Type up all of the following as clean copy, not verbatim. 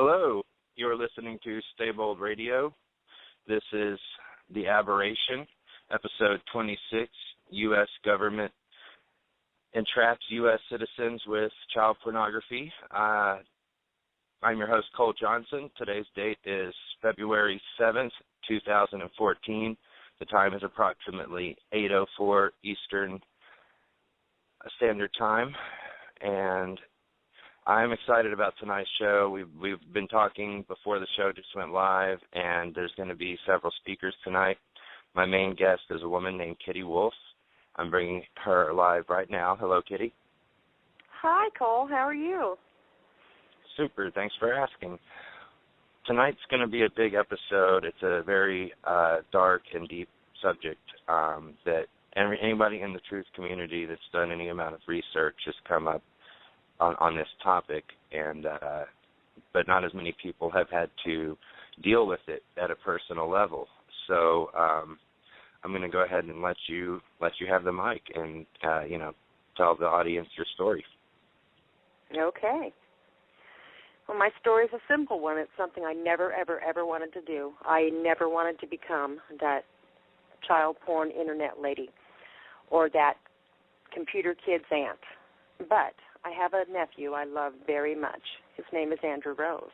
Hello, you're listening to Staybold Radio. This is the Aberration, episode 26, U.S. government entraps U.S. citizens with child pornography. I'm your host, Cole Johnson. Today's date is February 7th, 2014. The time is approximately 8:04 Eastern Standard Time, and I'm excited about tonight's show. We've been talking before the show just went live, and there's going to be several speakers tonight. My main guest is a woman named Kitty Wolf. I'm bringing her live right now. Hello, Kitty. Hi, Cole. How are you? Super. Thanks for asking. Tonight's going to be a big episode. It's a very dark and deep subject that anybody in the truth community that's done any amount of research has come up on this topic, and but not as many people have had to deal with it at a personal level. So I'm going to go ahead and let you have the mic and tell the audience your story. Okay. Well, my story is a simple one. It's something I never, ever, ever wanted to do. I never wanted to become that child porn internet lady or that computer kid's aunt. But I have a nephew I love very much. His name is Andrew Rose,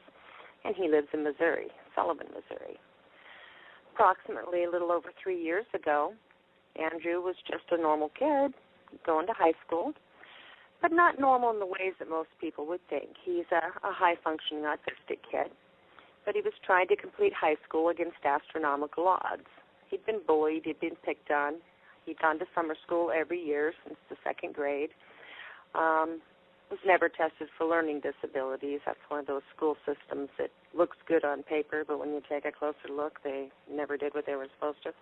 and he lives in Missouri, Sullivan, Missouri. Approximately a little over 3 years ago, Andrew was just a normal kid going to high school, but not normal in the ways that most people would think. He's a high-functioning autistic kid, but he was trying to complete high school against astronomical odds. He'd been bullied. He'd been picked on. He'd gone to summer school every year since the second grade. Was never tested for learning disabilities. That's one of those school systems that looks good on paper, but when you take a closer look, they never did what they were supposed to.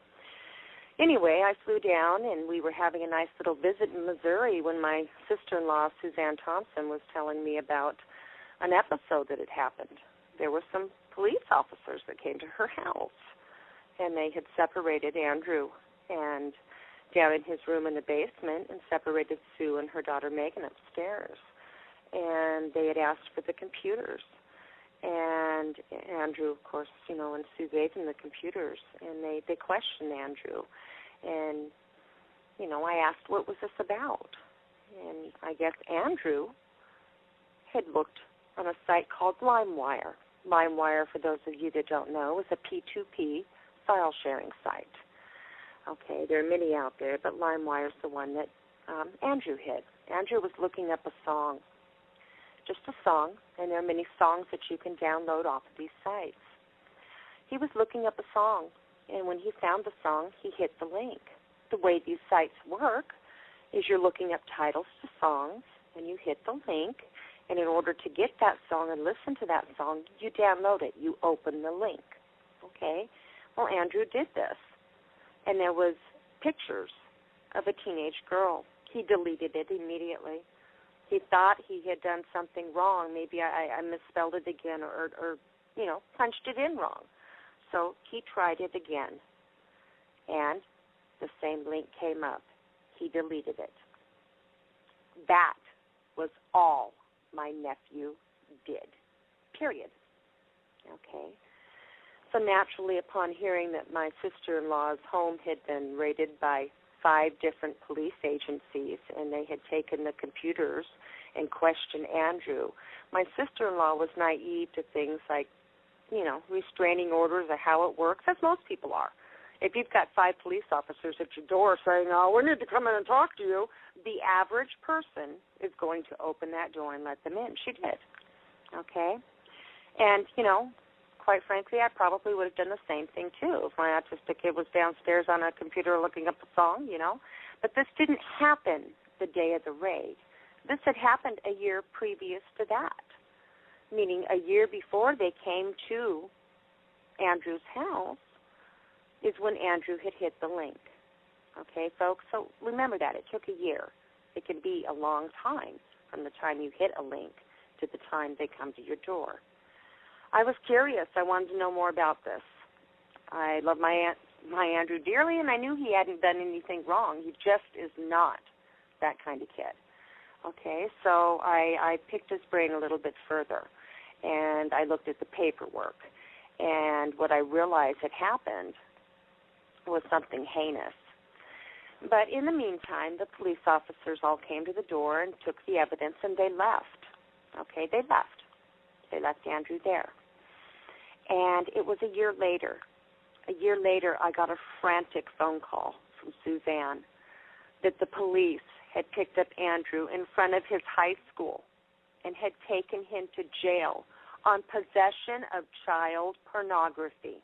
Anyway, I flew down, and we were having a nice little visit in Missouri when my sister-in-law, Suzanne Thompson, was telling me about an episode that had happened. There were some police officers that came to her house, and they had separated Andrew and down in his room in the basement and separated Sue and her daughter Megan upstairs. And they had asked for the computers. And Andrew, of course, and Sue gave them the computers. And they questioned Andrew. And, I asked, what was this about? And I guess Andrew had looked on a site called LimeWire. LimeWire, for those of you that don't know, is a P2P file sharing site. Okay, there are many out there, but LimeWire is the one that Andrew hit. Andrew was looking up a song, just a song, and there are many songs that you can download off of these sites. He was looking up a song, and when he found the song, he hit the link. The way these sites work is you're looking up titles to songs, and you hit the link, and in order to get that song and listen to that song, you download it. You open the link. Okay? Well, Andrew did this. And there was pictures of a teenage girl. He deleted it immediately. He thought he had done something wrong. Maybe I misspelled it again or punched it in wrong. So he tried it again, and the same link came up. He deleted it. That was all my nephew did, period. Okay? So naturally, upon hearing that my sister-in-law's home had been raided by 5 different police agencies and they had taken the computers and questioned Andrew, my sister-in-law was naive to things like, restraining orders or how it works, as most people are. If you've got 5 police officers at your door saying, oh, we need to come in and talk to you, the average person is going to open that door and let them in. She did. Okay? And, quite frankly, I probably would have done the same thing, too, if my autistic kid was downstairs on a computer looking up a song, But this didn't happen the day of the raid. This had happened a year previous to that, meaning a year before they came to Andrew's house is when Andrew had hit the link. Okay, folks? So remember that. It took a year. It can be a long time from the time you hit a link to the time they come to your door. I was curious. I wanted to know more about this. I love my Andrew dearly, and I knew he hadn't done anything wrong. He just is not that kind of kid. Okay, so I picked his brain a little bit further. and I looked at the paperwork. And what I realized had happened was something heinous. But in the meantime, the police officers all came to the door and took the evidence, and they left. Okay, they left. They left Andrew there. And it was a year later. A year later, I got a frantic phone call from Suzanne that the police had picked up Andrew in front of his high school and had taken him to jail on possession of child pornography.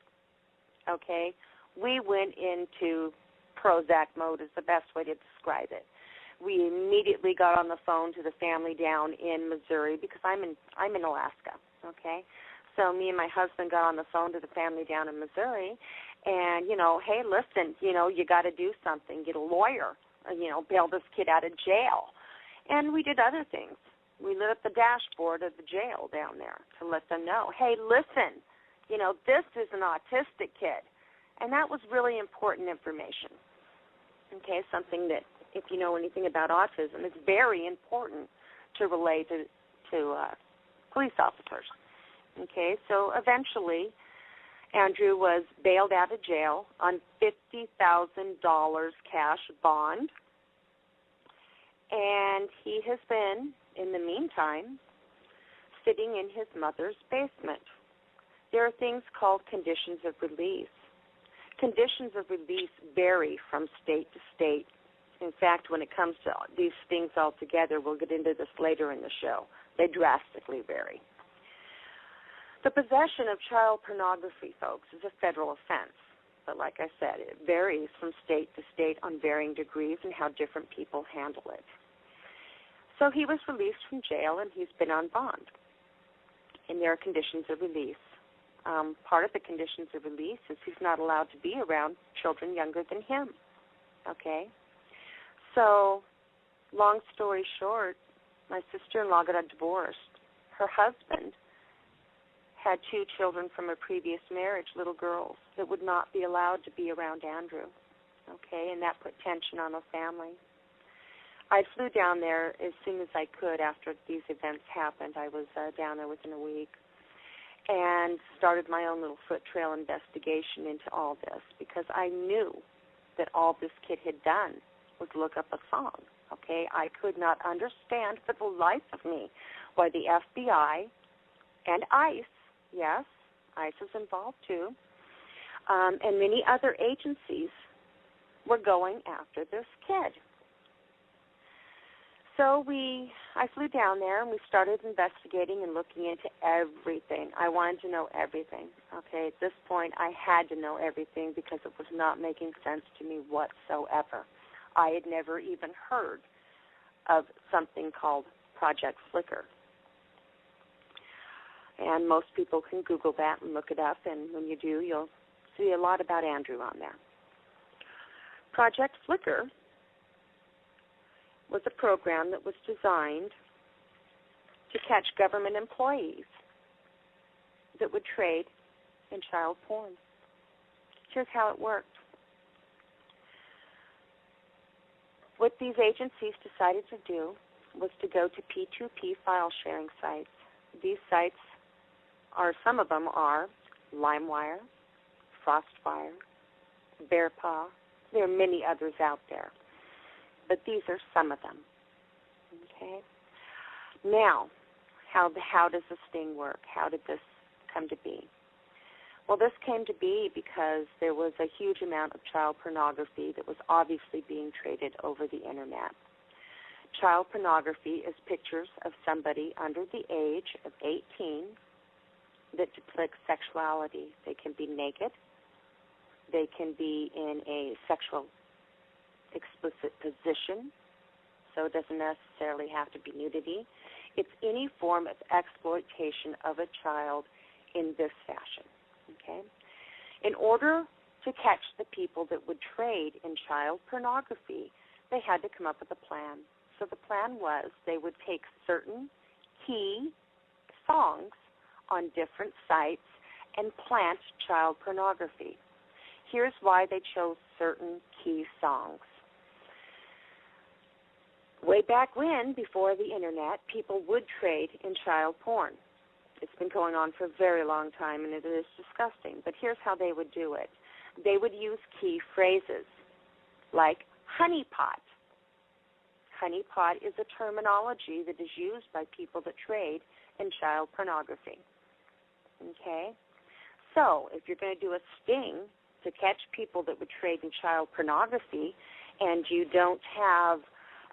Okay? We went into Prozac mode is the best way to describe it. We immediately got on the phone to the family down in Missouri because I'm in Alaska, okay? So me and my husband got on the phone to the family down in Missouri and, hey, listen, you got to do something. Get a lawyer, bail this kid out of jail. And we did other things. We lit up the dashboard of the jail down there to let them know, hey, listen, this is an autistic kid. And that was really important information, okay, something that, if you know anything about autism, it's very important to relay to police officers. Okay, so eventually Andrew was bailed out of jail on $50,000 cash bond, and he has been, in the meantime, sitting in his mother's basement. There are things called conditions of release. Conditions of release vary from state to state. In fact, when it comes to these things altogether, we'll get into this later in the show, they drastically vary. The possession of child pornography, folks, is a federal offense. But like I said, it varies from state to state on varying degrees and how different people handle it. So he was released from jail, and he's been on bond. And there are conditions of release. Part of the conditions of release is he's not allowed to be around children younger than him. Okay? So, long story short, my sister-in-law got a divorce. Her husband had 2 children from a previous marriage, little girls, that would not be allowed to be around Andrew. Okay? And that put tension on the family. I flew down there as soon as I could after these events happened. I was down there within a week and started my own little foot trail investigation into all this because I knew that all this kid had done was look up a song, okay? I could not understand for the life of me why the FBI and ICE, yes, ICE is involved too, and many other agencies were going after this kid. So I flew down there, and we started investigating and looking into everything. I wanted to know everything. Okay, at this point, I had to know everything because it was not making sense to me whatsoever. I had never even heard of something called Project Flicker. And most people can Google that and look it up, and when you do, you'll see a lot about Andrew on there. Project Flicker was a program that was designed to catch government employees that would trade in child porn. Here's how it worked. What these agencies decided to do was to go to P2P file sharing sites. These sites some of them are LimeWire, FrostFire, BearPaw. There are many others out there, but these are some of them. Okay. Now, how does this thing work? How did this come to be? Well, this came to be because there was a huge amount of child pornography that was obviously being traded over the Internet. Child pornography is pictures of somebody under the age of 18 that depict sexuality. They can be naked. They can be in a sexual explicit position, so it doesn't necessarily have to be nudity. It's any form of exploitation of a child in this fashion. Okay? In order to catch the people that would trade in child pornography, they had to come up with a plan. So the plan was they would take certain key songs on different sites and plant child pornography. Here's why they chose certain key songs. Way back when, before the Internet, people would trade in child porn. It's been going on for a very long time, and it is disgusting. But here's how they would do it. They would use key phrases like honeypot. Honeypot is a terminology that is used by people that trade in child pornography. Okay? So if you're going to do a sting to catch people that would trade in child pornography and you don't have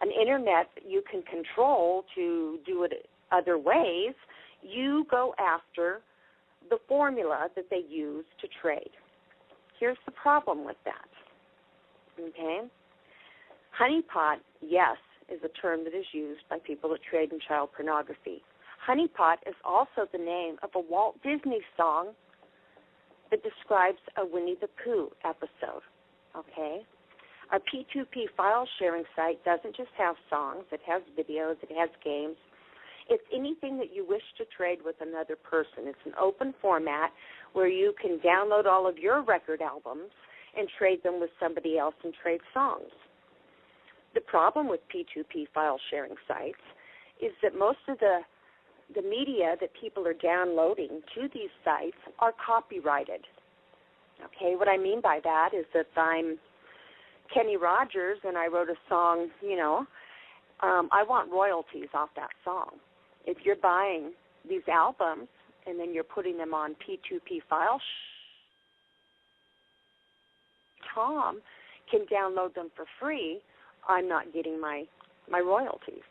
an internet that you can control to do it other ways, you go after the formula that they use to trade. Here's the problem with that. Okay? Honeypot, yes, is a term that is used by people that trade in child pornography. Honeypot is also the name of a Walt Disney song that describes a Winnie the Pooh episode. Okay? Our P2P file sharing site doesn't just have songs. It has videos. It has games. It's anything that you wish to trade with another person. It's an open format where you can download all of your record albums and trade them with somebody else and trade songs. The problem with P2P file sharing sites is that most of the media that people are downloading to these sites are copyrighted. Okay, what I mean by that is that I'm Kenny Rogers and I wrote a song, I want royalties off that song. If you're buying these albums and then you're putting them on P2P file, Tom can download them for free, I'm not getting my royalties.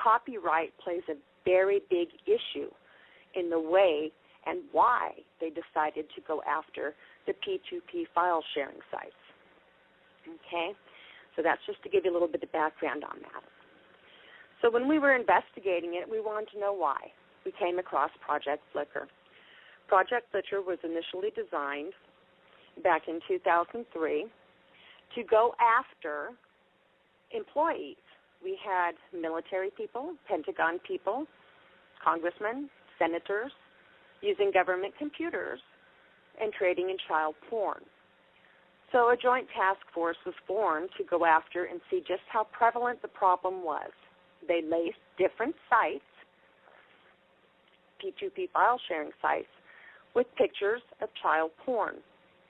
Copyright plays a very big issue in the way and why they decided to go after the P2P file sharing sites. Okay? So that's just to give you a little bit of background on that. So when we were investigating it, we wanted to know why. We came across Project Flickr. Project Flickr was initially designed back in 2003 to go after employees. We had military people, Pentagon people, congressmen, senators, using government computers and trading in child porn. So a joint task force was formed to go after and see just how prevalent the problem was. They laced different sites, P2P file sharing sites, with pictures of child porn.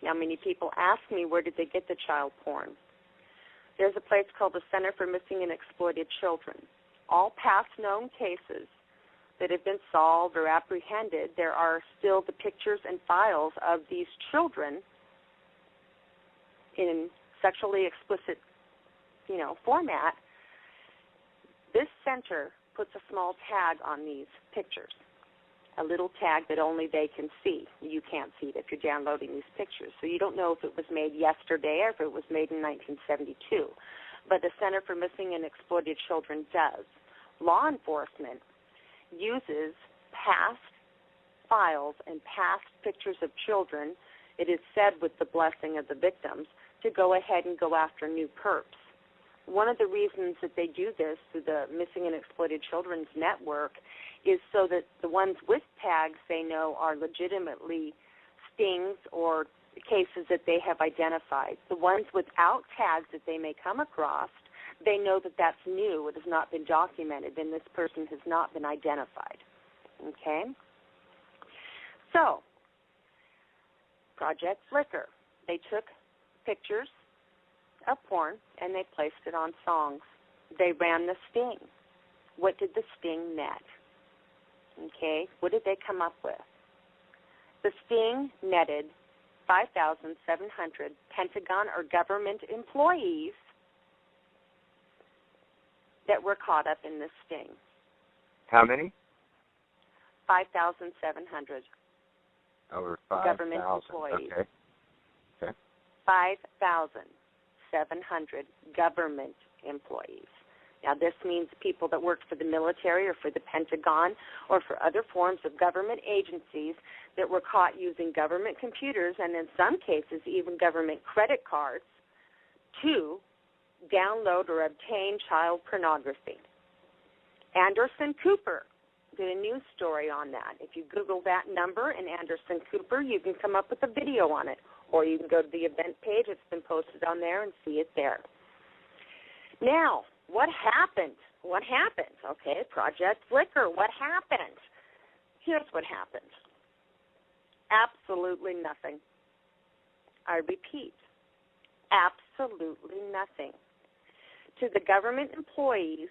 Now, many people ask me, where did they get the child porn? There's a place called the Center for Missing and Exploited Children. All past known cases that have been solved or apprehended, there are still the pictures and files of these children in sexually explicit, format. This center puts a small tag on these pictures, a little tag that only they can see. You can't see it if you're downloading these pictures. So you don't know if it was made yesterday or if it was made in 1972. But the Center for Missing and Exploited Children does. Law enforcement uses past files and past pictures of children, it is said with the blessing of the victims, to go ahead and go after new perps. One of the reasons that they do this through the Missing and Exploited Children's Network is so that the ones with tags they know are legitimately stings or cases that they have identified. The ones without tags that they may come across, they know that that's new, it has not been documented, and this person has not been identified. Okay? So, Project Flickr. They took pictures of porn and they placed it on songs. They ran the sting. What did the sting net? Okay, what did they come up with? The sting netted 5,700 Pentagon or government employees that were caught up in this sting. How many? 5,700. Over 5,000. Government employees. Okay. 5,700 government employees. Now, this means people that work for the military or for the Pentagon or for other forms of government agencies that were caught using government computers and in some cases even government credit cards to download or obtain child pornography. Anderson Cooper did a news story on that. If you Google that number and Anderson Cooper, you can come up with a video on it. Or you can go to the event page. It's been posted on there and see it there. Now, what happened? Okay, Project Flickr, what happened? Here's what happened. Absolutely nothing. I repeat, absolutely nothing. To the government employees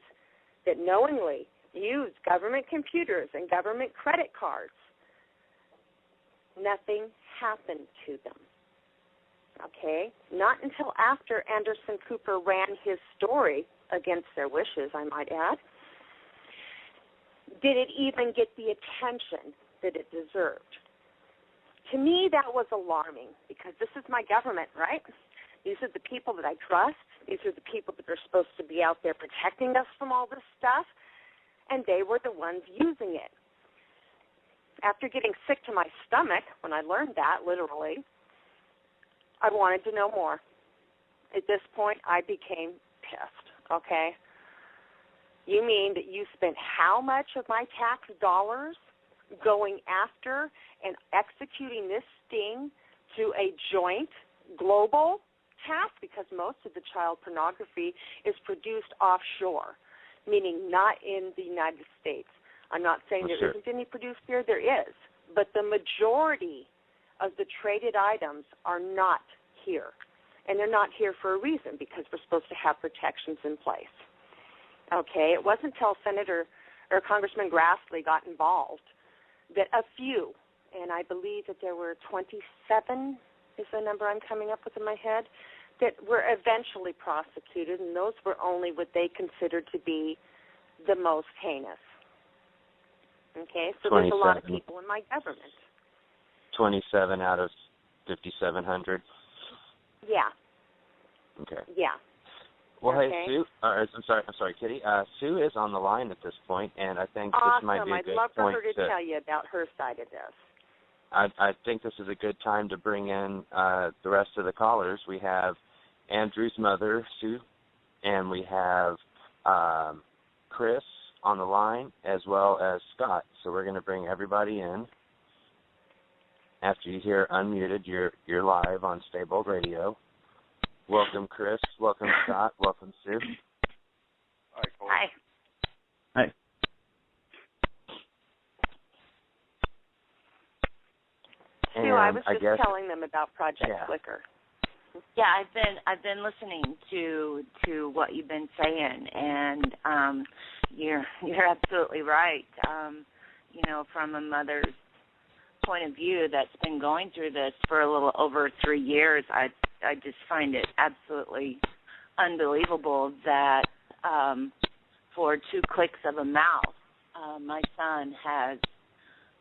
that knowingly use government computers and government credit cards, nothing happened to them. Okay? Not until after Anderson Cooper ran his story, against their wishes, I might add, did it even get the attention that it deserved. To me, that was alarming, because this is my government, right? These are the people that I trust. These are the people that are supposed to be out there protecting us from all this stuff, and they were the ones using it. After getting sick to my stomach, when I learned that, literally, I wanted to know more. At this point, I became pissed, okay? You mean that you spent how much of my tax dollars going after and executing this sting to a joint global task? Because most of the child pornography is produced offshore, meaning not in the United States. I'm not saying there isn't any produced here. There is. But the majority of the traded items are not here. And they're not here for a reason, because we're supposed to have protections in place. Okay? It wasn't until Senator or Congressman Grassley got involved that a few, and I believe that there were 27 is the number I'm coming up with in my head, that were eventually prosecuted, and those were only what they considered to be the most heinous. Okay, so there's a lot of people in my government. 27 out of 5,700. Yeah. Okay. Yeah. Well, okay. Hey, Sue. I'm sorry, Kitty. Sue is on the line at this point, and I think awesome. This might be a good I'd love for point her to tell you about her side of this. I think this is a good time to bring in the rest of the callers. We have Andrew's mother, Sue, and we have Chris on the line, as well as Scott. So we're going to bring everybody in. After you hear unmuted, you're live on Stable Radio. Welcome, Chris. Welcome, Scott. Welcome, Sue. Hi, Cole. Hi. Hi. Sue, I was just telling them about Project Flicker. Yeah, I've been listening to what you've been saying, and you're absolutely right. From a mother's point of view that's been going through this for a little over 3 years, I just find it absolutely unbelievable that for 2 clicks of a mouse, my son has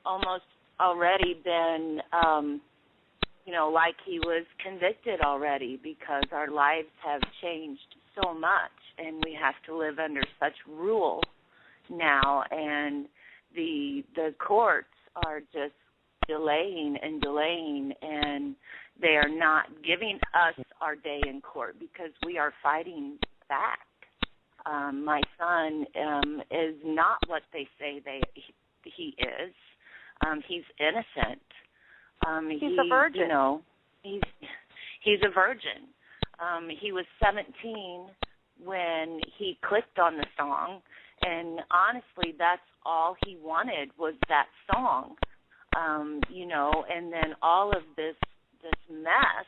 almost already been, like he was convicted already, because our lives have changed so much, and we have to live under such rule now, and the courts are just delaying, and they are not giving us our day in court, because we are fighting back. My son is not what they say he is. He's innocent. He's a virgin. He's a virgin. He was 17 when he clicked on the song, and honestly, that's all he wanted was that song. And then all of this mess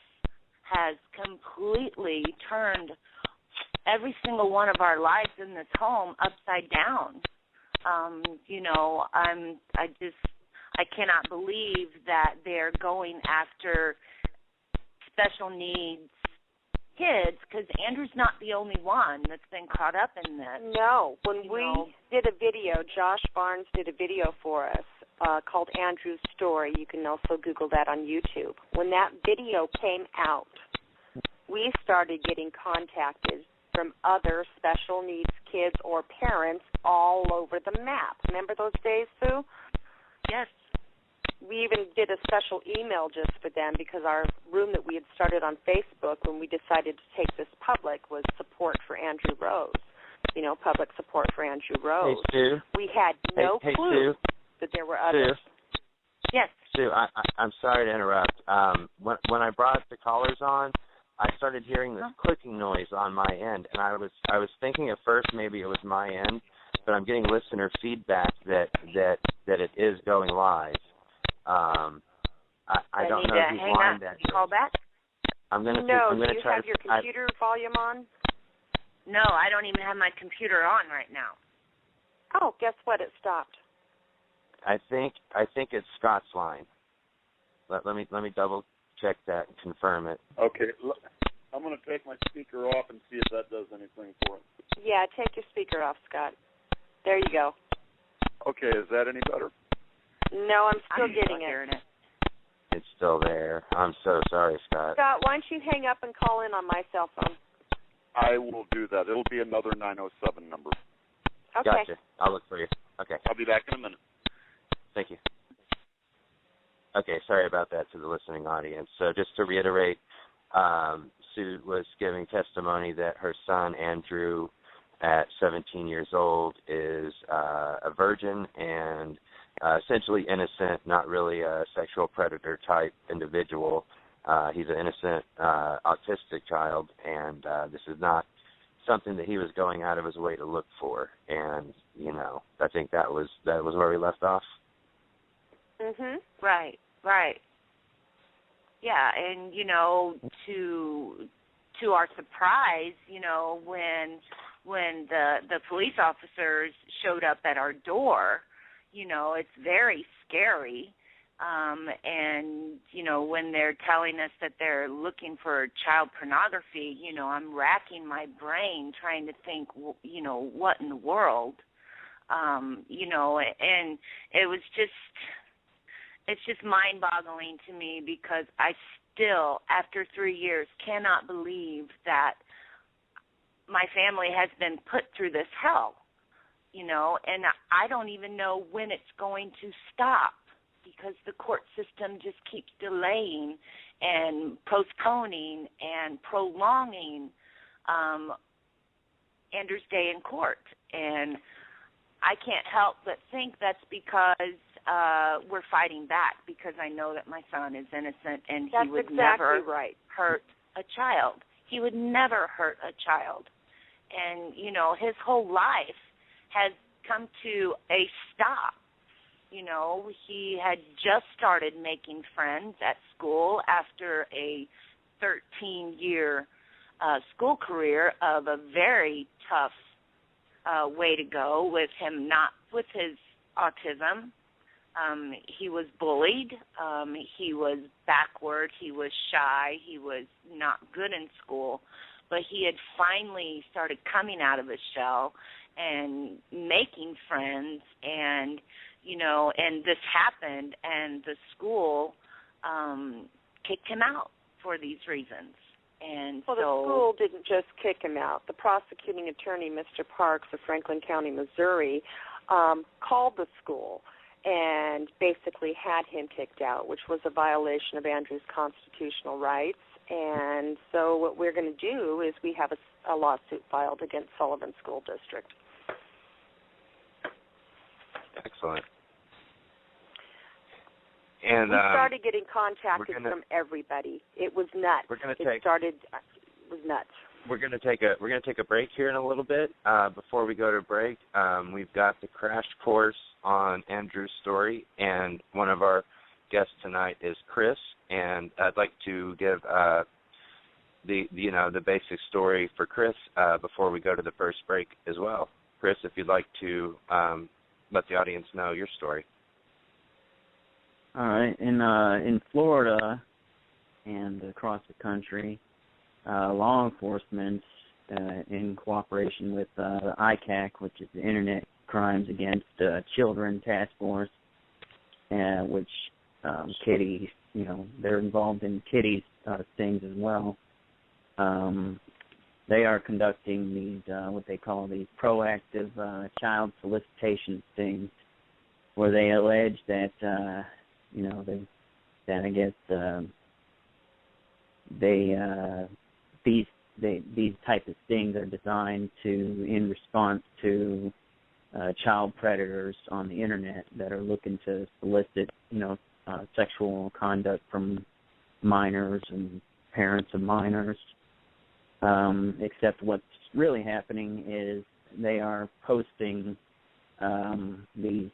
has completely turned every single one of our lives in this home upside down. I cannot believe that they're going after special needs kids, because Andrew's not the only one that's been caught up in this. No. When we did a video, Josh Barnes did a video for us called Andrew's Story. You can also Google that on YouTube. When that video came out, we started getting contacted from other special needs kids or parents all over the map. Remember those days, Sue? Yes. We even did a special email just for them, because our room that we had started on Facebook when we decided to take this public was support for Andrew Rose, public support for Andrew Rose. Hey, Sue. We had no clue that there were others. Sue. Yes. Sue, I'm sorry to interrupt. When I brought the callers on, I started hearing this clicking noise on my end, and I was thinking at first maybe it was my end, but I'm getting listener feedback that that it is going live. I don't know whose line that is. Call back? I'm going to do you try have your computer volume on? No, I don't even have my computer on right now. Oh, guess what? It stopped. I think it's Scott's line. Let me double check that and confirm it. Okay, I'm going to take my speaker off and see if that does anything for it. Yeah, take your speaker off, Scott. There you go. Okay, is that any better? No, I'm still getting it. It's still there. I'm so sorry, Scott. Scott, why don't you hang up and call in on my cell phone? I will do that. It'll be another 907 number. Okay. Gotcha. I'll look for you. Okay. I'll be back in a minute. Thank you. Okay, sorry about that to the listening audience. So just to reiterate, Sue was giving testimony that her son, Andrew, at 17 years old, is a virgin and essentially innocent, not really a sexual predator type individual. He's an innocent autistic child, and this is not something that he was going out of his way to look for. And, you know, I think that was where we left off. Mhm. Right. Yeah, and you know, to our surprise, you know, when the police officers showed up at our door, you know, it's very scary. And, you know, when they're telling us that they're looking for child pornography, you know, I'm racking my brain trying to think, you know, what in the world, you know, and it's just mind-boggling to me because I still, after 3 years, cannot believe that my family has been put through this hell, you know, and I don't even know when it's going to stop because the court system just keeps delaying and postponing and prolonging Andrew's day in court. And I can't help but think that's because we're fighting back because I know that my son is innocent and he would never hurt a child. He would never hurt a child. And, you know, his whole life has come to a stop. You know, he had just started making friends at school after a 13-year school career of a very tough way to go with his autism. He was bullied. He was backward. He was shy. He was not good in school. But he had finally started coming out of his shell and making friends. And, you know, and this happened, and the school kicked him out for these reasons. And well, the school didn't just kick him out. The prosecuting attorney, Mr. Parks of Franklin County, Missouri, called the school and basically had him kicked out, which was a violation of Andrew's constitutional rights. And so what we're going to do is we have a lawsuit filed against Sullivan School District. Excellent. And we started getting contacted from everybody. It was nuts. It was nuts. We're going to take a break here in a little bit. Before we go to break, we've got the crash course on Andrew's story, and one of our guests tonight is Chris. And I'd like to give the basic story for Chris before we go to the first break as well. Chris, if you'd like to let the audience know your story. All right. In Florida and across the country, law enforcement, in cooperation with the ICAC, which is the Internet Crimes Against Children Task Force, which kitties, you know, they're involved in kitties things as well. They are conducting these what they call these proactive child solicitation things, where they allege that these type of things are designed in response to child predators on the internet that are looking to solicit, sexual conduct from minors and parents of minors. Except what's really happening is they are posting these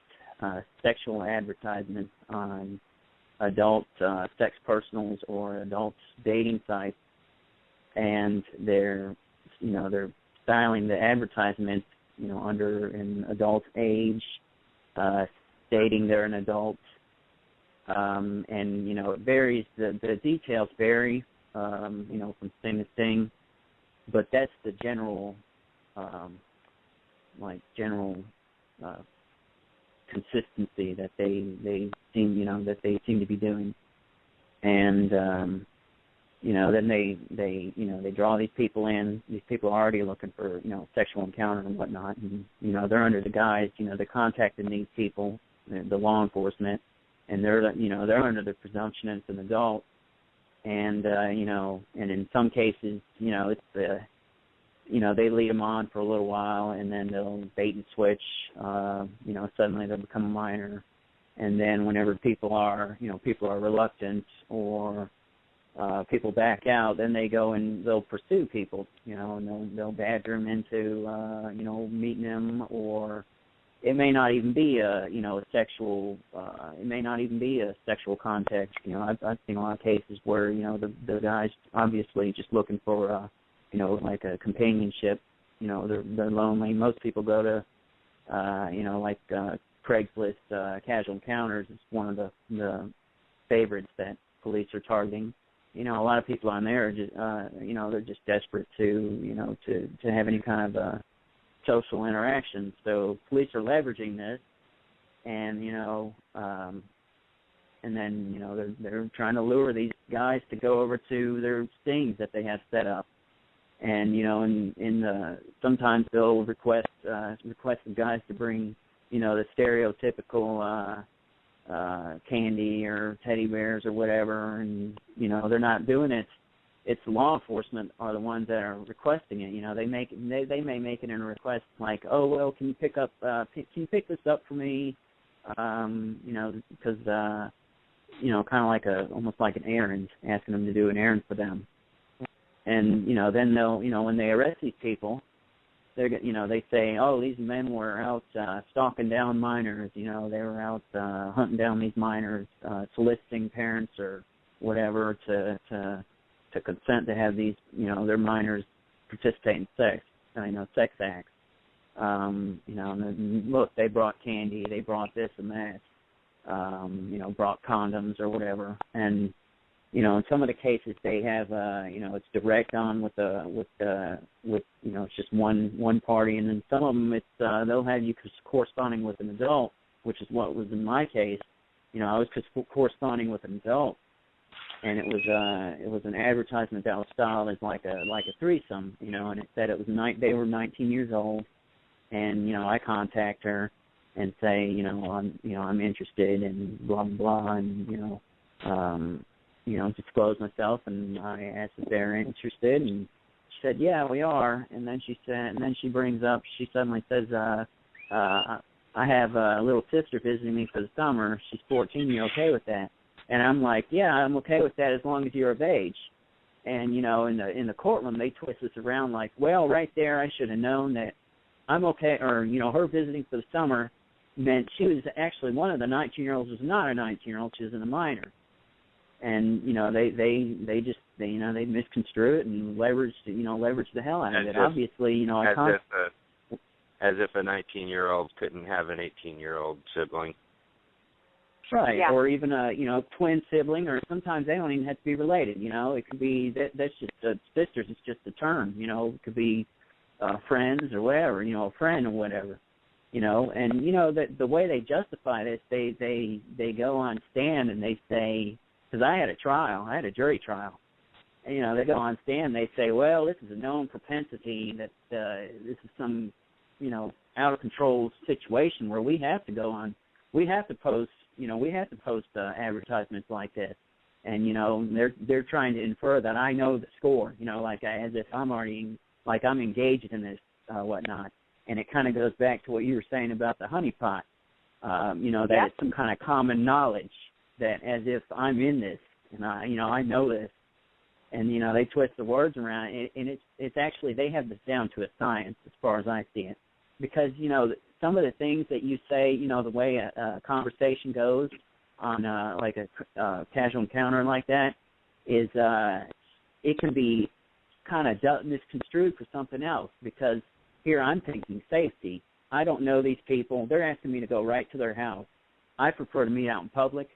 sexual advertisements on adult sex personals or adult dating sites, and they're styling the advertisements, under an adult age, stating they're an adult, and it varies. The details vary, from thing to thing, but that's the general, consistency that they seem to be doing, and then they draw these people in. These people are already looking for sexual encounter and whatnot, and they're under the guise they're contacting these people, the law enforcement, and they're under the presumption it's an adult, and and in some cases it's they lead them on for a little while, and then they'll bait and switch. Suddenly they'll become a minor, and then whenever people are reluctant or people back out, then they go and they'll pursue people, and they'll badger them into meeting them, or it may not even be a sexual context. I've seen a lot of cases where the guy's obviously just looking for like a companionship. They're lonely. Most people go to Craigslist casual encounters. It's one of the favorites that police are targeting. A lot of people on there are just they're just desperate to have any kind of social interaction. So police are leveraging this, and then they're trying to lure these guys to go over to their stings that they have set up. And sometimes they'll request the guys to bring the stereotypical candy or teddy bears or whatever, and they're not doing it. It's law enforcement are the ones that are requesting it. They may make it in a request like, oh well, can you pick this up for me? Because kind of like almost like an errand, asking them to do an errand for them. And then they'll when they arrest these people, they say, oh, these men were out stalking down minors. They were out hunting down these minors, soliciting parents or whatever to consent to have these their minors participate in sex acts. And look, they brought candy, they brought this and that, brought condoms or whatever, and in some of the cases they have, it's direct on with it's just one party, and then some of them they'll have you corresponding with an adult, which is what was in my case. I was corresponding with an adult, and it was an advertisement that was styled as like a threesome, and it said it was they were 19 years old, and I contact her and say, I'm interested and blah blah blah, and disclose myself, and I asked if they're interested, and she said, yeah, we are. And then she suddenly says, I have a little sister visiting me for the summer. She's 14. You okay with that? And I'm like, yeah, I'm okay with that as long as you're of age. And in the courtroom, they twist this around like, well, right there, I should have known that I'm okay, or her visiting for the summer meant she was actually one of the 19-year-olds was not a 19-year-old, she was a minor. And they misconstrue it and leverage the hell out of it. Obviously, as if a 19-year-old couldn't have an 18-year-old sibling. Right, yeah. Or even a twin sibling, or sometimes they don't even have to be related. It could be that's just sisters. It's just a term. It could be friends or whatever. A friend or whatever. And that the way they justify this, they go on stand and they say. Because I had a jury trial. And, they go on stand, they say, well, this is a known propensity that this is some, out of control situation where we have to post advertisements like this. And, they're trying to infer that I know the score, as if I'm already, I'm engaged in this, whatnot. And it kind of goes back to what you were saying about the honeypot, that it's some kind of common knowledge. That as if I'm in this, and I know this, and they twist the words around, and it's actually they have this down to a science as far as I see it, because some of the things that you say, you know, the way a conversation goes on like a casual encounter like that is it can be kind of misconstrued for something else, because here I'm thinking safety. I don't know these people. They're asking me to go right to their house. I prefer to meet out in public,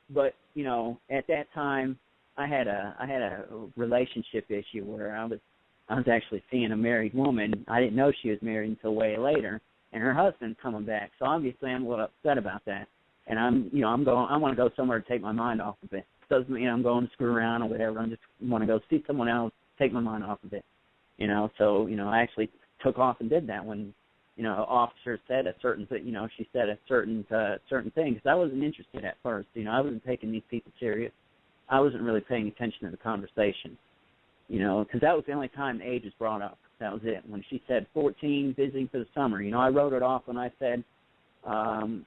but, you know, at that time I had a relationship issue where I was actually seeing a married woman. I didn't know she was married until way later, and her husband's coming back. So obviously I'm a little upset about that. And I want to go somewhere to take my mind off of it. Doesn't mean I'm going to screw around or whatever. I just want to go see someone else, take my mind off of it. You know, so, you know, I actually took off and did that when, you know, officer said a certain thing, you know, she said a certain thing, because I wasn't interested at first. You know, I wasn't taking these people serious. I wasn't really paying attention to the conversation, you know, because that was the only time age was brought up. That was it. When she said 14, visiting for the summer, you know, I wrote it off when I said,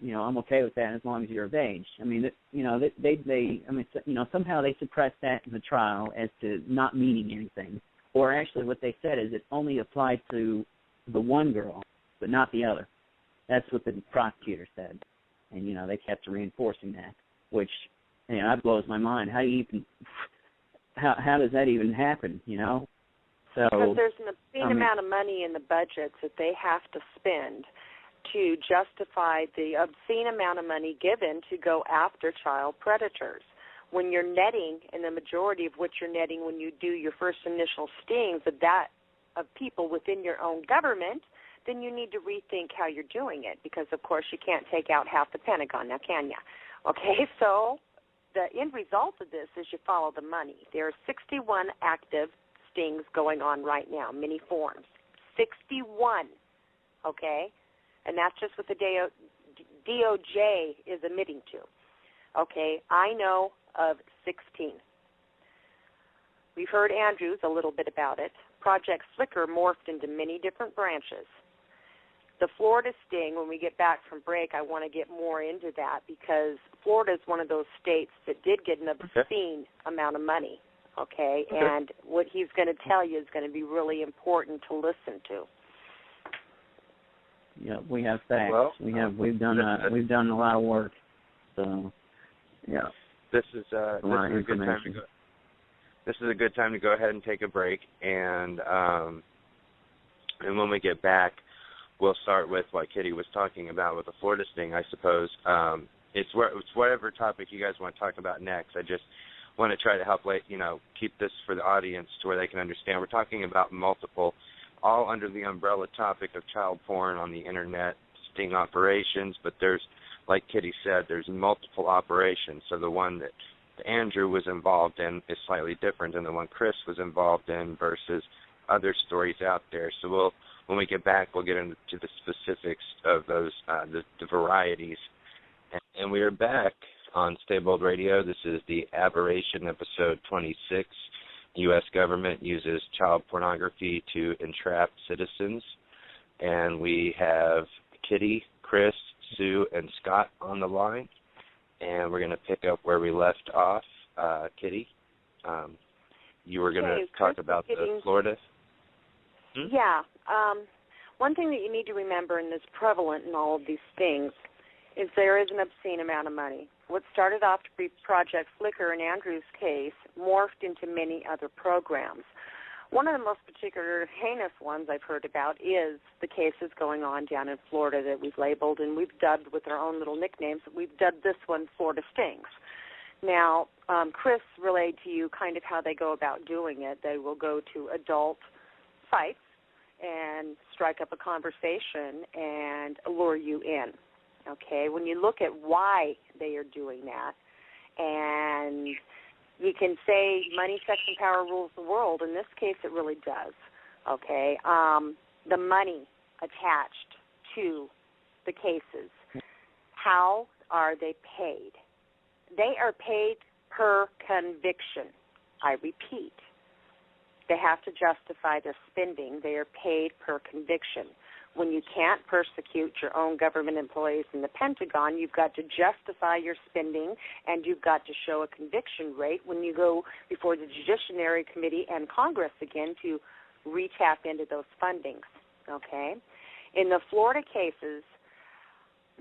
you know, I'm okay with that as long as you're of age. I mean, you know, somehow they suppressed that in the trial as to not meaning anything. Or actually what they said is it only applied to the one girl, but not the other. That's what the prosecutor said. And, you know, they kept reinforcing that, which, you know, that blows my mind. How does that even happen, you know? So, because there's an obscene amount of money in the budgets that they have to spend to justify the obscene amount of money given to go after child predators. When you're netting, and the majority of what you're netting when you do your first initial stings of people within your own government, then you need to rethink how you're doing it, because, of course, you can't take out half the Pentagon, now can you? Okay, so the end result of this is you follow the money. There are 61 active stings going on right now, many forms. 61, okay? And that's just what the DOJ is admitting to. Okay, I know of 16. We've heard Andrews a little bit about it. Project Flicker morphed into many different branches. The Florida sting, when we get back from break, I want to get more into that, because Florida is one of those states that did get an obscene amount of money, okay? And what he's going to tell you is going to be really important to listen to. Yeah, we have facts. Well, we've done a lot of work. So, yeah. This is a good time to go. This is a good time to go ahead and take a break, and when we get back, we'll start with what Kitty was talking about with the Florida sting, I suppose. It's whatever topic you guys want to talk about next. I just want to try to help, keep this for the audience to where they can understand. We're talking about multiple, all under the umbrella topic of child porn on the Internet, sting operations, but there's, like Kitty said, there's multiple operations. So the one that Andrew was involved in is slightly different than the one Chris was involved in versus other stories out there. So when we get back, we'll get into the specifics of those, the varieties. And we are back on Stable Radio. This is the Aberration, episode 26. U.S. government uses child pornography to entrap citizens. And we have Kitty, Chris, Sue, and Scott on the line. And we're going to pick up where we left off. Kitty, you were going to talk about the Florida. Yeah. One thing that you need to remember, and is prevalent in all of these things, is there is an obscene amount of money. What started off to be Project Flicker in Andrew's case morphed into many other programs. One of the most particular heinous ones I've heard about is the cases going on down in Florida that we've labeled, and we've dubbed with our own little nicknames. We've dubbed this one Florida Stings. Now, Chris relayed to you kind of how they go about doing it. They will go to adult sites and strike up a conversation and lure you in. Okay, when you look at why they are doing that, and you can say money, sex, and power rules the world. In this case, it really does. Okay, the money attached to the cases, how are they paid? They are paid per conviction. I repeat, they have to justify their spending. They are paid per conviction. When you can't persecute your own government employees in the Pentagon, you've got to justify your spending, and you've got to show a conviction rate when you go before the Judiciary Committee and Congress again to re-tap into those fundings, okay? In the Florida cases,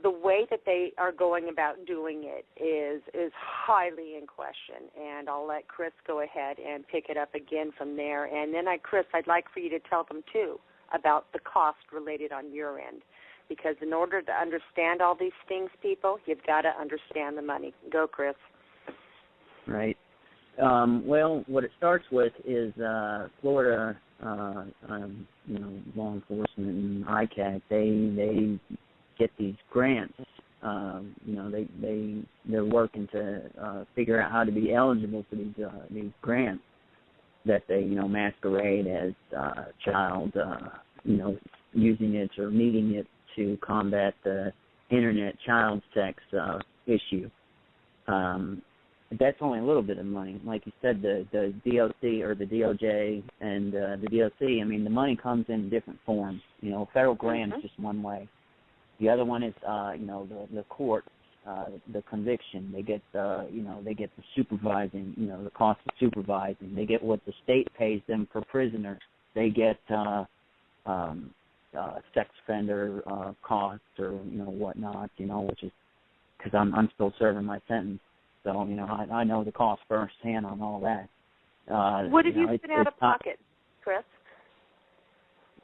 the way that they are going about doing it is highly in question, and I'll let Chris go ahead and pick it up again from there. And then, Chris, I'd like for you to tell them, too, about the cost related on your end, because in order to understand all these things, people, you've got to understand the money. Go, Chris. Right. Well, what it starts with is Florida, law enforcement and ICAC, they get these grants. They're working to figure out how to be eligible for these grants that they masquerade as child using it or needing it to combat the internet child sex issue. That's only a little bit of money. Like you said, the DOC or the DOJ and the DOC, I mean, the money comes in different forms. Federal grant is just one way. The other one is, the court, the conviction. They get they get the supervising, the cost of supervising. They get what the state pays them per prisoner. They get sex offender costs or whatnot. Which is because I'm still serving my sentence. So, I know the cost firsthand on all that. What have you spent out of pocket, Chris?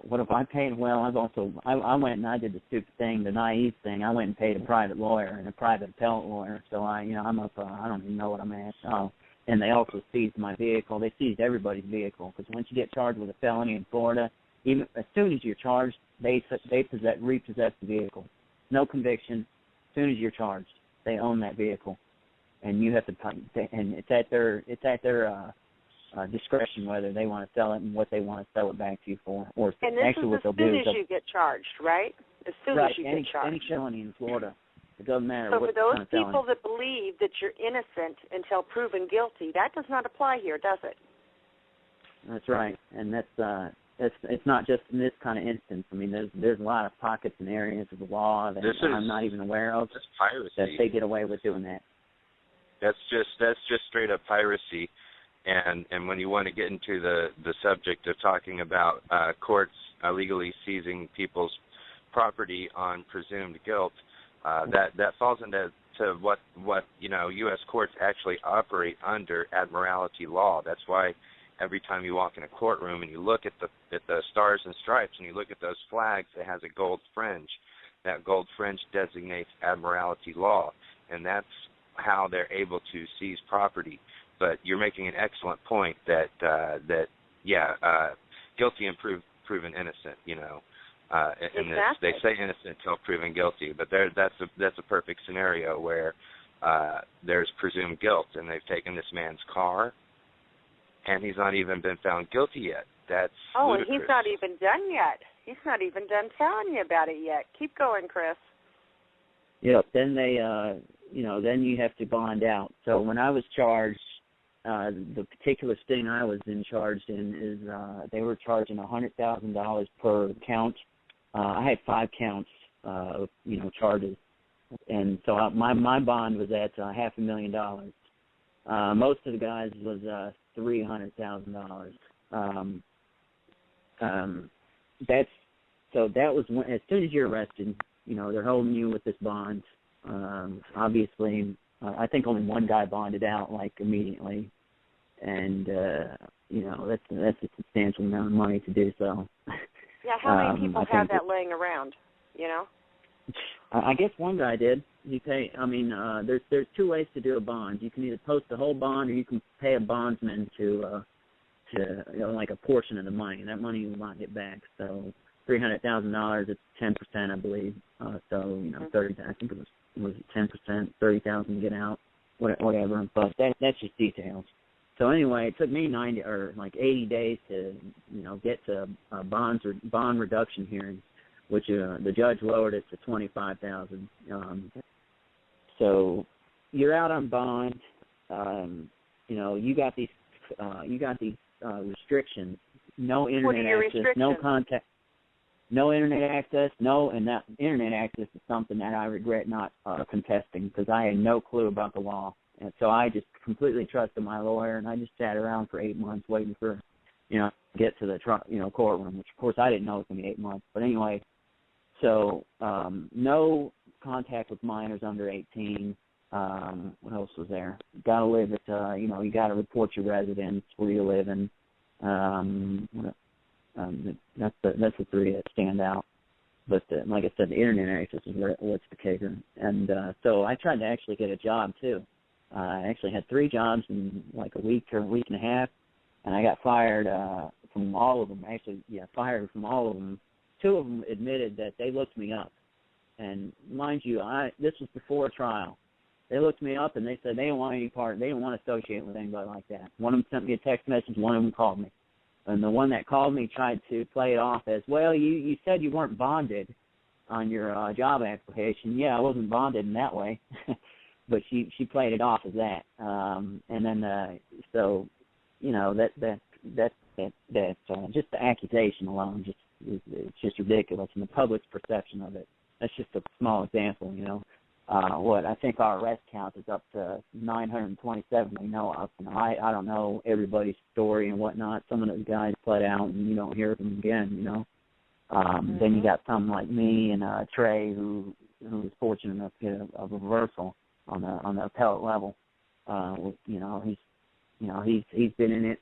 What have I paid? Well, I went and I did the stupid thing, the naive thing. I went and paid a private lawyer and a private appellate lawyer. So, I'm up, I don't even know what I'm at. And they also seized my vehicle. They seized everybody's vehicle because once you get charged with a felony in Florida, even as soon as you're charged, they repossess the vehicle. No conviction. As soon as you're charged, they own that vehicle. And you have to, and it's at their discretion whether they want to sell it and what they want to sell it back to you for. Or and this actually, is as soon as you get charged, right? As soon as you get charged. Any felony in Florida, it doesn't matter so what for those kind of people felony. that believe that you're innocent until proven guilty, that does not apply here, does it? That's right, and it's not just in this kind of instance. I mean, there's a lot of pockets and areas of the law that I'm not even aware of that they get away with doing that. That's just straight up piracy, and when you want to get into the subject of talking about courts illegally seizing people's property on presumed guilt, that falls into what U.S. courts actually operate under admiralty law. That's why every time you walk in a courtroom and you look at the stars and stripes and you look at those flags, it has a gold fringe. That gold fringe designates admiralty law, and that's how they're able to seize property. But you're making an excellent point that guilty and proven innocent. In this, they say innocent until proven guilty, but that's a perfect scenario where there's presumed guilt, and they've taken this man's car, and he's not even been found guilty yet. That's ludicrous. And he's not even done yet. He's not even done telling you about it yet. Keep going, Chris. Yep. Then they, then you have to bond out. So when I was charged, the particular sting I was charged in is they were charging $100,000 per count. I had 5 counts of charges, and so my bond was at $500,000. Most of the guys was $300,000. That was when, as soon as you're arrested, they're holding you with this bond. Obviously, I think only one guy bonded out immediately, and that's a substantial amount of money to do so. Yeah, how many people have that laying around? I guess one guy did. You pay. I mean, there's 2 ways to do a bond. You can either post the whole bond, or you can pay a bondsman to a portion of the money. That money you will not get back. So $300,000, it's 10%, I believe. 30. I think it was 10%, 30,000 to get out, whatever. But that's just details. So anyway, it took me 80 days to get to a bond reduction hearing, which the judge lowered it to $25,000. So you're out on bond. You got these restrictions. No internet access, no contact, no internet access, and that internet access is something that I regret not contesting because I had no clue about the law. And so I just completely trusted my lawyer, and I just sat around for 8 months waiting for, get to the courtroom, which of course I didn't know it was going to be 8 months. But anyway, so no contact with minors under 18. What else was there? Got to live at, you got to report your residence, where you live in. That's the three that stand out. But like I said, the internet access is what's the kicker. And so I tried to actually get a job, too. I actually had 3 jobs in like a week or a week and a half, and I got fired from all of them. Actually, fired from all of them. 2 of them admitted that they looked me up. And mind you, this was before trial. They looked me up, and they said they didn't want any part, they didn't want to associate with anybody like that. One of them sent me a text message, one of them called me. And the one that called me tried to play it off as, well, you said you weren't bonded on your job application. Yeah, I wasn't bonded in that way. But she played it off as that. And then, so, that just the accusation alone it's just ridiculous, and the public's perception of it. That's just a small example, I think our arrest count is up to 927 we know of. I don't know everybody's story and whatnot. Some of those guys pled out and you don't hear of them again, Then you got some like me and Trey who was fortunate enough to get a reversal on the appellate level. He's been in it.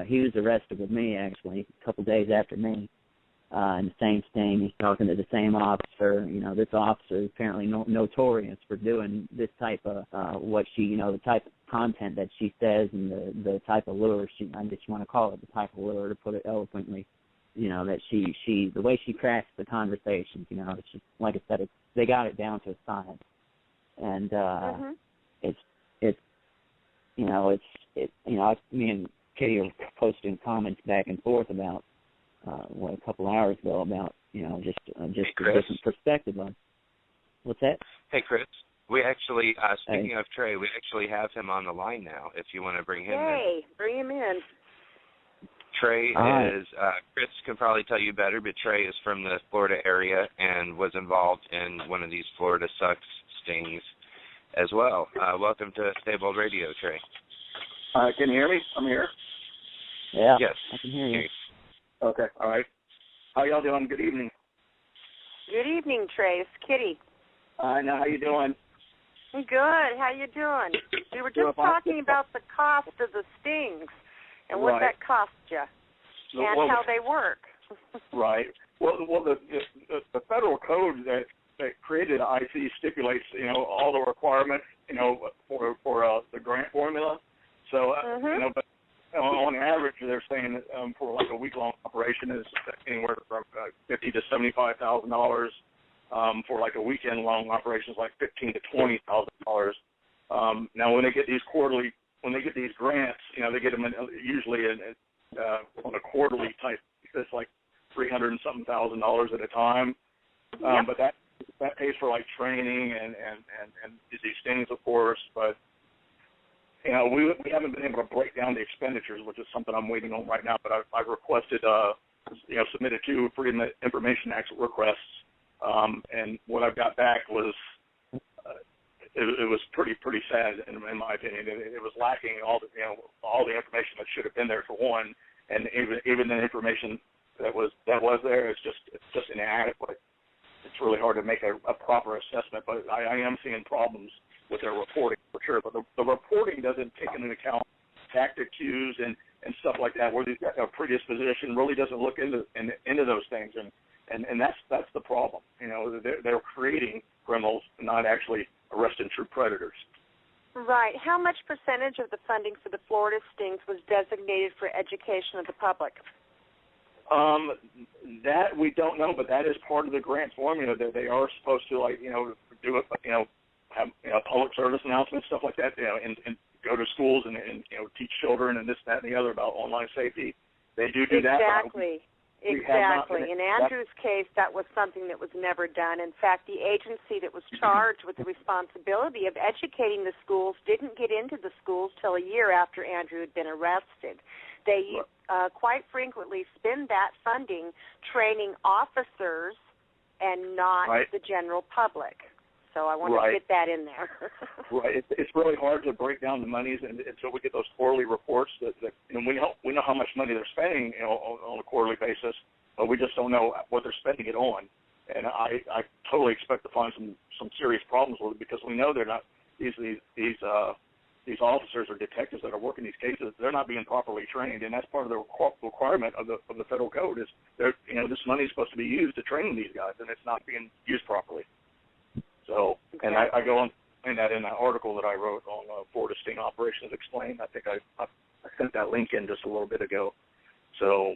He was arrested with me actually a couple days after me. And the same thing, he's talking to the same officer. This officer is apparently notorious for doing this type of the type of content that she says, and the type of lure I guess you want to call it the type of lure, to put it eloquently. That she the way she crafts the conversations. It's just, like I said, they got it down to a science, and me and Kitty are posting comments back and forth about. A couple hours ago about just a different perspective on. What's that? Hey, Chris. We actually speaking of Trey, we actually have him on the line now. If you want to bring him in. Hey, bring him in. Trey is Chris can probably tell you better, but Trey is from the Florida area and was involved in one of these Florida Sucks stings as well. Welcome to Stable Radio, Trey. Can you hear me? I'm here. Yeah. Yes. I can hear you. Okay, all right. How y'all doing? Good evening. Good evening, Trey. It's Kitty. Now, how you doing? I'm good. How you doing? We were just talking about the cost of the stings and what that cost you and how they work. Right. Well, the federal code that created IC stipulates, all the requirements, for the grant formula. So, but on average, they're saying that for like a week-long operation is anywhere from $50,000 to $75,000. For like a weekend-long operation is like $15,000 to $20,000. Now, when they get these grants, they get them usually on a quarterly type. It's like $300 and something thousand at a time. But that pays for like training and these things, of course, but. We haven't been able to break down the expenditures, which is something I'm waiting on right now. But I've requested, submitted 2 Freedom of Information Act requests, and what I've got back was it was pretty sad in my opinion. It was lacking all the information that should have been there for one, and even the information that was there is just inadequate. It's really hard to make a proper assessment, but I am seeing problems with their reporting for sure. But the reporting doesn't take into account tactic cues and stuff like that, where a predisposition really doesn't look into those things, and that's the problem. They're creating criminals, not actually arresting true predators. Right. How much percentage of the funding for the Florida stings was designated for education of the public? That we don't know, but that is part of the grant formula that they are supposed to do it, have public service announcements, stuff like that, and go to schools and teach children and this, that, and the other about online safety. They do that. Exactly. In Andrew's case, that was something that was never done. In fact, the agency that was charged with the responsibility of educating the schools didn't get into the schools till a year after Andrew had been arrested. They quite frequently spend that funding training officers and not the general public. So I want to get that in there. Right. It's really hard to break down the monies until we get those quarterly reports. And we know how much money they're spending, on a quarterly basis, but we just don't know what they're spending it on. And I totally expect to find some serious problems with it, because we know they're not these officers or detectives that are working these cases. They're not being properly trained, and that's part of the requirement of the federal code. Is this money is supposed to be used to train these guys, and it's not being used properly. So, and I go on in that article that I wrote on Florida Sting Operations Explained. I think I sent that link in just a little bit ago. So,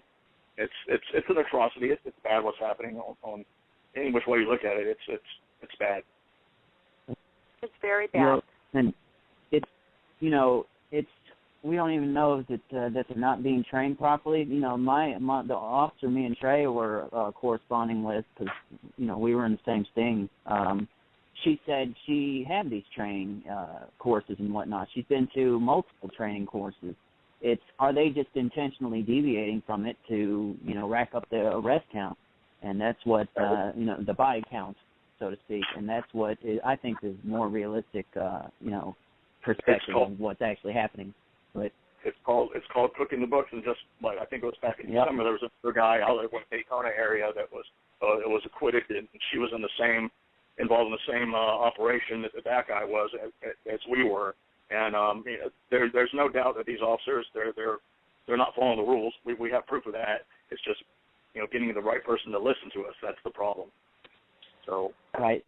it's an atrocity. It's bad what's happening on any which way you look at it. It's bad. It's very bad. Well, and it's we don't even know that they're not being trained properly. The officer me and Trey were corresponding with, because we were in the same sting. She said she had these training courses and whatnot. She's been to multiple training courses. Are they just intentionally deviating from it to rack up the arrest count? And that's what the body count, so to speak. And that's what I think is more realistic, perspective of what's actually happening. But it's called cooking the books. And just like I think it was back in December, there was another guy out in the Daytona area that was acquitted, and she was involved in the same operation that guy was as we were. And there's no doubt that these officers they're not following the rules. We have proof of that. It's just getting the right person to listen to us. That's the problem. So right.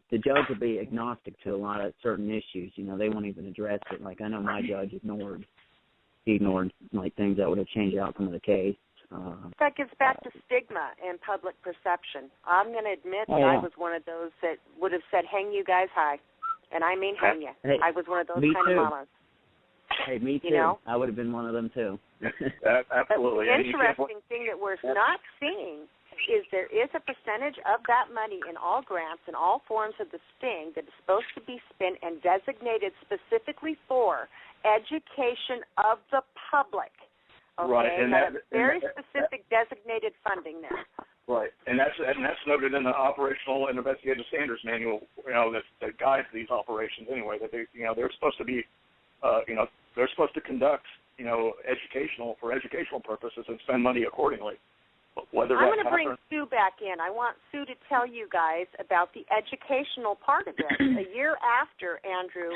The judge will be agnostic to a lot of certain issues. They won't even address it. Like I know my judge ignored like things that would have changed the outcome of the case. That gets back to stigma and public perception. I'm going to admit that I was one of those that would have said, "Hang you guys high," and I mean hang you. Hey, I was one of those kind of mamas. Hey, me too. I would have been one of them too. Absolutely. But the interesting thing that we're not seeing is there is a percentage of that money in all grants and all forms of the sting that is supposed to be spent and designated specifically for education of the public. Okay, right, and that's very specific designated funding there. Right, and that's noted in the Operational and Investigative Standards Manual. That guides these operations anyway. That they're supposed to be, they're supposed to conduct, educational purposes and spend money accordingly. I'm going to bring Sue back in. I want Sue to tell you guys about the educational part of this. A year after Andrew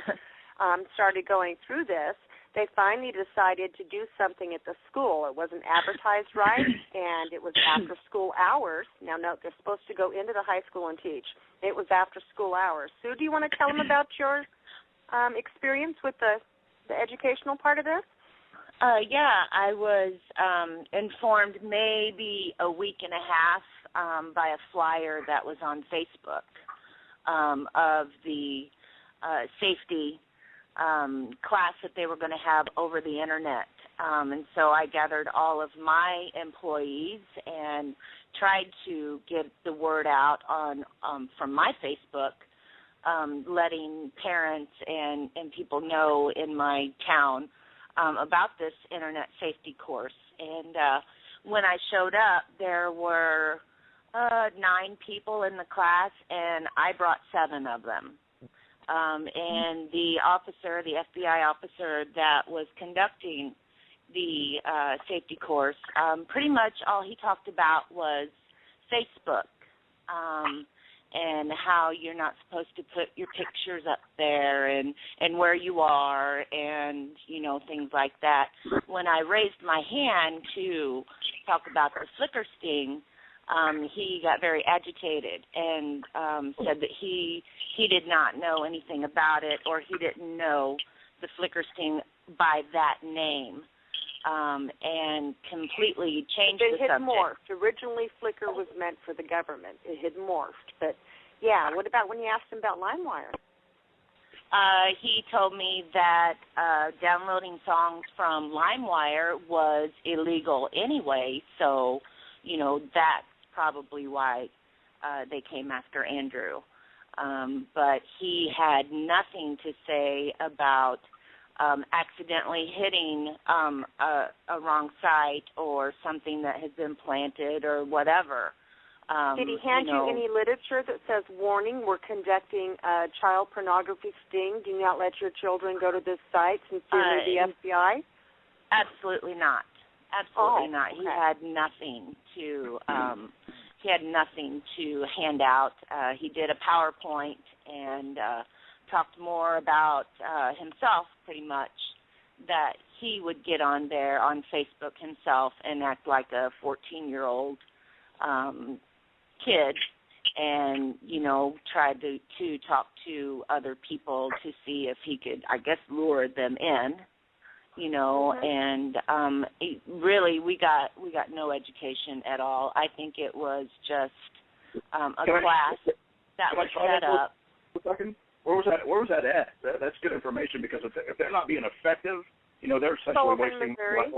started going through this, they finally decided to do something at the school. It wasn't advertised right, and it was after school hours. Now, note, they're supposed to go into the high school and teach. It was after school hours. Sue, do you want to tell them about your experience with the educational part of this? Yeah, I was informed maybe a week and a half by a flyer that was on Facebook of the safety class that they were going to have over the Internet. And so I gathered all of my employees and tried to get the word out on from my Facebook, letting parents and people know in my town about this Internet safety course. And when I showed up, there were 9 people in the class, and I brought 7 of them. And the FBI officer that was conducting the safety course, pretty much all he talked about was Facebook and how you're not supposed to put your pictures up there and where you are and, things like that. When I raised my hand to talk about the flicker sting, he got very agitated and said that he did not know anything about it, or he didn't know the flicker sting by that name, and completely changed the subject. It had morphed. Originally, flicker was meant for the government. It had morphed. But, yeah, what about when you asked him about LimeWire? He told me that downloading songs from LimeWire was illegal anyway, so, that's probably why they came after Andrew. But he had nothing to say about accidentally hitting a wrong site or something that has been planted or whatever. Did he hand you any literature that says, warning, we're conducting a child pornography sting, do not let your children go to this site, sincerely the FBI? Absolutely not. Absolutely not. He had nothing to nothing to hand out. He did a PowerPoint and talked more about himself, pretty much, that he would get on there on Facebook himself and act like a 14-year-old kid and, try to talk to other people to see if he could, I guess, lure them in, and really we got no education at all. I think it was just a class that was set up. Where was that at? That's good information, because if they're not being effective, they're essentially wasting. Missouri.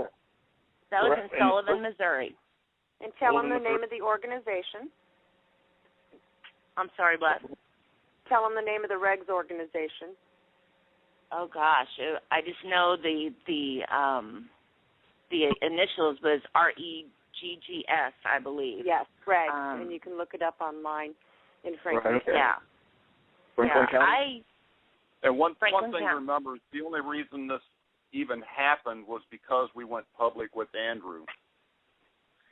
That was in Sullivan, Missouri. And tell them the name of the organization. I'm sorry, what? Tell them the name of the regs organization. Oh gosh, I just know the initials was REGGS, I believe. Yes, regs, and you can look it up online in Franklin. Right, okay. Yeah. Franklin County. And one thing County. to remember is the only reason this even happened was because we went public with Andrew.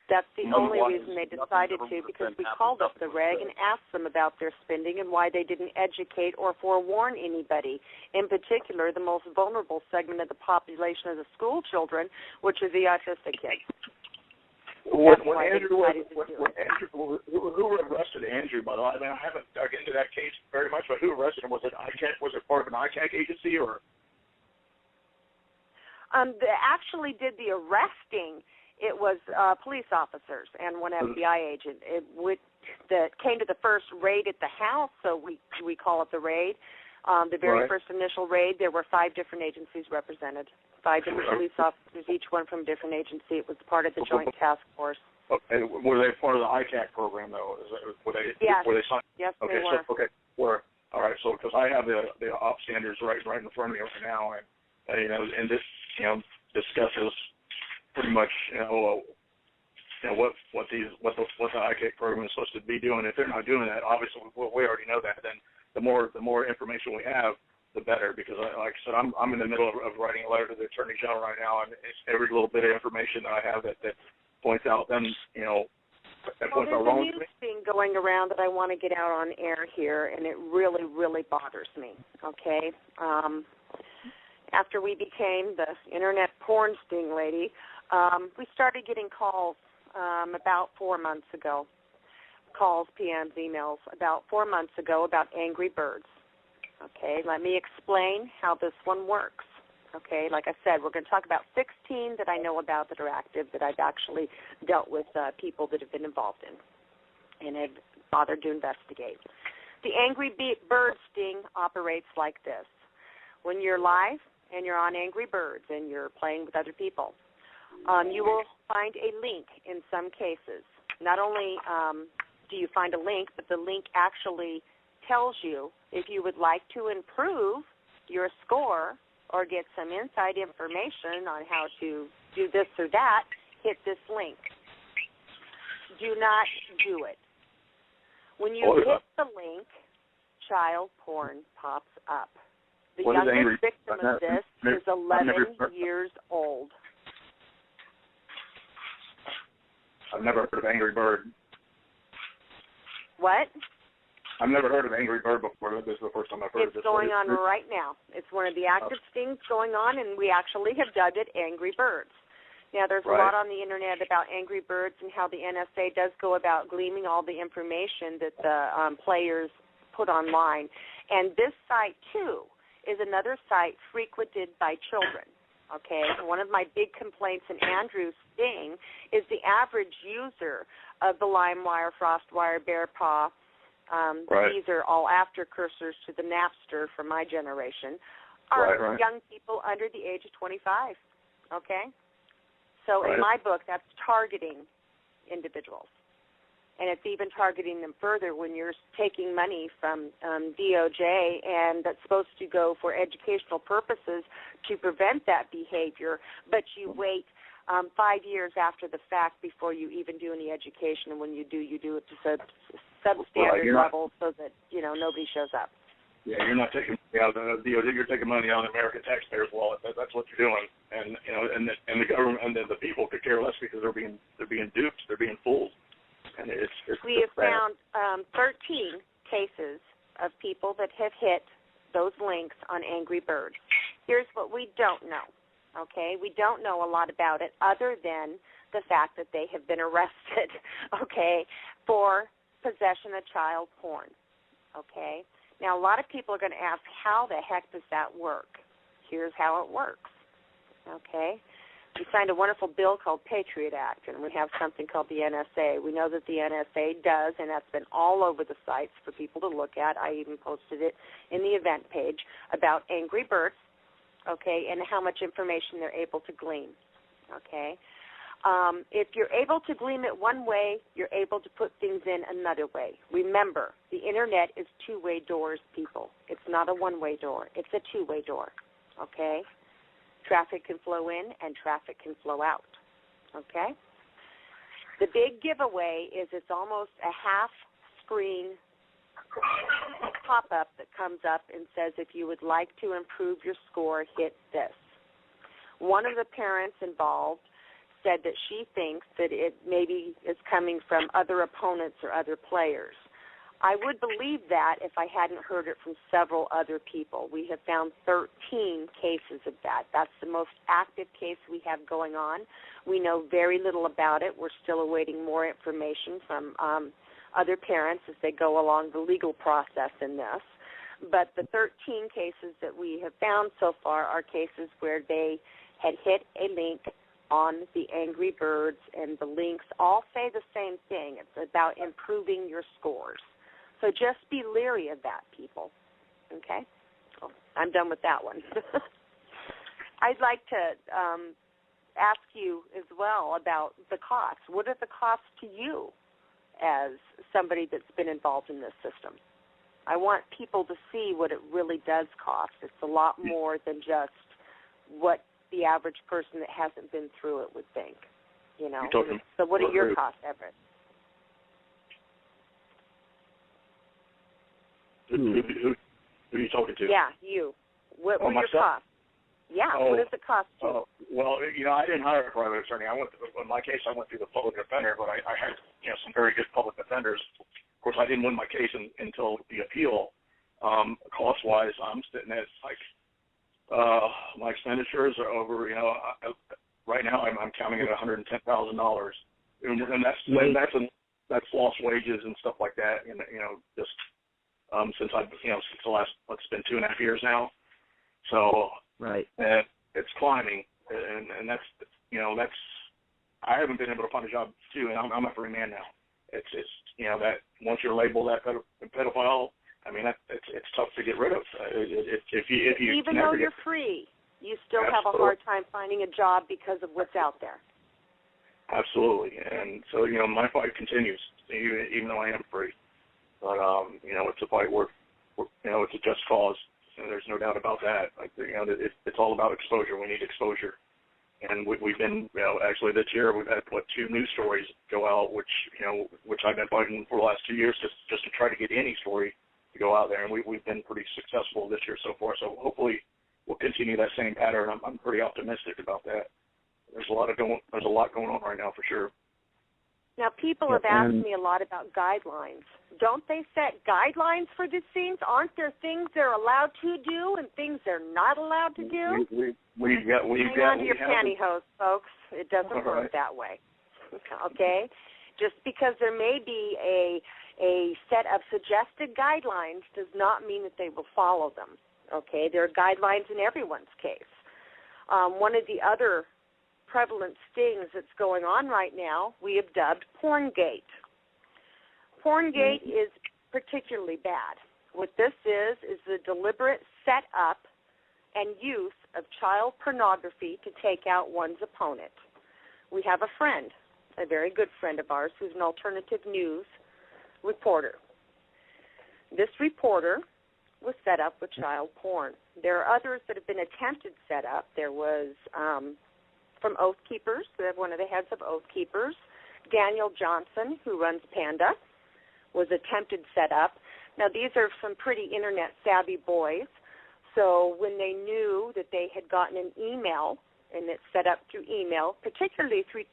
That's the only reason they decided to, because we called up the reg and asked them about their spending and why they didn't educate or forewarn anybody, in particular the most vulnerable segment of the population of the school children, which are the autistic kids. Who arrested Andrew, by the way? I mean, I haven't dug into that case very much, but who arrested him? Was it ICAC? Was it part of an ICAC agency, or? They actually did the arresting. It was police officers and one FBI agent that came to the first raid at the house, so we call it the raid. The very first initial raid, there were 5 different agencies represented, 5 different police officers, each one from a different agency. It was part of the joint task force. Okay. Were they part of the ICAC program, though? Were they signed? Yes, okay, they were. All right, so because I have the op standards right in front of me right now, and this discusses pretty much what the ICAC program is supposed to be doing. If they're not doing that, obviously we already know that. Then the more information we have, the better. Because like I said, I'm in the middle of writing a letter to the Attorney General right now, and it's every little bit of information that I have that points out them that points out wrong. There's a news thing going around that I want to get out on air here, and it really, really bothers me. Okay. After we became the internet porn sting lady, we started getting calls about 4 months ago, calls, PMs, emails, about 4 months ago about Angry Birds. Okay, let me explain how this one works. Okay, like I said, we're going to talk about 16 that I know about that are active, that I've actually dealt with people that have been involved in and have bothered to investigate. The Angry Bird sting operates like this. When you're live and you're on Angry Birds and you're playing with other people, you will find a link in some cases. Not only do you find a link, but the link actually tells you if you would like to improve your score or get some inside information on how to do this or that, hit this link. Do not do it. When you hit the link, child porn pops up. The youngest victim of this is 11 years old. I've never heard of Angry Bird. What? I've never heard of Angry Bird before. This is the first time I've heard of this. It's going on right now. It's one of the active stings going on, and we actually have dubbed it Angry Birds. Now, there's a lot on the Internet about Angry Birds and how the NSA does go about gleaming all the information that the players put online. And this site, too, is another site frequented by children. Okay, one of my big complaints in Andrew's sting is the average user of the LimeWire, FrostWire, BearPaw. These are all after cursors to the Napster from my generation, are young people under the age of 25. Okay, so in my book, that's targeting individuals. And it's even targeting them further when you're taking money from DOJ, and that's supposed to go for educational purposes to prevent that behavior, but you wait 5 years after the fact before you even do any education, and when you do it to substandard level so that, nobody shows up. Yeah, you're not taking money out of the DOJ, you're taking money out of the American taxpayers' wallet. That's what you're doing. And and the government and the people could care less because they're being duped, they're being fooled. And it's we have found 13 cases of people that have hit those links on Angry Birds. Here's what we don't know, okay? We don't know a lot about it other than the fact that they have been arrested, okay, for possession of child porn, okay? Now, a lot of people are going to ask, how the heck does that work? Here's how it works, okay? We signed a wonderful bill called Patriot Act, and we have something called the NSA. We know that the NSA does, and that's been all over the sites for people to look at. I even posted it in the event page about Angry Birds, okay, and how much information they're able to glean, okay? If you're able to glean it one way, you're able to put things in another way. Remember, the Internet is two-way doors, people. It's not a one-way door. It's a two-way door, okay? Traffic can flow in and traffic can flow out, okay? The big giveaway is it's almost a half-screen pop-up that comes up and says, if you would like to improve your score, hit this. One of the parents involved said that she thinks that it maybe is coming from other opponents or other players. I would believe that if I hadn't heard it from several other people. We have found 13 cases of that. That's the most active case we have going on. We know very little about it. We're still awaiting more information from other parents as they go along the legal process in this. But the 13 cases that we have found so far are cases where they had hit a link on the Angry Birds, and the links all say the same thing. It's about improving your scores. So just be leery of that, people, okay? Well, I'm done with that one. I'd like to ask you as well about the costs. What are the costs to you as somebody that's been involved in this system? I want people to see what it really does cost. It's a lot more than just what the average person that hasn't been through it would think, you know. So what are your costs, Everett? Who are you talking to? Yeah, you. What were your costs? Yeah, what does it cost you? Well, you know, I didn't hire a private attorney. In my case, I went through the public defender, but I had, you know, some very good public defenders. Of course, I didn't win my case until the appeal. Cost-wise, I'm sitting at, like, my expenditures are over, you know, right now I'm counting at $110,000. And that's lost wages and stuff like that, and, you know, just since the last, it's been 2.5 years now. So right, it's climbing, and that's, you know, that's, I haven't been able to find a job too, and I'm a free man now. It's you know, that once you're labeled that pedophile, I mean, it's tough to get rid of. If you even though you're free, you still have a hard time finding a job because of what's out there. Absolutely, and so, you know, my fight continues, even though I am free. But you know, it's a fight worth, you know, it's a just cause. And there's no doubt about that. Like, you know, it's all about exposure. We need exposure, and we've been, you know, actually this year we've had 2 news stories go out, which I've been fighting for the last 2 years just to try to get any story to go out there, and we've been pretty successful this year so far. So hopefully we'll continue that same pattern. I'm pretty optimistic about that. There's a lot going on right now for sure. Now, people have asked me a lot about guidelines. Don't they set guidelines for these things? Aren't there things they're allowed to do and things they're not allowed to do? Hang on to your pantyhose, folks. It doesn't work that way. Okay? Just because there may be a set of suggested guidelines does not mean that they will follow them. Okay? There are guidelines in everyone's case. One of the other prevalent stings that's going on right now, we have dubbed Porngate. Porngate is particularly bad. What this is the deliberate setup and use of child pornography to take out one's opponent. We have a friend, a very good friend of ours, who's an alternative news reporter. This reporter was set up with child porn. There are others that have been attempted set up. There was from Oath Keepers, one of the heads of Oath Keepers, Daniel Johnson, who runs Panda, was attempted set up. Now, these are some pretty Internet-savvy boys, so when they knew that they had gotten an email, and it's set up through email, particularly through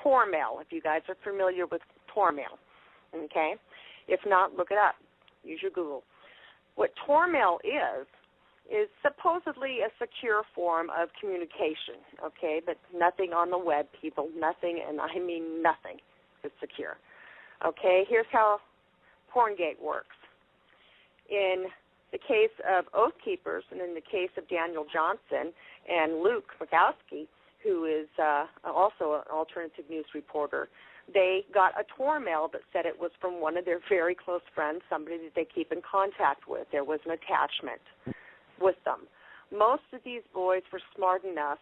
Tor mail, if you guys are familiar with Tor mail, Okay? If not, look it up. Use your Google. What Tor mail is supposedly a secure form of communication, okay? But nothing on the web, people, nothing, and I mean nothing is secure. Okay, here's how Porngate works. In the case of Oath Keepers and in the case of Daniel Johnson and Luke Makowski, who is also an alternative news reporter, they got a Tor mail that said it was from one of their very close friends, somebody that they keep in contact with. There was an attachment with them. Most of these boys were smart enough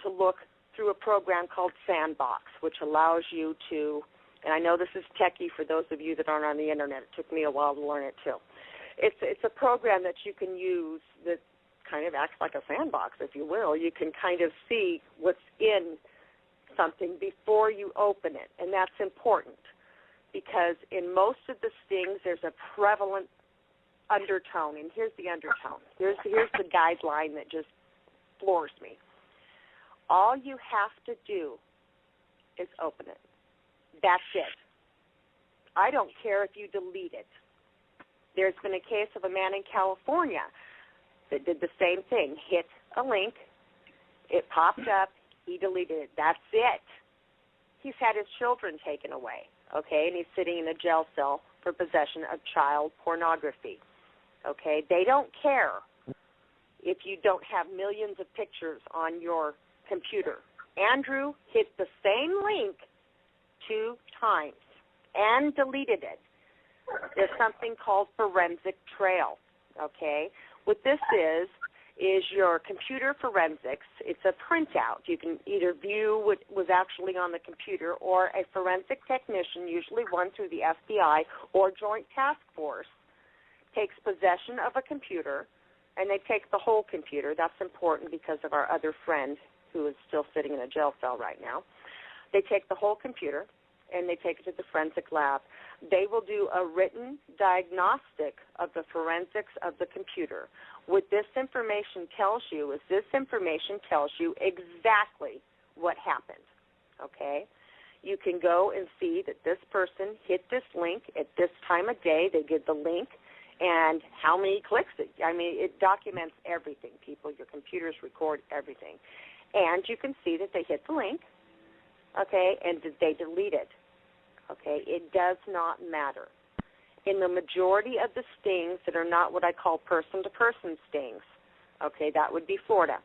to look through a program called Sandbox, which allows you to, and I know this is techie for those of you that aren't on the Internet. It took me a while to learn it too. It's a program that you can use that kind of acts like a sandbox, if you will. You can kind of see what's in something before you open it, and that's important because in most of the stings there's a prevalent undertone, and here's the undertone. Here's the guideline that just floors me. All you have to do is open it. That's it. I don't care if you delete it. There's been a case of a man in California that did the same thing. Hit a link, it popped up, he deleted it. That's it. He's had his children taken away, okay, and he's sitting in a jail cell for possession of child pornography, okay? They don't care if you don't have millions of pictures on your computer. Andrew hit the same link 2 times and deleted it. There's something called forensic trail, okay? What this is your computer forensics. It's a printout. You can either view what was actually on the computer or a forensic technician, usually one through the FBI or Joint Task Force, takes possession of a computer, and they take the whole computer. That's important because of our other friend who is still sitting in a jail cell right now. They take the whole computer, and they take it to the forensic lab. They will do a written diagnostic of the forensics of the computer. What this information tells you is exactly what happened, okay? You can go and see that this person hit this link at this time of day. They did the link and how many clicks. It documents everything, people. Your computers record everything. And you can see that they hit the link, okay, and that they delete it. Okay, it does not matter. In the majority of the stings that are not what I call person-to-person stings, okay, that would be Florida.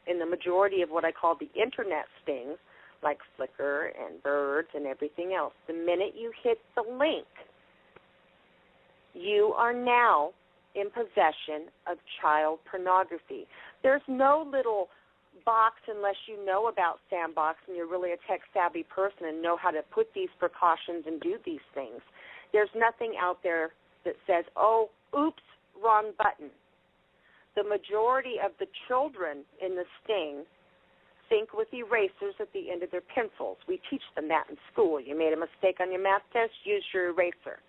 In the majority of what I call the Internet stings, like Flickr and Birds and everything else, the minute you hit the link, you are now in possession of child pornography. There's no little box unless you know about Sandbox and you're really a tech-savvy person and know how to put these precautions and do these things. There's nothing out there that says, oh, oops, wrong button. The majority of the children in the sting think with erasers at the end of their pencils. We teach them that in school. You made a mistake on your math test, use your eraser.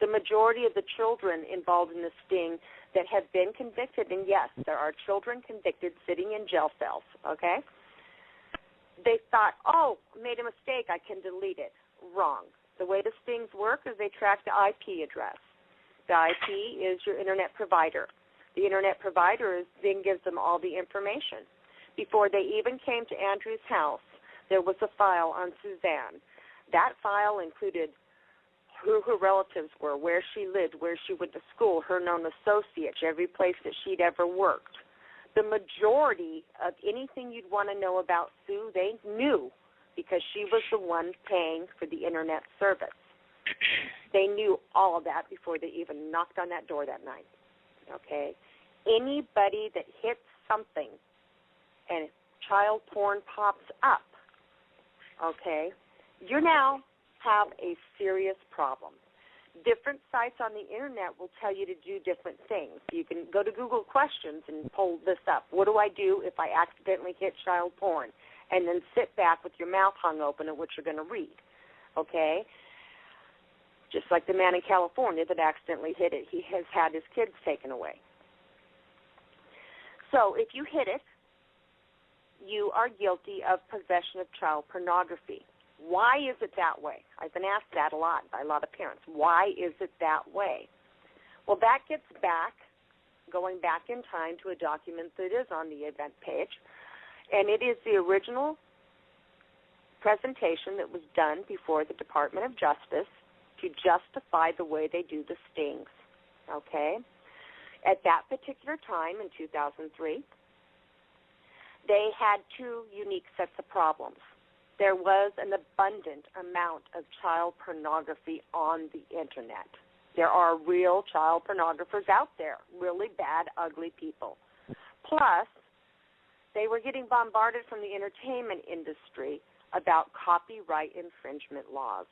The majority of the children involved in the sting that have been convicted, and yes, there are children convicted sitting in jail cells, okay? They thought, oh, made a mistake, I can delete it. Wrong. The way the stings work is they track the IP address. The IP is your Internet provider. The Internet provider then gives them all the information. Before they even came to Andrew's house, there was a file on Suzanne. That file included who her relatives were, where she lived, where she went to school, her known associates, every place that she'd ever worked. The majority of anything you'd want to know about Sue, they knew because she was the one paying for the Internet service. They knew all of that before they even knocked on that door that night, okay? Anybody that hits something and child porn pops up, okay, you now have a serious problem. Different sites on the Internet will tell you to do different things. You can go to Google Questions and pull this up. What do I do if I accidentally hit child porn? And then sit back with your mouth hung open at what you're going to read, okay? Just like the man in California that accidentally hit it. He has had his kids taken away. So if you hit it, you are guilty of possession of child pornography. Why is it that way? I've been asked that a lot by a lot of parents. Why is it that way? Well, that gets back, going back in time to a document that is on the event page, and it is the original presentation that was done before the Department of Justice to justify the way they do the stings, okay? At that particular time in 2003, they had two unique sets of problems. There was an abundant amount of child pornography on the Internet. There are real child pornographers out there, really bad, ugly people. Plus, they were getting bombarded from the entertainment industry about copyright infringement laws.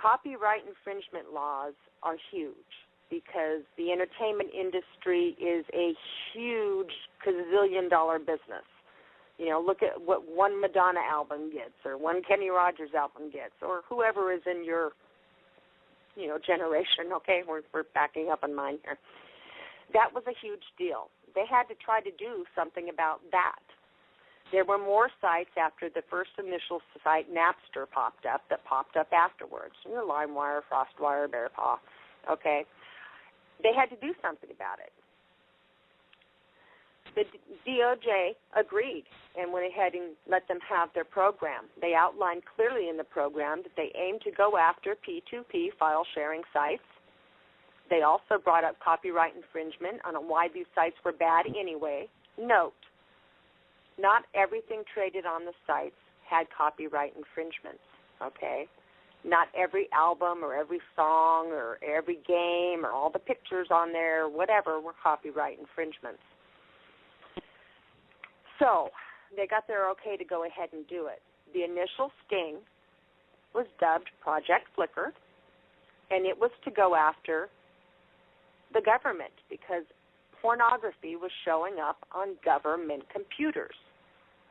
Copyright infringement laws are huge because the entertainment industry is a huge gazillion-dollar business. You know, look at what one Madonna album gets or one Kenny Rogers album gets or whoever is in your, you know, generation, okay? We're backing up on mine here. That was a huge deal. They had to try to do something about that. There were more sites after the first initial site, Napster, popped up that popped up afterwards. You know, LimeWire, FrostWire, Bearpaw, okay? They had to do something about it. The DOJ agreed and went ahead and let them have their program. They outlined clearly in the program that they aim to go after P2P file sharing sites. They also brought up copyright infringement on why these sites were bad anyway. Note, not everything traded on the sites had copyright infringements, okay? Not every album or every song or every game or all the pictures on there, whatever, were copyright infringements. So they got their okay to go ahead and do it. The initial sting was dubbed Project Flicker, and it was to go after the government because pornography was showing up on government computers.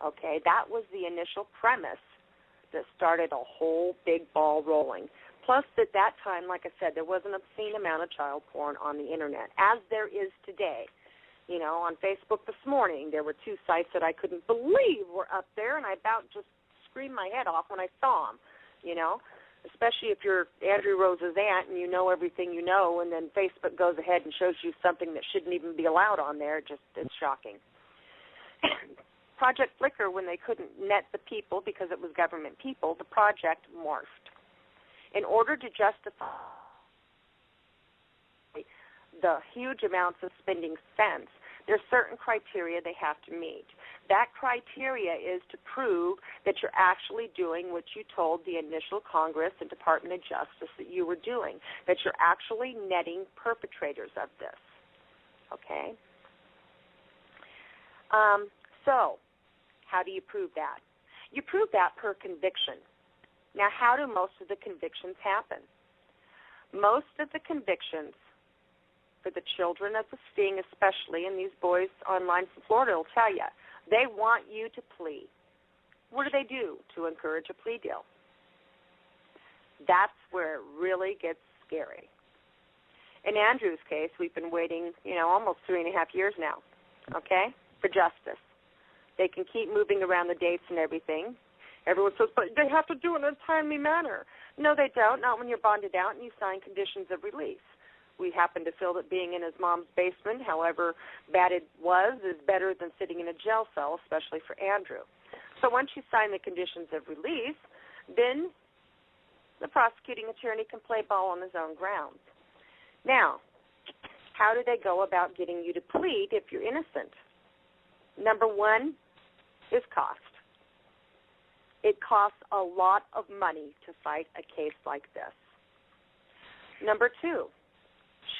Okay, that was the initial premise that started a whole big ball rolling. Plus, at that time, like I said, there was an obscene amount of child porn on the Internet, as there is today. You know, on Facebook this morning, there were two sites that I couldn't believe were up there, and I about just screamed my head off when I saw them, you know, especially if you're Andrew Rose's aunt and you know everything you know, and then Facebook goes ahead and shows you something that shouldn't even be allowed on there. It's shocking. Project Flicker, when they couldn't net the people because it was government people, the project morphed. In order to justify the huge amounts of spending spent, there's certain criteria they have to meet. That criteria is to prove that you're actually doing what you told the initial Congress and Department of Justice that you were doing, that you're actually netting perpetrators of this. Okay? So, how do you prove that? You prove that per conviction. Now, how do most of the convictions happen? Most of the convictions for the children of the sting especially, and these boys online from Florida will tell you, they want you to plea. What do they do to encourage a plea deal? That's where it really gets scary. In Andrew's case, we've been waiting, almost 3.5 years now, okay, for justice. They can keep moving around the dates and everything. Everyone says, but they have to do it in a timely manner. No, they don't, not when you're bonded out and you sign conditions of release. We happen to feel that being in his mom's basement, however bad it was, is better than sitting in a jail cell, especially for Andrew. So once you sign the conditions of release, then the prosecuting attorney can play ball on his own grounds. Now, how do they go about getting you to plead if you're innocent? Number one is cost. It costs a lot of money to fight a case like this. Number two,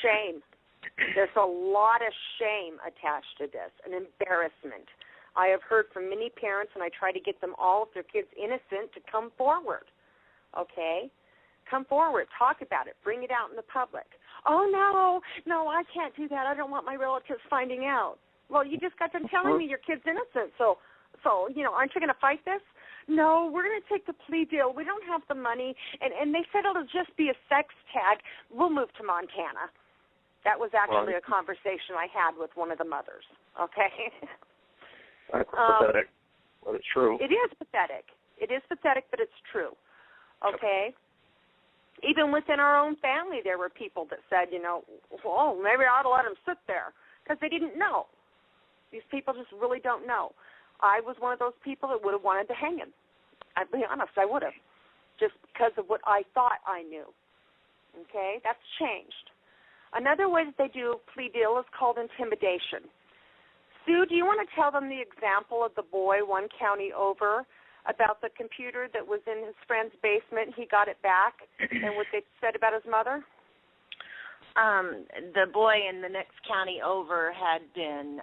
shame. There's a lot of shame attached to this, an embarrassment. I have heard from many parents, and I try to get them all, if their kid's innocent, to come forward, okay? Come forward, talk about it, bring it out in the public. Oh, no, I can't do that. I don't want my relatives finding out. Well, you just got done telling me your kid's innocent, so aren't you going to fight this? No, we're going to take the plea deal. We don't have the money, and they said it'll just be a sex tag. We'll move to Montana. That was actually a conversation I had with one of the mothers, okay? That's pathetic, but it's true. It is pathetic. It is pathetic, but it's true. Okay? Even within our own family, there were people that said, well, maybe I ought to let him sit there, because they didn't know. These people just really don't know. I was one of those people that would have wanted to hang him. I'll be honest, I would have, just because of what I thought I knew. Okay? That's changed. Another way that they do a plea deal is called intimidation. Sue, do you want to tell them the example of the boy one county over about the computer that was in his friend's basement? He got it back, and what they said about his mother? The boy in the next county over had been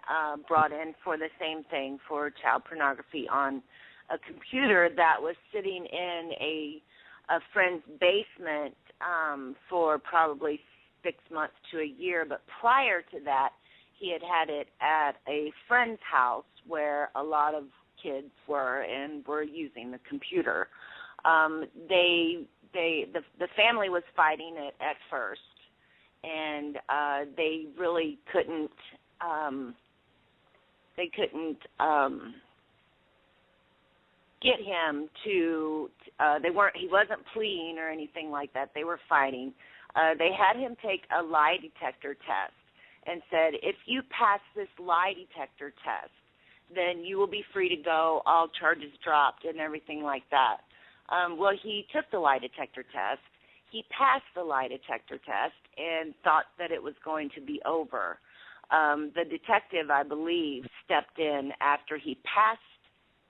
brought in for the same thing, for child pornography on a computer that was sitting in a friend's basement for probably 6 months to a year. But prior to that, he had it at a friend's house where a lot of kids were and were using the computer. The family was fighting it at first, and they really couldn't. They couldn't get him to. He wasn't pleading or anything like that. They were fighting. They had him take a lie detector test and said, if you pass this lie detector test, then you will be free to go, all charges dropped and everything like that. Well, he took the lie detector test. He passed the lie detector test and thought that it was going to be over. The detective, I believe, stepped in after he passed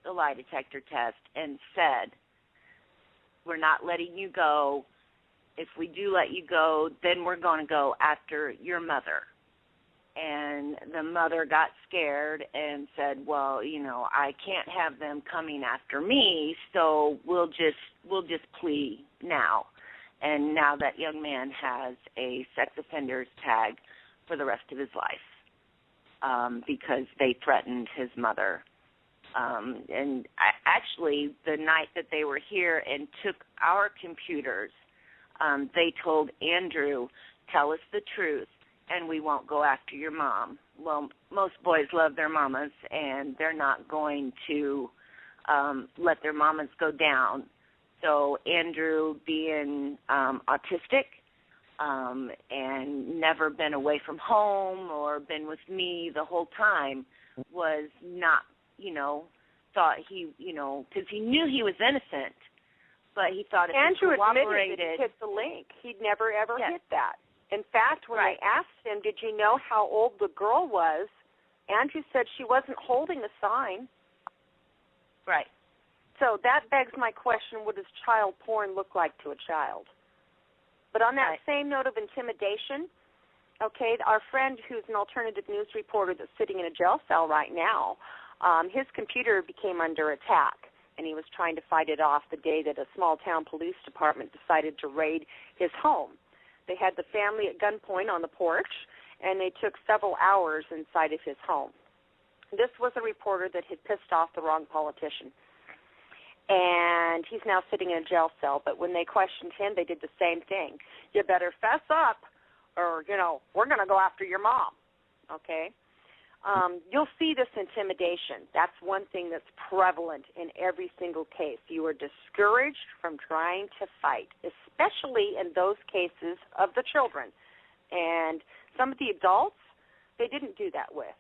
the lie detector test and said, we're not letting you go. If we do let you go, then we're going to go after your mother. And the mother got scared and said, well, I can't have them coming after me, so we'll just plea now. And now that young man has a sex offender's tag for the rest of his life because they threatened his mother. And actually, the night that they were here and took our computers, they told Andrew, tell us the truth, and we won't go after your mom. Well, most boys love their mamas, and they're not going to let their mamas go down. So Andrew, being autistic and never been away from home or been with me the whole time, was not, thought he, because he knew he was innocent, but he thought if Andrew he cooperated. admitted that he hit the link. He'd never, ever hit that. In fact, when Right. they asked him, did you know how old the girl was, Andrew said she wasn't holding a sign. Right. So that begs my question, what does child porn look like to a child? But on that same note of intimidation, okay, our friend who's an alternative news reporter that's sitting in a jail cell right now, his computer became under attack, and he was trying to fight it off the day that a small-town police department decided to raid his home. They had the family at gunpoint on the porch, and they took several hours inside of his home. This was a reporter that had pissed off the wrong politician, and he's now sitting in a jail cell. But when they questioned him, they did the same thing. You better fess up, or, we're going to go after your mom, okay? You'll see this intimidation. That's one thing that's prevalent in every single case. You are discouraged from trying to fight, especially in those cases of the children. And some of the adults, they didn't do that with.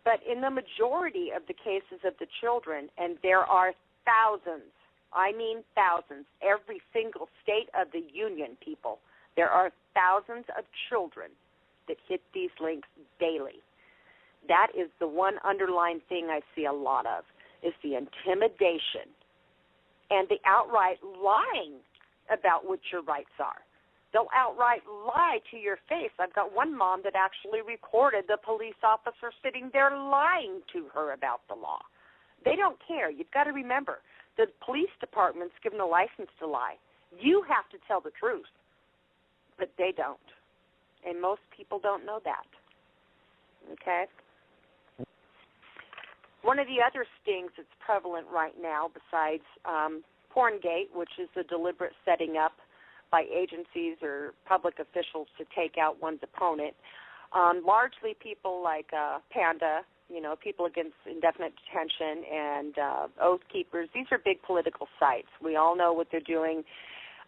But in the majority of the cases of the children, and there are thousands, I mean thousands, every single state of the union, people, there are thousands of children that hit these links daily. That is the one underlying thing I see a lot of, is the intimidation and the outright lying about what your rights are. They'll outright lie to your face. I've got one mom that actually recorded the police officer sitting there lying to her about the law. They don't care. You've got to remember, the police department's given a license to lie. You have to tell the truth, but they don't. And most people don't know that. Okay? One of the other stings that's prevalent right now, besides Porngate, which is the deliberate setting up by agencies or public officials to take out one's opponent, largely people like Panda, People Against Indefinite Detention and Oath Keepers. These are big political sites. We all know what they're doing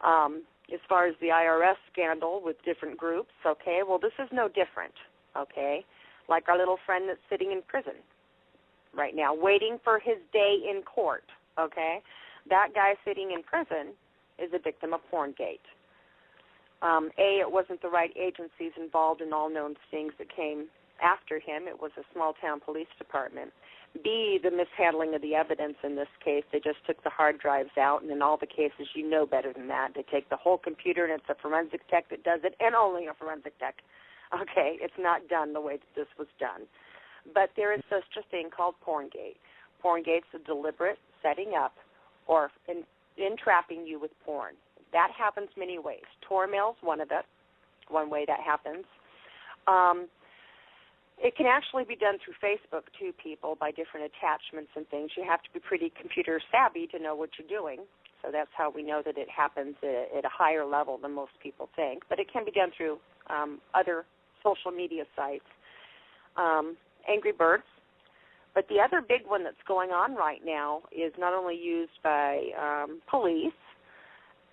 as far as the IRS scandal with different groups, okay? Well, this is no different, okay? Like our little friend that's sitting in prison right now, waiting for his day in court, okay? That guy sitting in prison is a victim of Porngate. It wasn't the right agencies involved in all known stings that came after him. It was a small-town police department. B, the mishandling of the evidence in this case. They just took the hard drives out, and in all the cases, you know better than that. They take the whole computer, and it's a forensic tech that does it, and only a forensic tech. Okay, it's not done the way that this was done. But there is such a thing called Porngate. Porngate's a deliberate setting up or entrapping you with porn. That happens many ways. Tor mail's one way that happens. It can actually be done through Facebook, too, people, by different attachments and things. You have to be pretty computer savvy to know what you're doing. So that's how we know that it happens at a higher level than most people think. But it can be done through other social media sites. Angry Birds. But the other big one that's going on right now is not only used by police,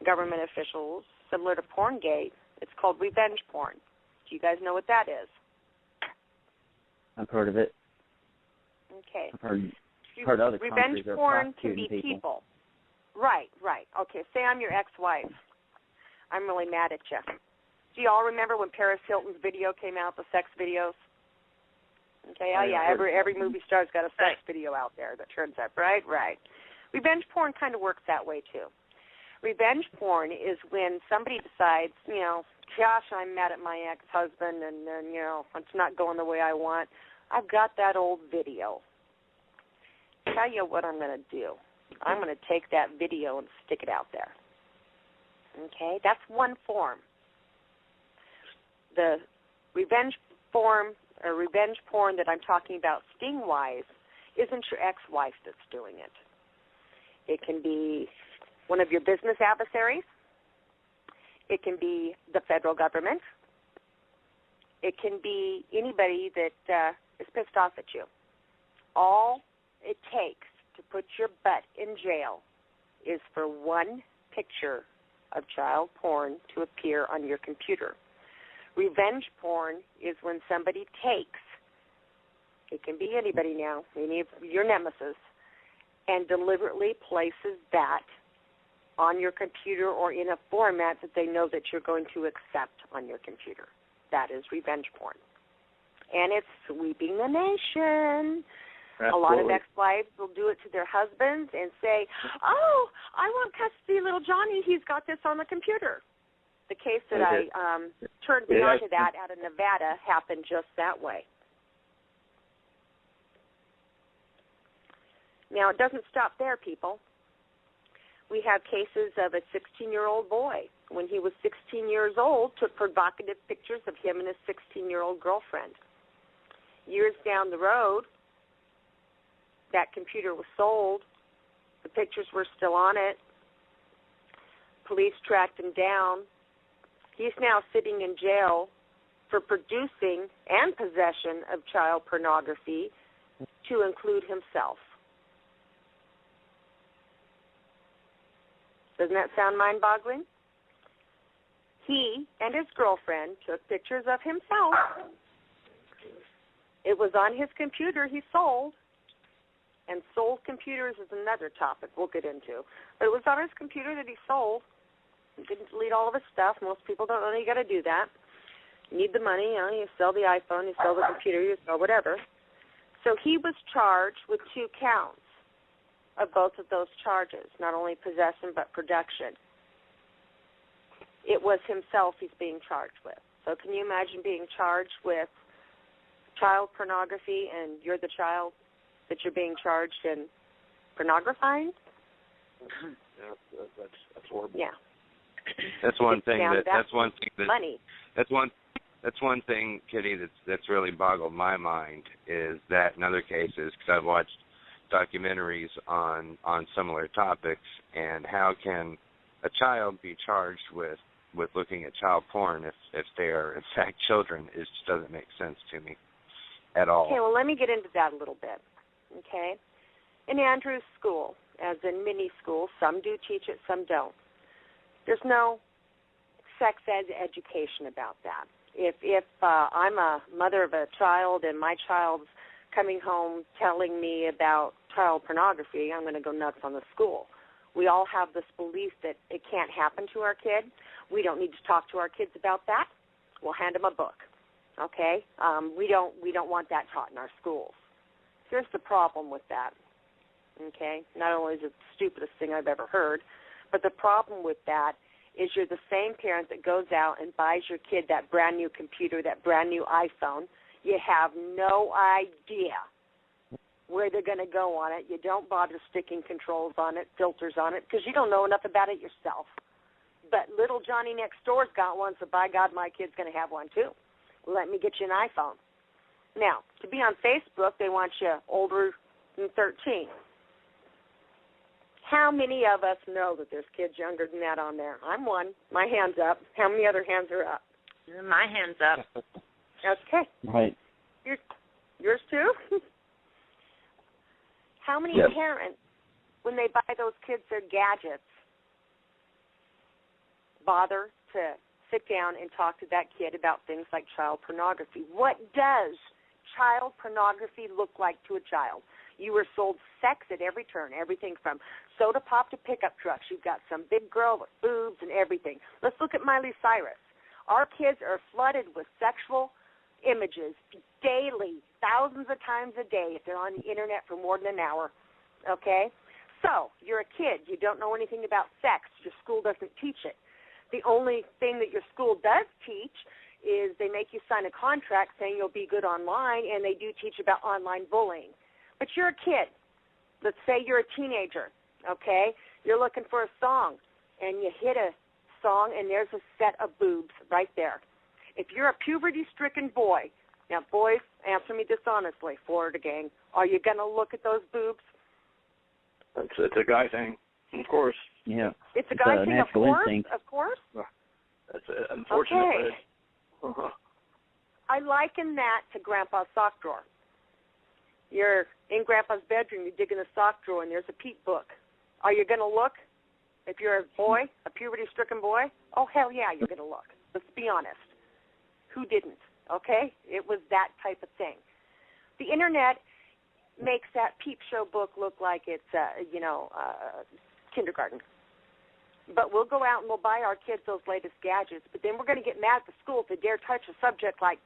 government officials, similar to Porngate. It's called revenge porn. Do you guys know what that is? I've heard of it. Okay. I've heard other revenge countries are porn can prosecuting be people. Right. Okay, say I'm your ex-wife. I'm really mad at you. Do you all remember when Paris Hilton's video came out, the sex videos? Okay, every movie star's got a sex video out there that turns up, right? Revenge porn kind of works that way, too. Revenge porn is when somebody decides, gosh, I'm mad at my ex-husband and it's not going the way I want. I've got that old video. Tell you what I'm going to do. I'm going to take that video and stick it out there. Okay, that's one form. The revenge porn that I'm talking about sting-wise isn't your ex-wife that's doing it. It can be one of your business adversaries. It can be the federal government. It can be anybody that is pissed off at you. All it takes to put your butt in jail is for one picture of child porn to appear on your computer. Revenge porn is when somebody takes, it can be anybody now, any of your nemesis, and deliberately places that on your computer or in a format that they know that you're going to accept on your computer. That is revenge porn. And it's sweeping the nation. Absolutely. A lot of ex-wives will do it to their husbands and say, oh, I want custody, little Johnny. He's got this on the computer. The case that I turned me on to that out of Nevada happened just that way. Now, it doesn't stop there, people. We have cases of a 16-year-old boy. When he was 16 years old, took provocative pictures of him and his 16-year-old girlfriend. Years down the road, that computer was sold. The pictures were still on it. Police tracked him down. He's now sitting in jail for producing and possession of child pornography to include himself. Doesn't that sound mind-boggling? He and his girlfriend took pictures of himself. It was on his computer he sold, and sold computers is another topic we'll get into. But it was on his computer that he sold. He didn't delete all of his stuff. Most people don't know you got to do that. You need the money, you sell the iPhone, you sell the computer, you sell whatever. So he was charged with 2 counts of both of those charges, not only possession but production. It was himself he's being charged with. So can you imagine being charged with child pornography and you're the child that you're being charged in pornographizing? Yeah, that's horrible. Yeah. That's one thing money. That's one thing, Kitty, that's really boggled my mind is that in other cases, because I've watched documentaries on similar topics, and how can a child be charged with looking at child porn if they are in fact children? It just doesn't make sense to me. at all. Okay, well, let me get into that a little bit, okay? In Andrew's school, as in many schools, some do teach it, some don't. There's no sex ed education about that. If I'm a mother of a child and my child's coming home telling me about child pornography, I'm going to go nuts on the school. We all have this belief that it can't happen to our kid. We don't need to talk to our kids about that. We'll hand them a book, okay? We don't want that taught in our schools. Here's the problem with that, okay? Not only is it the stupidest thing I've ever heard, but the problem with that is you're the same parent that goes out and buys your kid that brand new computer, that brand new iPhone. You have no idea where they're going to go on it. You don't bother sticking controls on it, filters on it, because you don't know enough about it yourself. But little Johnny next door's got one, so by God, my kid's going to have one too. Let me get you an iPhone. Now, to be on Facebook, they want you older than 13. How many of us know that there's kids younger than that on there? I'm one. My hand's up. How many other hands are up? My hand's up. Okay. Right. Yours too? How many Yes. parents, when they buy those kids their gadgets, bother to sit down and talk to that kid about things like child pornography? What does child pornography look like to a child? You were sold sex at every turn, everything from soda pop to pickup trucks. You've got some big girl with boobs and everything. Let's look at Miley Cyrus. Our kids are flooded with sexual images daily, thousands of times a day if they're on the Internet for more than an hour, okay? So you're a kid. You don't know anything about sex. Your school doesn't teach it. The only thing that your school does teach is they make you sign a contract saying you'll be good online, and they do teach about online bullying. But you're a kid. Let's say you're a teenager, okay? You're looking for a song, and you hit a song, and there's a set of boobs right there. If you're a puberty-stricken boy, now, boys, answer me this honestly, Florida gang, are you going to look at those boobs? It's a guy thing, of course. Yeah. It's a guy thing, of course, instinct. of course. That's unfortunate. Okay. But I liken that to Grandpa's sock drawer. You're in Grandpa's bedroom, you're digging a sock drawer, and there's a Pete book. Are you going to look? If you're a boy, a puberty-stricken boy, oh, hell yeah, you're going to look. Let's be honest. Who didn't, okay? It was that type of thing. The Internet makes that Peep Show book look like it's, kindergarten. But we'll go out and we'll buy our kids those latest gadgets, but then we're going to get mad at the school if they dare touch a subject like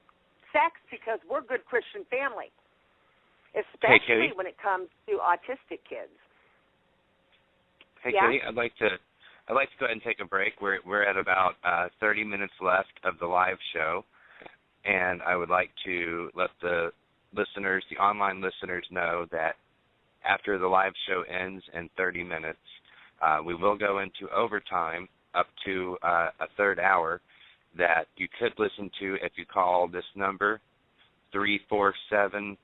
sex because we're a good Christian family, especially when it comes to autistic kids. Hey, Yeah? Kitty, I'd like to go ahead and take a break. We're at about 30 minutes left of the live show, and I would like to let the listeners, the online listeners, know that after the live show ends in 30 minutes, we will go into overtime up to a third hour that you could listen to if you call this number, 347-205-9576.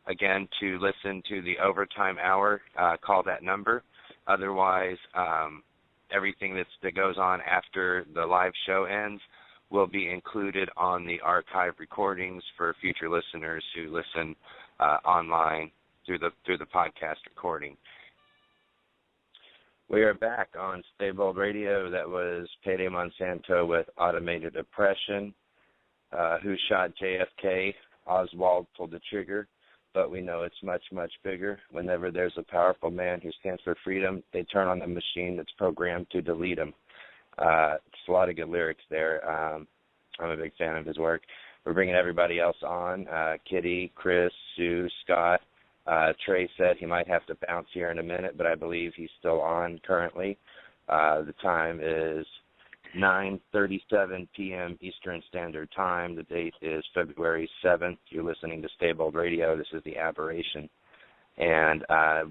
Again, to listen to the overtime hour, call that number. Otherwise, everything that goes on after the live show ends will be included on the archive recordings for future listeners who listen online through the podcast recording. We are back on Stable Radio. That was Payday Monsanto with Automated Oppression. Who shot JFK? Oswald pulled the trigger, but we know it's much, much bigger. Whenever there's a powerful man who stands for freedom, they turn on the machine that's programmed to delete him. It's a lot of good lyrics there. I'm a big fan of his work. We're bringing everybody else on, Kitty, Chris, Sue, Scott. Trey said he might have to bounce here in a minute, but I believe he's still on currently. The time is 9:37 p.m. Eastern Standard Time. The date is February 7th. You're listening to Stable Radio. This is the Aberration. And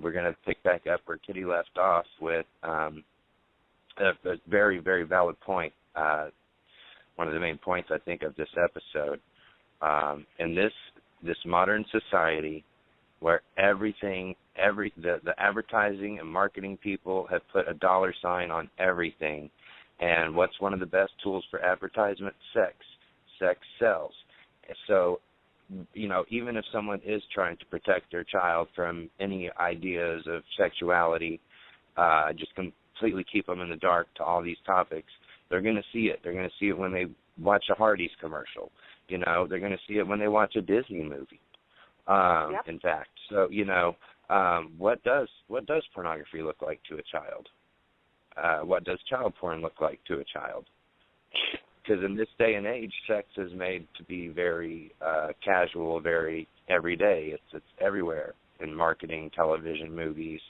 we're going to pick back up where Kitty left off with a very, very valid point. One of the main points, I think, of this episode. In this modern society, where everything, the advertising and marketing people have put a dollar sign on everything. And what's one of the best tools for advertisement? Sex. sex sells. So, even if someone is trying to protect their child from any ideas of sexuality, just completely keep them in the dark to all these topics, they're going to see it. They're going to see it when they watch a Hardee's commercial. They're going to see it when they watch a Disney movie. Yep. In fact, so what does pornography look like to a child? What does child porn look like to a child? Because in this day and age, sex is made to be very casual, very everyday. It's everywhere in marketing, television, movies.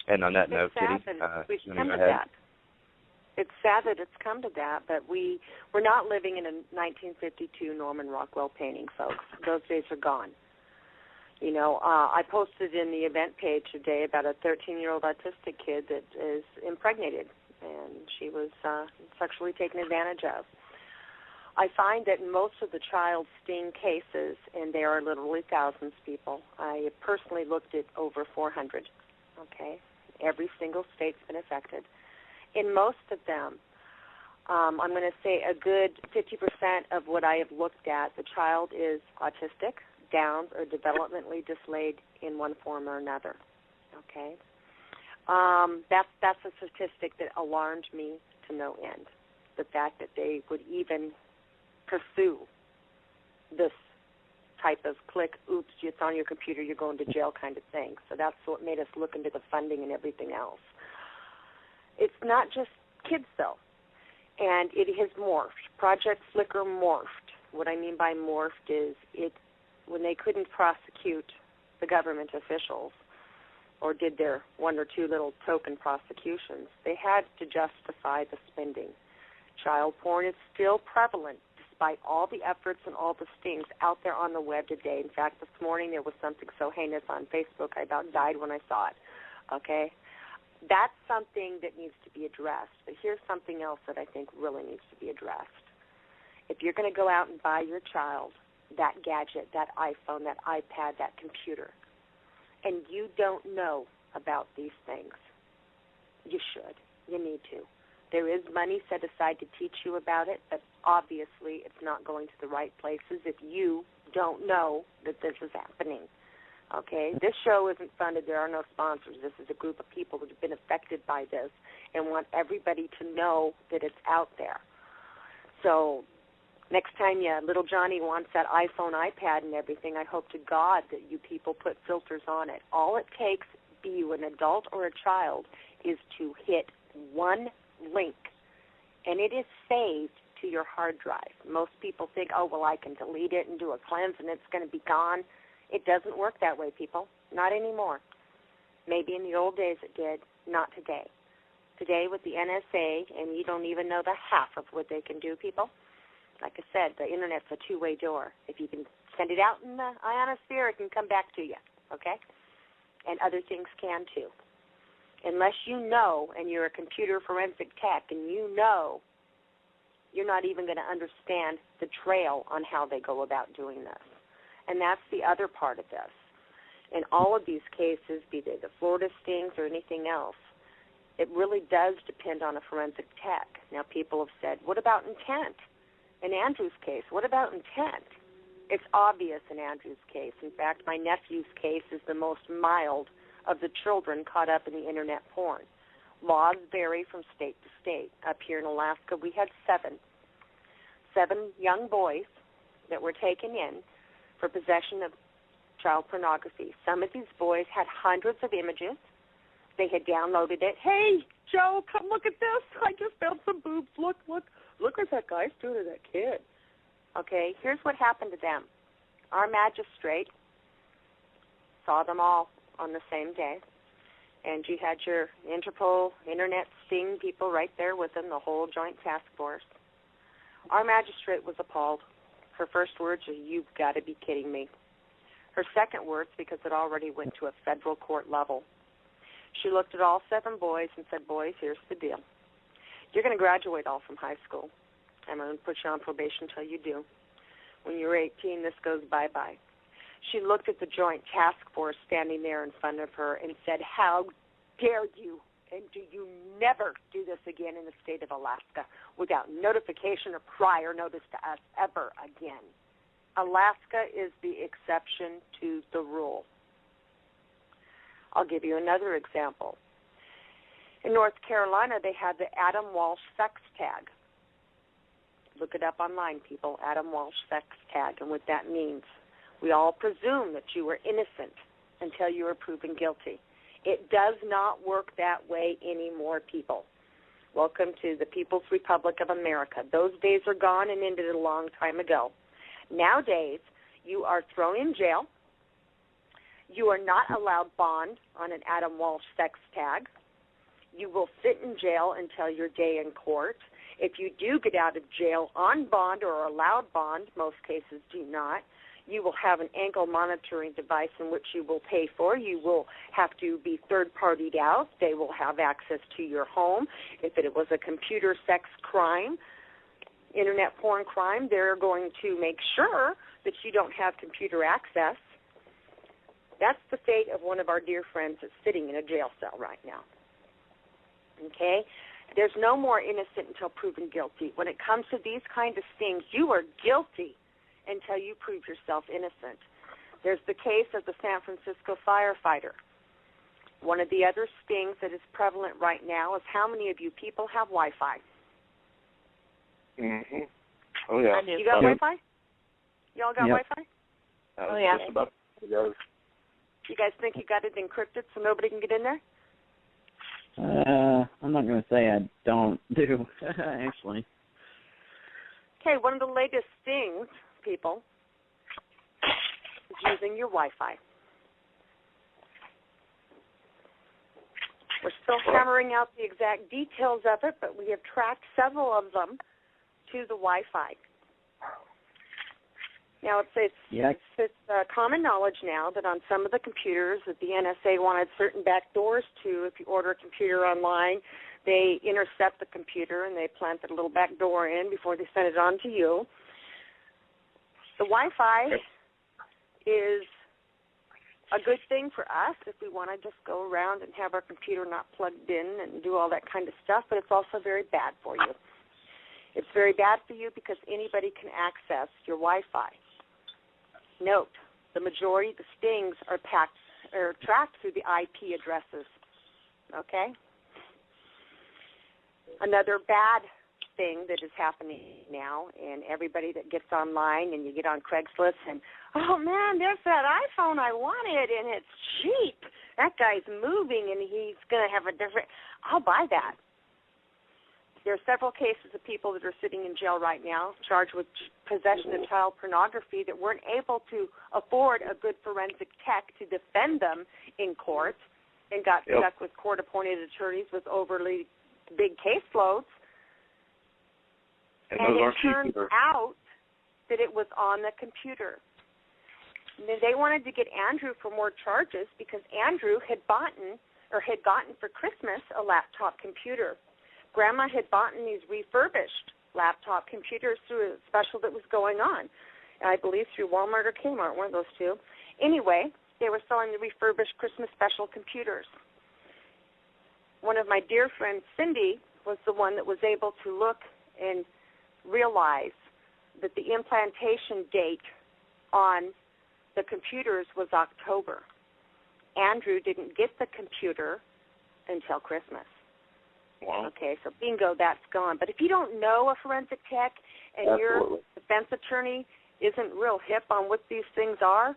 And on that note, Kitty, we've come to that. It's sad that it's come to that, but we're not living in a 1952 Norman Rockwell painting, folks. Those days are gone. I posted in the event page today about a 13-year-old autistic kid that is impregnated, and she was sexually taken advantage of. I find that most of the child sting cases, and there are literally thousands, people, I personally looked at over 400, okay? Every single state's been affected. In most of them, I'm going to say a good 50% of what I have looked at, the child is autistic, Downs, or developmentally delayed in one form or another. Okay, that's a statistic that alarmed me to no end. The fact that they would even pursue this type of click, oops, it's on your computer, you're going to jail kind of thing. So that's what made us look into the funding and everything else. It's not just kids, though, and it has morphed. Project Flicker morphed. What I mean by morphed is when they couldn't prosecute the government officials or did their one or two little token prosecutions, they had to justify the spending. Child porn is still prevalent despite all the efforts and all the stings out there on the web today. In fact, this morning there was something so heinous on Facebook, I about died when I saw it. Okay? That's something that needs to be addressed. But here's something else that I think really needs to be addressed. If you're going to go out and buy your child that gadget, that iPhone, that iPad, that computer, and you don't know about these things, you should. You need to. There is money set aside to teach you about it, but obviously it's not going to the right places if you don't know that this is happening. Okay, this show isn't funded. There are no sponsors. This is a group of people that have been affected by this and want everybody to know that it's out there. So next time little Johnny wants that iPhone, iPad, and everything, I hope to God that you people put filters on it. All it takes, be you an adult or a child, is to hit one link, and it is saved to your hard drive. Most people think, oh, well, I can delete it and do a cleanse and it's going to be gone. It doesn't work that way, people. Not anymore. Maybe in the old days it did, not today. Today with the NSA, and you don't even know the half of what they can do, people. Like I said, the Internet's a two-way door. If you can send it out in the ionosphere, it can come back to you, okay? And other things can too. Unless you know, and you're a computer forensic tech, and you know, you're not even going to understand the trail on how they go about doing this. And that's the other part of this. In all of these cases, be they the Florida stings or anything else, it really does depend on a forensic tech. Now, people have said, what about intent? In Andrew's case, what about intent? It's obvious in Andrew's case. In fact, my nephew's case is the most mild of the children caught up in the Internet porn. Laws vary from state to state. Up here in Alaska, we had seven young boys that were taken in for possession of child pornography. Some of these boys had hundreds of images. They had downloaded it. Hey, Joe, come look at this. I just found some boobs. Look what that guy's doing to that kid. Okay, here's what happened to them. Our magistrate saw them all on the same day, and you had your Interpol, Internet sting people right there with them, the whole joint task force. Our magistrate was appalled. Her first words are, you've got to be kidding me. Her second words, because it already went to a federal court level, she looked at all seven boys and said, boys, here's the deal. You're going to graduate all from high school. I'm going to put you on probation until you do. When you're 18, this goes bye-bye. She looked at the joint task force standing there in front of her and said, how dare you and do you never do this again in the state of Alaska without notification or prior notice to us ever again. Alaska is the exception to the rule. I'll give you another example. In North Carolina, they had the Adam Walsh sex tag. Look it up online, people, Adam Walsh sex tag, and what that means. We all presume that you were innocent until you were proven guilty. It does not work that way anymore, people. Welcome to the People's Republic of America. Those days are gone and ended a long time ago. Nowadays, you are thrown in jail. You are not allowed bond on an Adam Walsh sex tag. You will sit in jail until your day in court. If you do get out of jail on bond or allowed bond, most cases do not, you will have an ankle monitoring device in which you will pay for. You will have to be third-partied out. They will have access to your home. If it was a computer sex crime, internet porn crime, they're going to make sure that you don't have computer access. That's the fate of one of our dear friends that's sitting in a jail cell right now. Okay? There's no more innocent until proven guilty. When it comes to these kind of things, you are guilty until you prove yourself innocent. There's the case of the San Francisco firefighter. One of the other stings that is prevalent right now is how many of you people have Wi-Fi? Mm-hmm. Oh, yeah. You got Wi-Fi? Y'all got Wi-Fi? Oh, yeah. Just about to go. You guys think you got it encrypted so nobody can get in there? I'm not going to say I don't do, actually. Okay, one of the latest things, people, is using your Wi-Fi. We're still hammering out the exact details of it, but we have tracked several of them to the Wi-Fi. Now, it's common knowledge now that on some of the computers that the NSA wanted certain back doors to. If you order a computer online, they intercept the computer and they plant a little back door in before they send it on to you. The Wi-Fi is a good thing for us if we want to just go around and have our computer not plugged in and do all that kind of stuff, but it's also very bad for you. It's very bad for you because anybody can access your Wi-Fi. Note, the majority of the stings are tracked through the IP addresses, okay? Another bad thing that is happening now, and everybody that gets online and you get on Craigslist and, oh, man, there's that iPhone I wanted, and it's cheap. That guy's moving, and he's going to have a different, I'll buy that. There are several cases of people that are sitting in jail right now charged with possession of child pornography that weren't able to afford a good forensic tech to defend them in court and got stuck with court-appointed attorneys with overly big caseloads. And it turned out that it was on the computer. And they wanted to get Andrew for more charges because Andrew had gotten for Christmas a laptop computer. Grandma had bought these refurbished laptop computers through a special that was going on, I believe through Walmart or Kmart, one of those two. Anyway, they were selling the refurbished Christmas special computers. One of my dear friends, Cindy, was the one that was able to look and realize that the implantation date on the computers was October. Andrew didn't get the computer until Christmas. Wow. Okay, so bingo, that's gone. But if you don't know a forensic tech and your defense attorney isn't real hip on what these things are,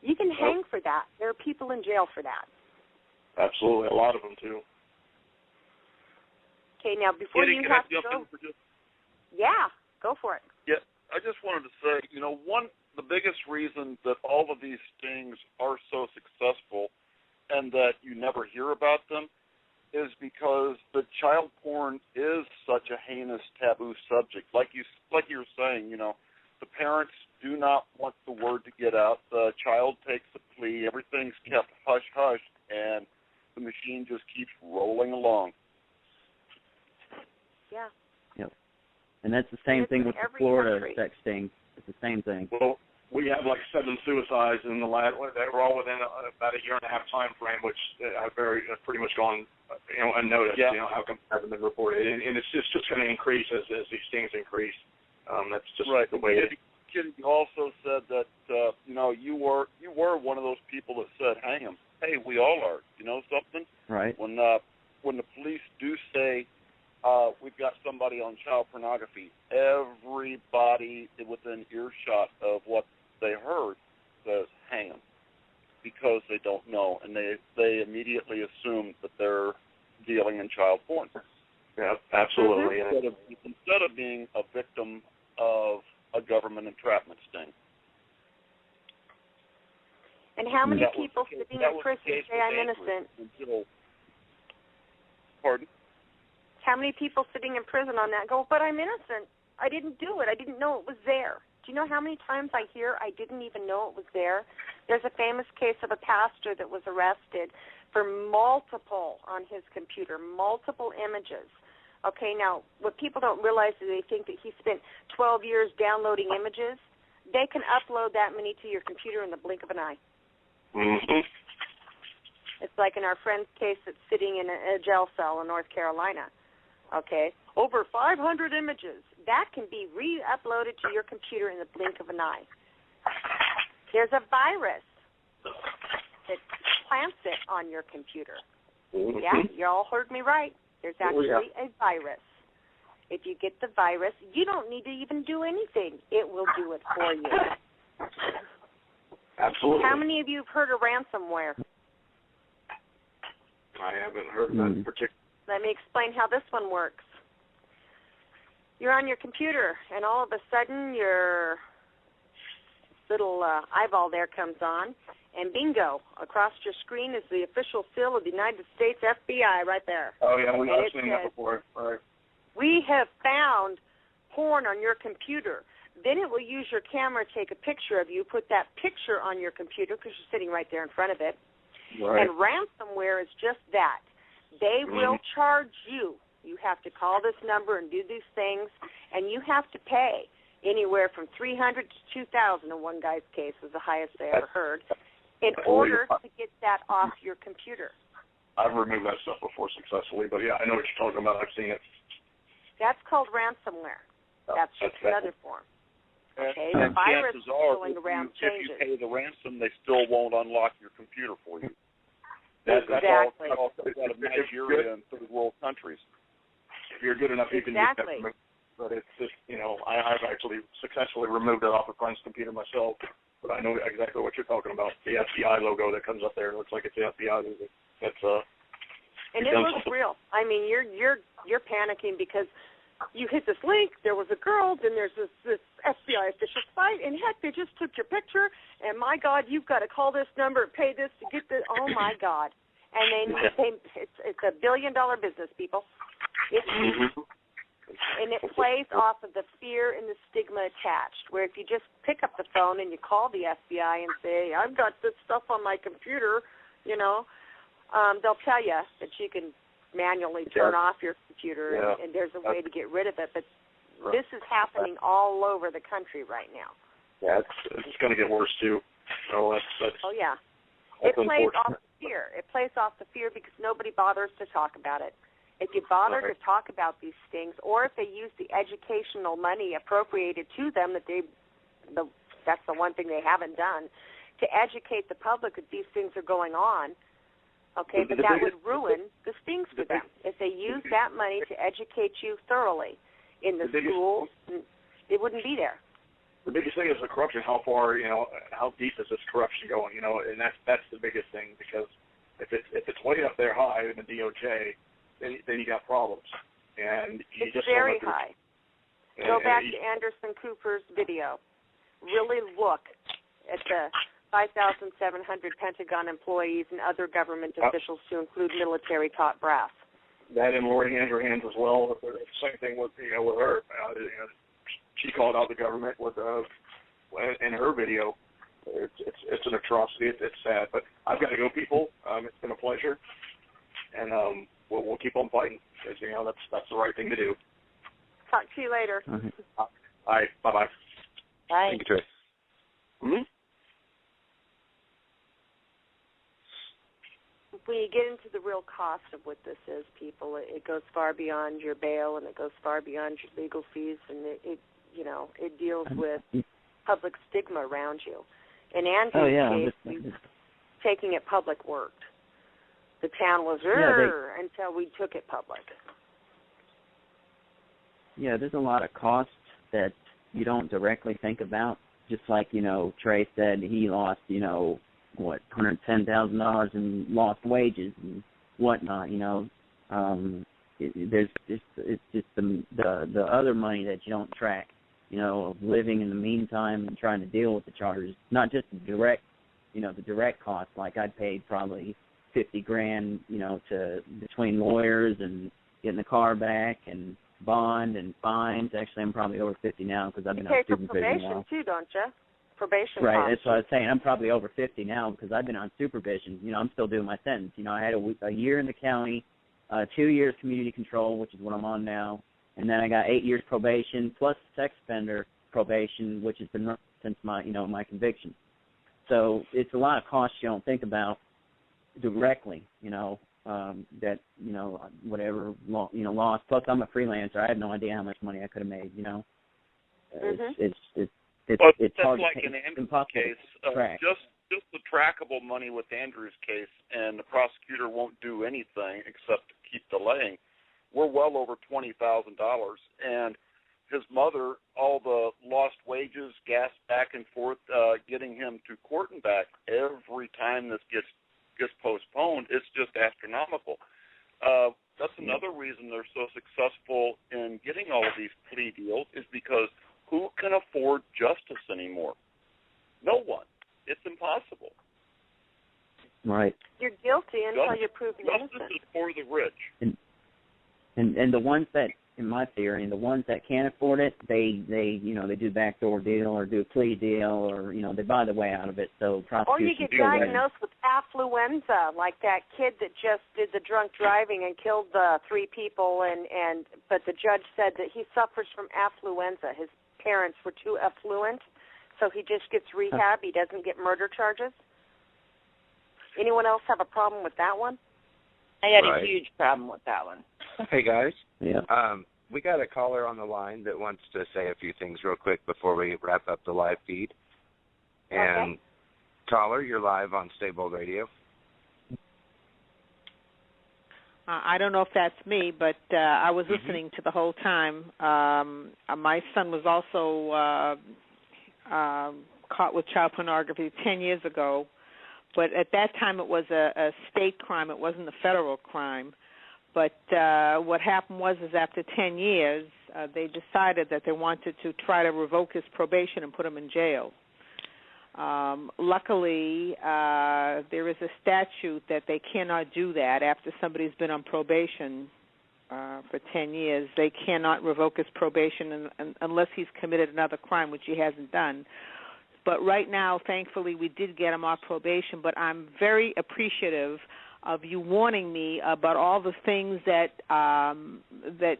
you can hang for that. There are people in jail for that. Absolutely, a lot of them, too. Okay, now before you have to go. Yeah, go for it. Yeah, I just wanted to say, the biggest reason that all of these things are so successful and that you never hear about them is because the child porn is such a heinous, taboo subject. Like you were saying, the parents do not want the word to get out. The child takes a plea. Everything's kept hush-hush, and the machine just keeps rolling along. Yeah. Yep. And that's the same thing with the Florida sex sting. It's the same thing. Well, we have like 7 suicides in the last. They were all within about a year and a half time frame, which have pretty much gone unnoticed. Yeah. How come it hasn't been reported? And it's just going to increase as these things increase. That's just right. the way it is. You also said that you were one of those people that said, "Hang 'em." Hey, we all are. You know something? Right. When the police do say we've got somebody on child pornography, everybody within earshot of what they heard says, "Hang 'em," because they don't know, and they immediately assume that they're dealing in child porn. Yeah, absolutely. Instead of being a victim of a government entrapment sting. And how many people sitting in prison say I'm innocent? Pardon? How many people sitting in prison on that go, but I'm innocent. I didn't do it. I didn't know it was there. Do you know how many times I hear I didn't even know it was there? There's a famous case of a pastor that was arrested for multiple on his computer, multiple images. Okay, now, what people don't realize is they think that he spent 12 years downloading images. They can upload that many to your computer in the blink of an eye. Mm-hmm. It's like in our friend's case that's sitting in a jail cell in North Carolina. Okay, over 500 images. That can be re-uploaded to your computer in the blink of an eye. There's a virus that plants it on your computer. Mm-hmm. Yeah, you all heard me right. There's actually a virus. If you get the virus, you don't need to even do anything. It will do it for you. Absolutely. How many of you have heard of ransomware? I haven't heard of that particular. Let me explain how this one works. You're on your computer, and all of a sudden your little eyeball there comes on, and bingo, across your screen is the official seal of the United States FBI right there. Oh, yeah, I've seen that before. Right. We have found porn on your computer. Then it will use your camera to take a picture of you, put that picture on your computer because you're sitting right there in front of it. Right. And ransomware is just that. They will charge you. You have to call this number and do these things, and you have to pay anywhere from $300 to $2,000 in one guy's case was the highest I ever heard, in order to get that off your computer. I've removed that stuff before successfully, but yeah, I know what you're talking about. I've seen it. That's called ransomware. That's just another form. Okay, the and virus chances are, going around if changes. you pay the ransom, they still won't unlock your computer for you. Exactly. That's all comes out of Nigeria and third world countries. If you're good enough, you can do that. But it's just, I've actually successfully removed it off a friend's computer myself. But I know exactly what you're talking about. The FBI logo that comes up there looks like it's the FBI. And it looks real. I mean, you're panicking because you hit this link, there was a girl, then there's this FBI official site, and heck, they just took your picture, and my God, you've got to call this number, pay this to get this. Oh my God! And it's $1 billion business, people. And it plays off of the fear and the stigma attached, where if you just pick up the phone and you call the FBI and say, I've got this stuff on my computer, they'll tell you that you can manually turn off your computer, and there's a way to get rid of it. But this is happening all over the country right now. Yeah, it's going to get worse, too. So oh, yeah. It plays off the fear. It plays off the fear because nobody bothers to talk about it. If you bother to talk about these things, or if they use the educational money appropriated to them, that's the one thing they haven't done, to educate the public that these things are going on, okay, but that would ruin the stings for them. If they use that money to educate you thoroughly in the schools, it wouldn't be there. The biggest thing is the corruption. How far, how deep is this corruption going? And that's the biggest thing, because if it's way up there high in the DOJ, then you got problems. And you it's just very high. Go back to Anderson Cooper's video. Really look at the 5,700 Pentagon employees and other government officials, to include military top brass. That and Lori Andrews as well. The same thing with with her. She called out the government in her video. It's an atrocity. It's sad. But I've got to go, people. It's been a pleasure, and we'll keep on fighting, because that's the right thing to do. Talk to you later. All right. Bye-bye. Bye. Thank you, Trey. Mm-hmm. when you get into the real cost of what this is, people, it goes far beyond your bail, and it goes far beyond your legal fees, and it deals with public stigma around you. In Andrew's case, taking it public worked. The town was until we took it public. Yeah, there's a lot of costs that you don't directly think about. Just like, Trey said, he lost, $110,000 in lost wages and whatnot, it's just the other money that you don't track, of living in the meantime and trying to deal with the charges, not just the direct costs. Like I paid probably $50,000, to between lawyers and getting the car back and bond and fines. Actually, I'm probably over 50 now because I've been on supervision now. You pay for probation too, don't you? Probation right, costs. that's what I was saying. I'm probably over 50 now because I've been on supervision. I'm still doing my sentence. I had a year in the county, 2 years community control, which is what I'm on now, and then I got 8 years probation plus sex offender probation, which has been since my my conviction. So it's a lot of costs you don't think about directly. That whatever loss. Plus, I'm a freelancer. I have no idea how much money I could have made. It's hard like to in Andrew's impossible case, to track. Just the trackable money with Andrew's case, and the prosecutor won't do anything except keep delaying. We're well over $20,000, and his mother, all the lost wages, gas back and forth, getting him to court and back every time this gets postponed, it's just astronomical. That's another reason they're so successful in getting all of these plea deals is because who can afford justice anymore? No one. It's impossible. Right. You're guilty until you're proven innocent. Justice is for the rich. And the ones that, in my theory, the ones that can't afford it, they do backdoor deal or do a plea deal or they buy the way out of it. So or you get diagnosed with affluenza, like that kid that just did the drunk driving and killed the 3 people, but the judge said that he suffers from affluenza. His parents were too affluent, so he just gets rehab. He doesn't get murder charges. Anyone else have a problem with that one? I had a huge problem with that one. Hey, guys. Yeah. We got a caller on the line that wants to say a few things real quick before we wrap up the live feed. And, okay. Caller, you're live on Stable Radio. I don't know if that's me, but I was listening to the whole time. My son was also caught with child pornography 10 years ago, but at that time it was a state crime. It wasn't a federal crime. But what happened was after 10 years, they decided that they wanted to try to revoke his probation and put him in jail. Luckily, there is a statute that they cannot do that after somebody's been on probation for 10 years. They cannot revoke his probation unless he's committed another crime, which he hasn't done. But right now, thankfully, we did get him off probation, but I'm very appreciative of you warning me about all the things that that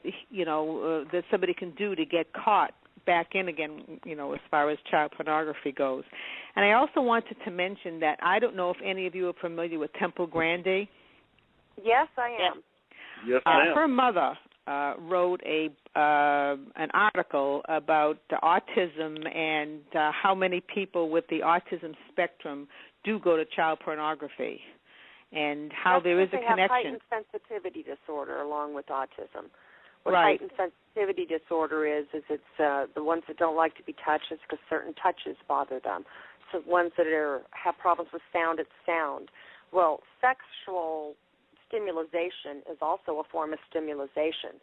somebody can do to get caught back in again, as far as child pornography goes. And I also wanted to mention that I don't know if any of you are familiar with Temple Grande. Yes, I am. Yes, ma'am. Her mother wrote an article about autism and how many people with the autism spectrum do go to child pornography, and how there is a connection. They have heightened sensitivity disorder along with autism. What right. heightened sensitivity disorder is it's the ones that don't like to be touched is because certain touches bother them. So ones that have problems with sound, it's sound. Well, sexual stimulation is also a form of stimulation.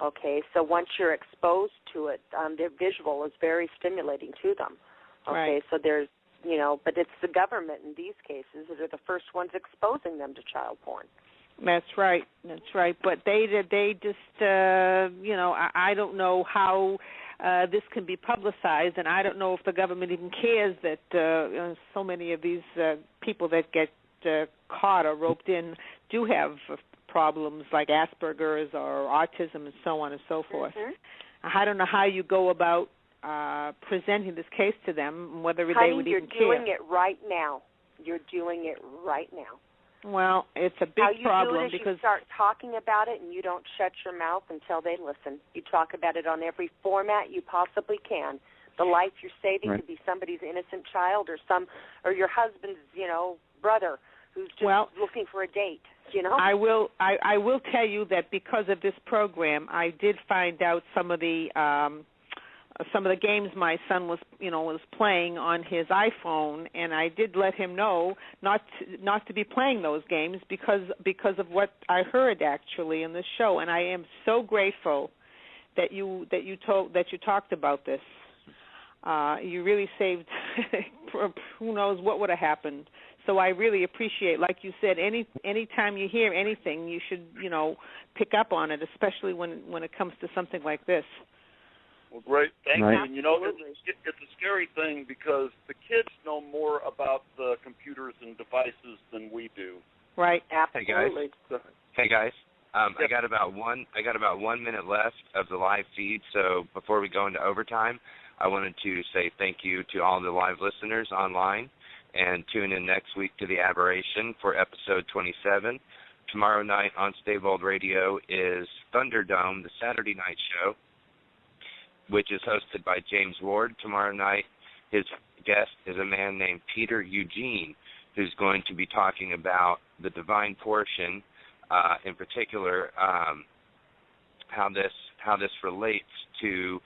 Okay, so once you're exposed to it, their visual is very stimulating to them. Okay, right. So there's, but it's the government in these cases that are the first ones exposing them to child porn. That's right. But they just, I don't know how this can be publicized, and I don't know if the government even cares that so many of these people that get caught or roped in do have problems like Asperger's or autism and so on and so forth. Mm-hmm. I don't know how you go about presenting this case to them, whether they would even care. You're doing it right now. You're doing it right now. Well, it's a big problem how you do it is because you start talking about it and you don't shut your mouth until they listen. You talk about it on every format you possibly can. The life you're saving could be somebody's innocent child or your husband's, brother who's just looking for a date. I will tell you that because of this program, I did find out some of the games my son was playing on his iPhone, and I did let him know not to be playing those games because of what I heard actually in this show. And I am so grateful that you talked about this. You really saved who knows what would have happened. So I really appreciate, like you said, any time you hear anything, you should pick up on it, especially when it comes to something like this. Well, great. Thank you. And, it's a scary thing because the kids know more about the computers and devices than we do. Right. Absolutely. Hey guys. I got about 1 minute left of the live feed, so before we go into overtime, I wanted to say thank you to all the live listeners online, and tune in next week to the Aberration for episode 27. Tomorrow night on Stable Radio is Thunderdome, the Saturday night show, which is hosted by James Ward. Tomorrow night, his guest is a man named Peter Eugene, who's going to be talking about the divine portion, in particular, how this relates to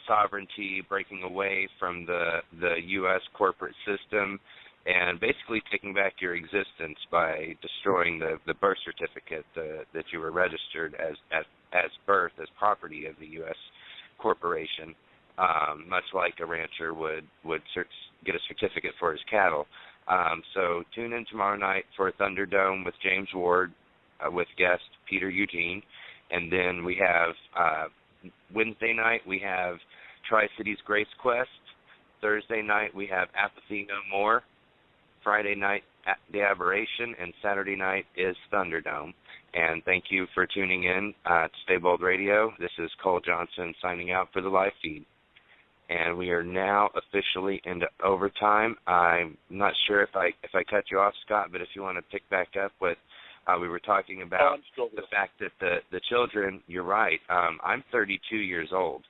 sovereignty, breaking away from the U.S. corporate system, and basically taking back your existence by destroying the birth certificate that you were registered as birth, as property of the U.S. corporation, much like a rancher would get a certificate for his cattle. So tune in tomorrow night for Thunderdome with James Ward, with guest Peter Eugene, and then we have Wednesday night we have Tri-Cities Grace Quest. Thursday night we have Apathy No More. Friday night the Aberration, and Saturday night is Thunderdome. And thank you for tuning in to Stay Bold Radio. This is Cole Johnson signing out for the live feed. And we are now officially into overtime. I'm not sure if I cut you off, Scott, but if you want to pick back up with, we were talking about the fact that the children, you're right, I'm 32 years old.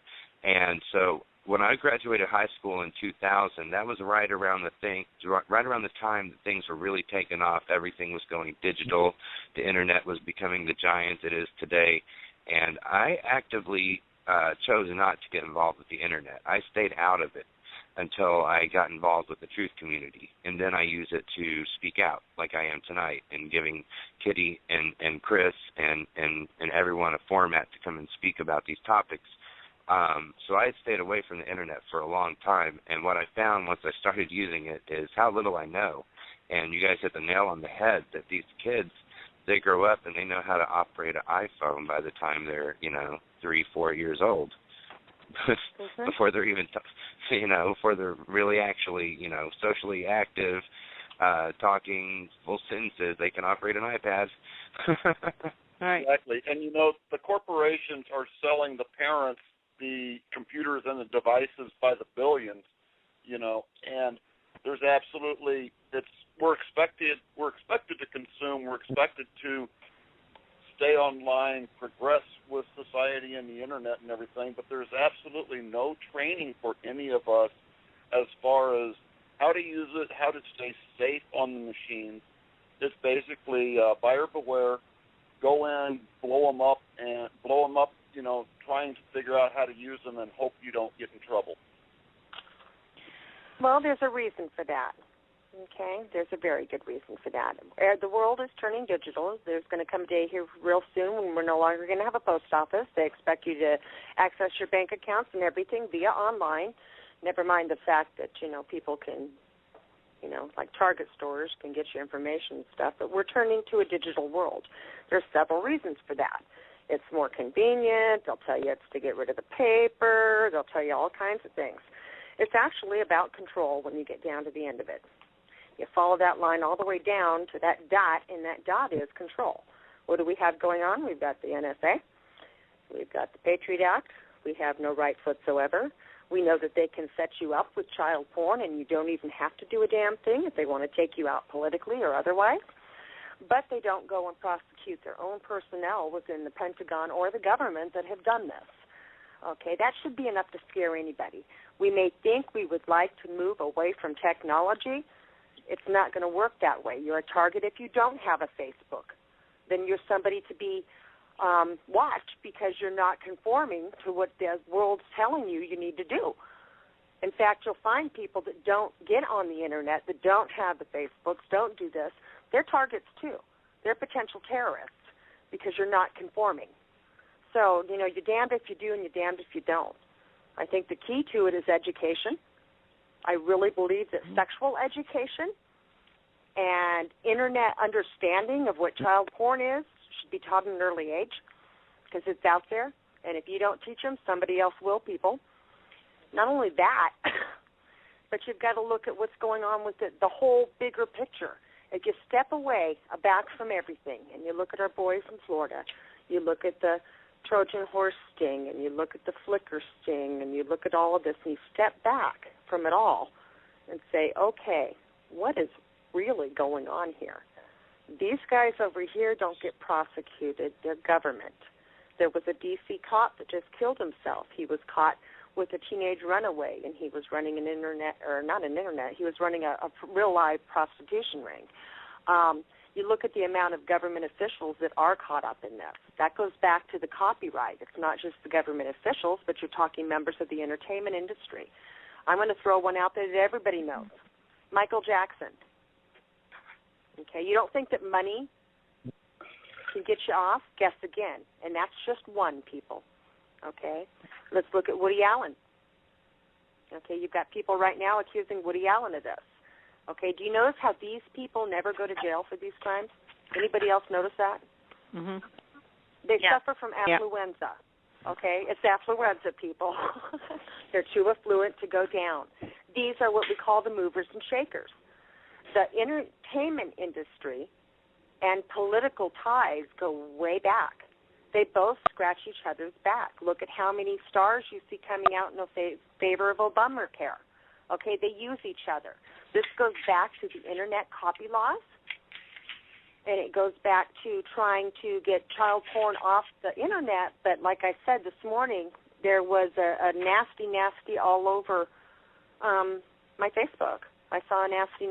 And so when I graduated high school in 2000, that was right around the time that things were really taking off. Everything was going digital. The Internet was becoming the giant it is today. And I actively chose not to get involved with the Internet. I stayed out of it until I got involved with the truth community. And then I use it to speak out like I am tonight and giving Kitty and Chris and everyone a format to come and speak about these topics. So I had stayed away from the Internet for a long time, and what I found once I started using it is how little I know. And you guys hit the nail on the head that these kids, they grow up and they know how to operate an iPhone by the time they're, 3-4 years old. Before they're even, before they're really actually, socially active, talking full sentences, they can operate an iPad. Right. Exactly. And, the corporations are selling the parents the computers and the devices by the billions, and there's absolutely, we're expected to consume, we're expected to stay online, progress with society and the Internet and everything, but there's absolutely no training for any of us as far as how to use it, how to stay safe on the machines. It's basically buyer beware, go in, blow them up, trying to figure out how to use them and hope you don't get in trouble. Well, there's a reason for that. Okay, there's a very good reason for that. The world is turning digital. There's going to come a day here real soon when we're no longer going to have a post office. They expect you to access your bank accounts and everything via online. Never mind the fact that, people can, like Target stores can get you information and stuff, but we're turning to a digital world. There's several reasons for that. It's more convenient. They'll tell you it's to get rid of the paper. They'll tell you all kinds of things. It's actually about control when you get down to the end of it. You follow that line all the way down to that dot, and that dot is control. What do we have going on? We've got the NSA. We've got the Patriot Act. We have no rights whatsoever. We know that they can set you up with child porn, and you don't even have to do a damn thing if they want to take you out politically or otherwise. but they don't go and prosecute their own personnel within the Pentagon or the government that have done this. Okay, that should be enough to scare anybody. We may think we would like to move away from technology. It's not going to work that way. You're a target if you don't have a Facebook. Then you're somebody to be watched because you're not conforming to what the world's telling you need to do. In fact, you'll find people that don't get on the Internet, that don't have the Facebooks, don't do this. They're targets too. They're potential terrorists because you're not conforming. So, you're damned if you do and you're damned if you don't. I think the key to it is education. I really believe that sexual education and Internet understanding of what child porn is should be taught at an early age because it's out there. And if you don't teach them, somebody else will, people. Not only that, but you've got to look at what's going on with the whole bigger picture. If you step away, back from everything, and you look at our boys in Florida, you look at the Trojan horse sting, and you look at the flicker sting, and you look at all of this, and you step back from it all and say, okay, what is really going on here? These guys over here don't get prosecuted. They're government. There was a D.C. cop that just killed himself. He was caught with a teenage runaway, and he was running he was running a real live prostitution ring. You look at the amount of government officials that are caught up in this. That goes back to the copyright. It's not just the government officials, but you're talking members of the entertainment industry. I'm going to throw one out there that everybody knows. Michael Jackson. Okay, you don't think that money can get you off? Guess again. And that's just one, people. Okay? Let's look at Woody Allen. Okay, you've got people right now accusing Woody Allen of this. Okay, do you notice how these people never go to jail for these crimes? Anybody else notice that? Mm-hmm. They suffer from affluenza. Okay, it's affluenza, people. They're too affluent to go down. These are what we call the movers and shakers. The entertainment industry and political ties go way back. They both scratch each other's back. Look at how many stars you see coming out in favor of Obamacare. Okay, they use each other. This goes back to the Internet copy laws, and it goes back to trying to get child porn off the Internet. But like I said this morning, there was a nasty all over my Facebook. I saw a nasty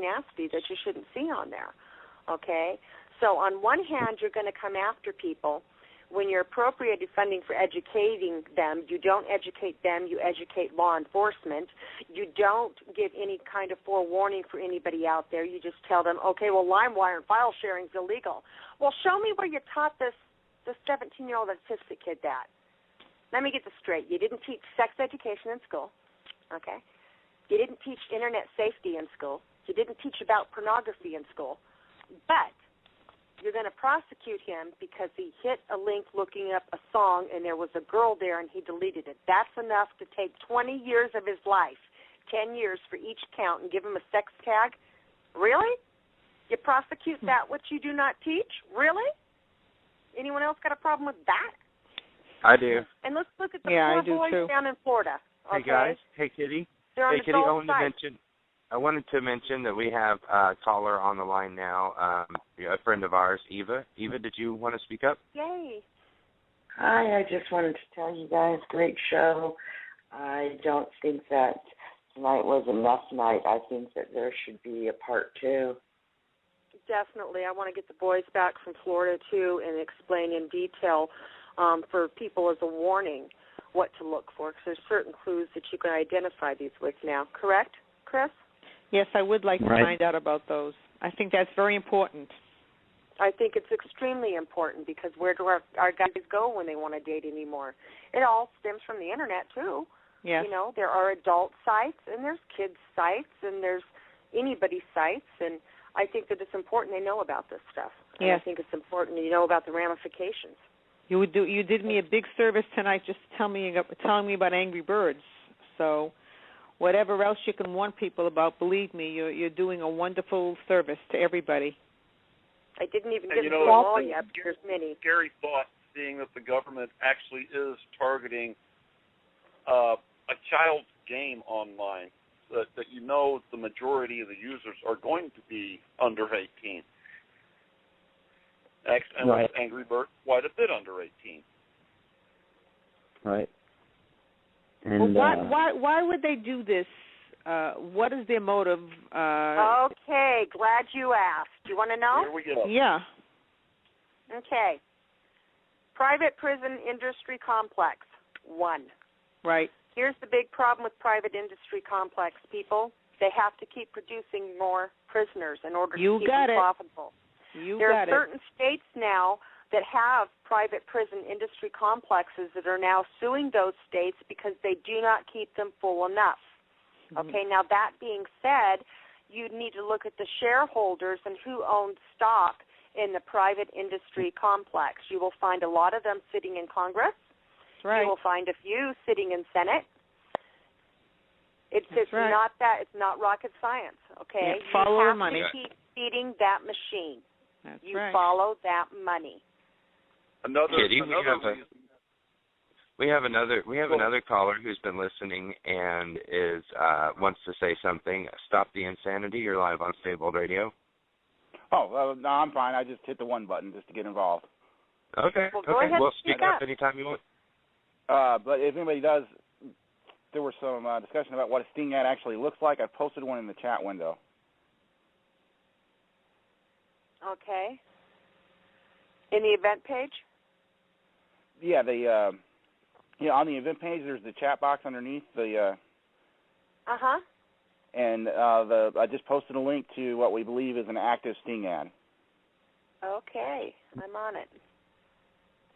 that you shouldn't see on there. Okay, so on one hand, you're going to come after people. When you're appropriating funding for educating them, you don't educate them, you educate law enforcement. You don't give any kind of forewarning for anybody out there. You just tell them, okay, well, LimeWire and file sharing is illegal. Well, show me where you taught this 17-year-old autistic kid that. Let me get this straight. You didn't teach sex education in school, okay? You didn't teach Internet safety in school. You didn't teach about pornography in school. But you're going to prosecute him because he hit a link looking up a song and there was a girl there and he deleted it. That's enough to take 20 years of his life, 10 years for each count, and give him a sex tag? Really? You prosecute that which you do not teach? Really? Anyone else got a problem with that? I do. And let's look at the poor boys down in Florida. Okay? Hey, guys. Hey, Kitty. They're on hey, Kitty, I wanted to mention that we have a caller on the line now, a friend of ours, Eva. Eva, did you want to speak up? Yay. Hi, I just wanted to tell you guys, great show. I don't think that tonight was enough night. I think that there should be a part 2. Definitely. I want to get the boys back from Florida, too, and explain in detail for people as a warning what to look for, because there's certain clues that you can identify these with now. Correct, Chris? Yes, I would like to find out about those. I think that's very important. I think it's extremely important because where do our guys go when they want to date anymore? It all stems from the Internet, too. Yes. You know, there are adult sites and there's kids' sites and there's anybody's sites, and I think that it's important they know about this stuff. And yes. I think it's important you know about the ramifications. You did me a big service tonight just telling me about Angry Birds. So whatever else you can warn people about, believe me, you're doing a wonderful service to everybody. I didn't even get to them all yet. There's many. Scary thought, seeing that the government actually is targeting a child's game online, that you know the majority of the users are going to be under 18. And right. Angry Bird quite a bit under 18. Right. And why would they do this? What is their motive? Okay, glad you asked. Do you want to know? Here we go. Yeah. Okay. Private prison industry complex, 1. Right. Here's the big problem with private industry complex, people. They have to keep producing more prisoners in order to keep them profitable. There are certain states now that have private prison industry complexes that are now suing those states because they do not keep them full enough. Okay, now that being said, you need to look at the shareholders and who owns stock in the private industry complex. You will find a lot of them sitting in Congress. Right. You will find a few sitting in Senate. It's right. it's not rocket science, okay? Yeah, follow you the money. have to keep feeding that machine. That's you right. follow that money. Kitty, reason. we have another caller who's been listening and is wants to say something. Stop the insanity. You're live on Stabled Radio. Oh, no, I'm fine. I just hit the one button just to get involved. Okay. Well, go ahead and speak speak up anytime you want. But if anybody does, there was some discussion about what a sting ad actually looks like. I posted one in the chat window. Okay. In the event page? Yeah, on the event page, there's the chat box underneath the. Uh-huh. And I just posted a link to what we believe is an active sting ad. Okay, I'm on it.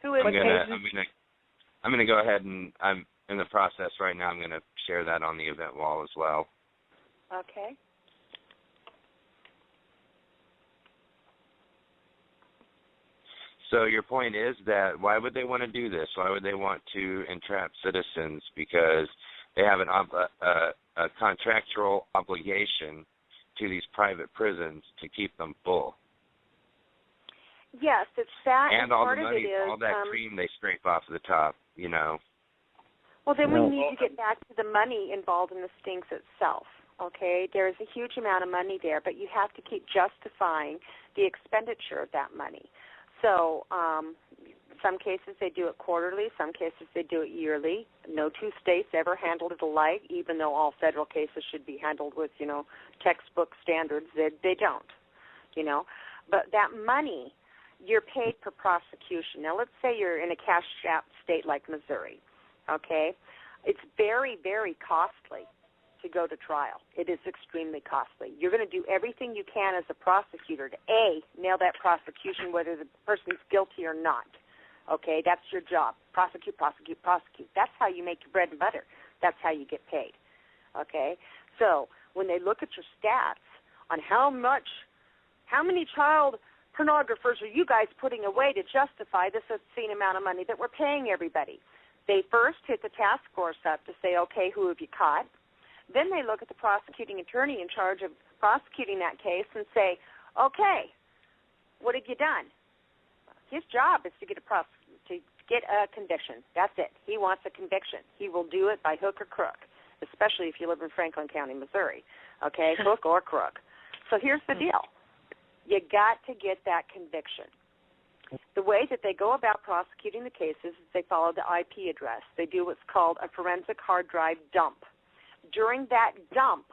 Who is I'm gonna go ahead and I'm in the process right now. I'm gonna share that on the event wall as well. Okay. So your point is that why would they want to do this? Why would they want to entrap citizens? Because they have a contractual obligation to these private prisons to keep them full. Yes, it's that. And all the part money, of it is, all that cream they scrape off the top, you know. Well, then we need to get back to the money involved in the stings itself. Okay, there's a huge amount of money there, but you have to keep justifying the expenditure of that money. So some cases they do it quarterly, some cases they do it yearly. No two states ever handled it alike, even though all federal cases should be handled with, textbook standards. They don't, But that money, you're paid per prosecution. Now, let's say you're in a cash-strapped state like Missouri, okay? It's very, very costly to go to trial. It is extremely costly. You're going to do everything you can as a prosecutor to, A, nail that prosecution whether the person's guilty or not. Okay, that's your job. Prosecute, prosecute, prosecute. That's how you make your bread and butter. That's how you get paid. Okay? So when they look at your stats on how many child pornographers are you guys putting away to justify this obscene amount of money that we're paying everybody, they first hit the task force up to say, okay, who have you caught? Then they look at the prosecuting attorney in charge of prosecuting that case and say, okay, what have you done? His job is to get a conviction. That's it. He wants a conviction. He will do it by hook or crook, especially if you live in Franklin County, Missouri. Okay, hook or crook. So here's the deal. You got to get that conviction. The way that they go about prosecuting the cases is they follow the IP address. They do what's called a forensic hard drive dump. During that dump,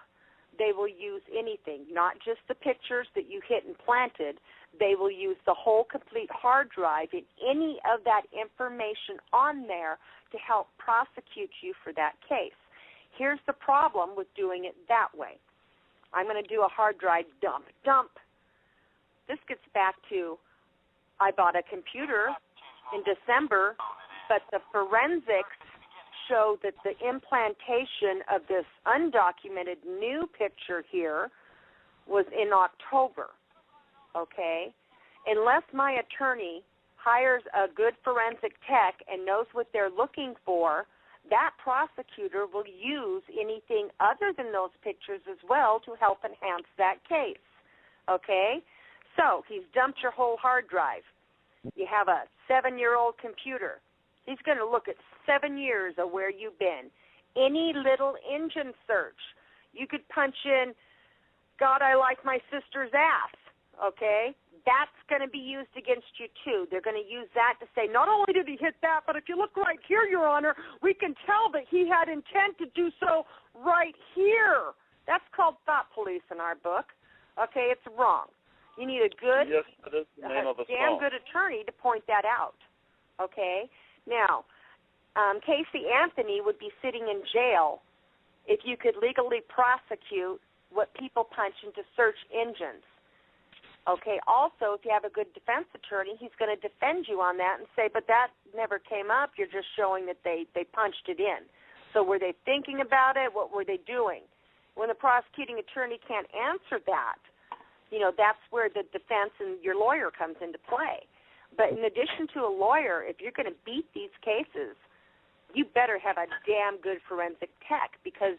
they will use anything, not just the pictures that you hit and planted. They will use the whole complete hard drive and any of that information on there to help prosecute you for that case. Here's the problem with doing it that way. I'm going to do a hard drive dump. This gets back to I bought a computer in December, but the forensics show that the implantation of this undocumented new picture here was in October, okay? Unless my attorney hires a good forensic tech and knows what they're looking for, that prosecutor will use anything other than those pictures as well to help enhance that case, okay? So he's dumped your whole hard drive. You have a 7-year-old computer. He's going to look at 7 years of where you've been. Any little engine search. You could punch in, God, I like my sister's ass, okay? that's going to be used against you, too. They're going to use that to say, not only did he hit that, but if you look right here, Your Honor, we can tell that he had intent to do so right here. That's called thought police in our book. Okay, it's wrong. You need a good, yes, that is the name of the damn song. good attorney to point that out. Okay? Now, Casey Anthony would be sitting in jail if you could legally prosecute what people punch into search engines. Okay, also, if you have a good defense attorney, he's going to defend you on that and say, but that never came up. You're just showing that they punched it in. So were they thinking about it? What were they doing? When the prosecuting attorney can't answer that, that's where the defense and your lawyer comes into play. But in addition to a lawyer, if you're going to beat these cases, you better have a damn good forensic tech, because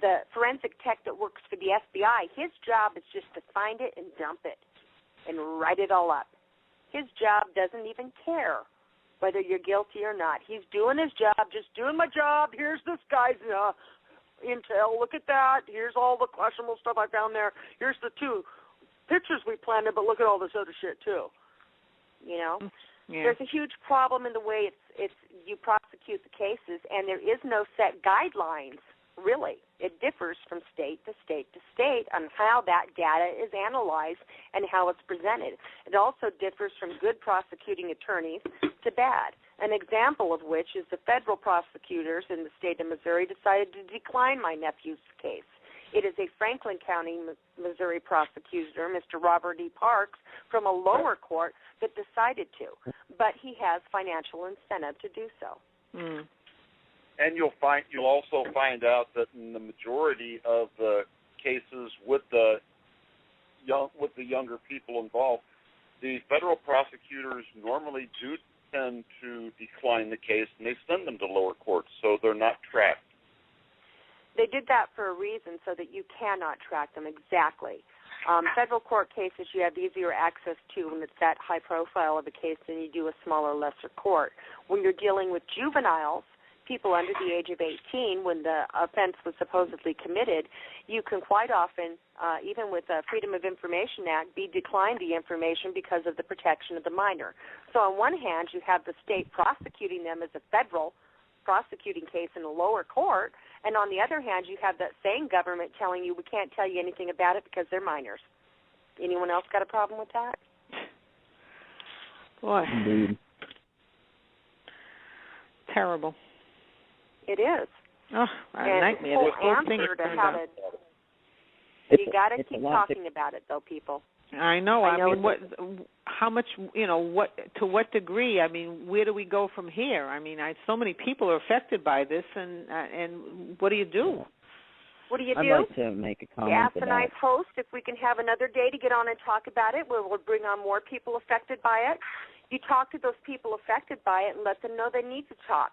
the forensic tech that works for the FBI, his job is just to find it and dump it and write it all up. His job doesn't even care whether you're guilty or not. He's doing his job, just doing my job. Here's this guy's intel. Look at that. Here's all the questionable stuff I found there. Here's the 2 pictures we planted, but look at all this other shit, too. Yeah. There's a huge problem in the way it's you prosecute the cases, and there is no set guidelines, really. It differs from state to state to state on how that data is analyzed and how it's presented. It also differs from good prosecuting attorneys to bad. An example of which is the federal prosecutors in the state of Missouri decided to decline my nephew's case. It is a Franklin County, Missouri prosecutor, Mr. Robert E. Parks, from a lower court that decided to. But he has financial incentive to do so. Mm. And you'll also find out that in the majority of the cases with the younger people involved, the federal prosecutors normally do tend to decline the case, and they send them to lower courts, so they're not tracked. They did that for a reason, so that you cannot track them exactly. Federal court cases you have easier access to when it's that high profile of a case than you do a smaller, lesser court. When you're dealing with juveniles, people under the age of 18, when the offense was supposedly committed, you can quite often, even with the Freedom of Information Act, be declined the information because of the protection of the minor. So on one hand, you have the state prosecuting them as a federal prosecuting case in a lower court, and on the other hand, you have that same government telling you we can't tell you anything about it because they're minors. Anyone else got a problem with that? Boy. Indeed. Terrible. It is. Oh, a nightmare. This This whole whole thing answer is to turned how out. you got to keep talking about it, though, people. I know. I mean, how much, to what degree? I mean, where do we go from here? I mean, so many people are affected by this, and what do you do? What do you do? I'd like to make a comment Ask about a nice host if we can have another day to get on and talk about it, where we'll bring on more people affected by it. You talk to those people affected by it and let them know they need to talk.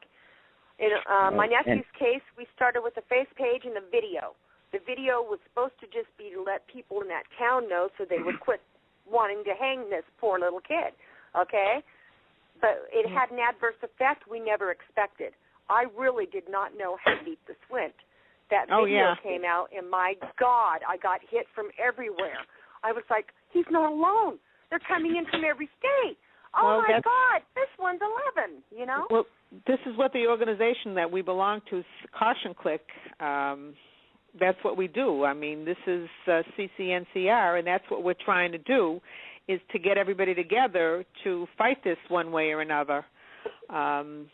In my nephew's case, we started with a face page and a video. The video was supposed to just be to let people in that town know so they would quit wanting to hang this poor little kid, okay? But it had an adverse effect we never expected. I really did not know how deep this went. That video came out, and my God, I got hit from everywhere. I was like, he's not alone. They're coming in from every state. Oh, my God, this one's 11, you know? Well, this is what the organization that we belong to, Caution Click, that's what we do. I mean, this is CCNCR, and that's what we're trying to do, is to get everybody together to fight this one way or another. And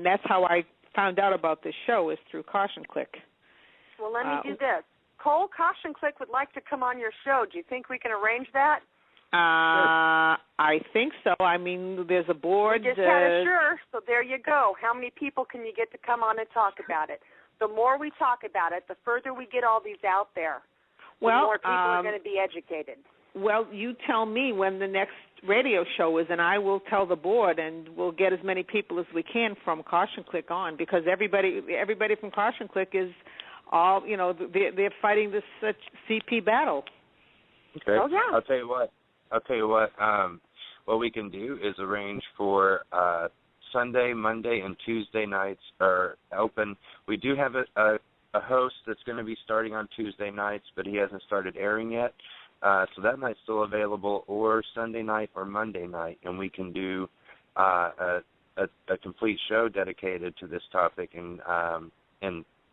that's how I found out about this show, is through Caution Click. Well, let me do this. Cole, Caution Click would like to come on your show. Do you think we can arrange that? I think so. I mean, there's a board. We just had a sure, so there you go. How many people can you get to come on and talk about it? The more we talk about it, the further we get all these out there, the more people are going to be educated. Well, you tell me when the next radio show is, and I will tell the board, and we'll get as many people as we can from Caution Click on, because everybody from Caution Click is all, they're fighting this CP battle. Okay. Oh, yeah. I'll tell you what. What we can do is arrange for Sunday, Monday, and Tuesday nights are open. We do have a host that's going to be starting on Tuesday nights, but he hasn't started airing yet. So that night's still available, or Sunday night or Monday night, and we can do a complete show dedicated to this topic and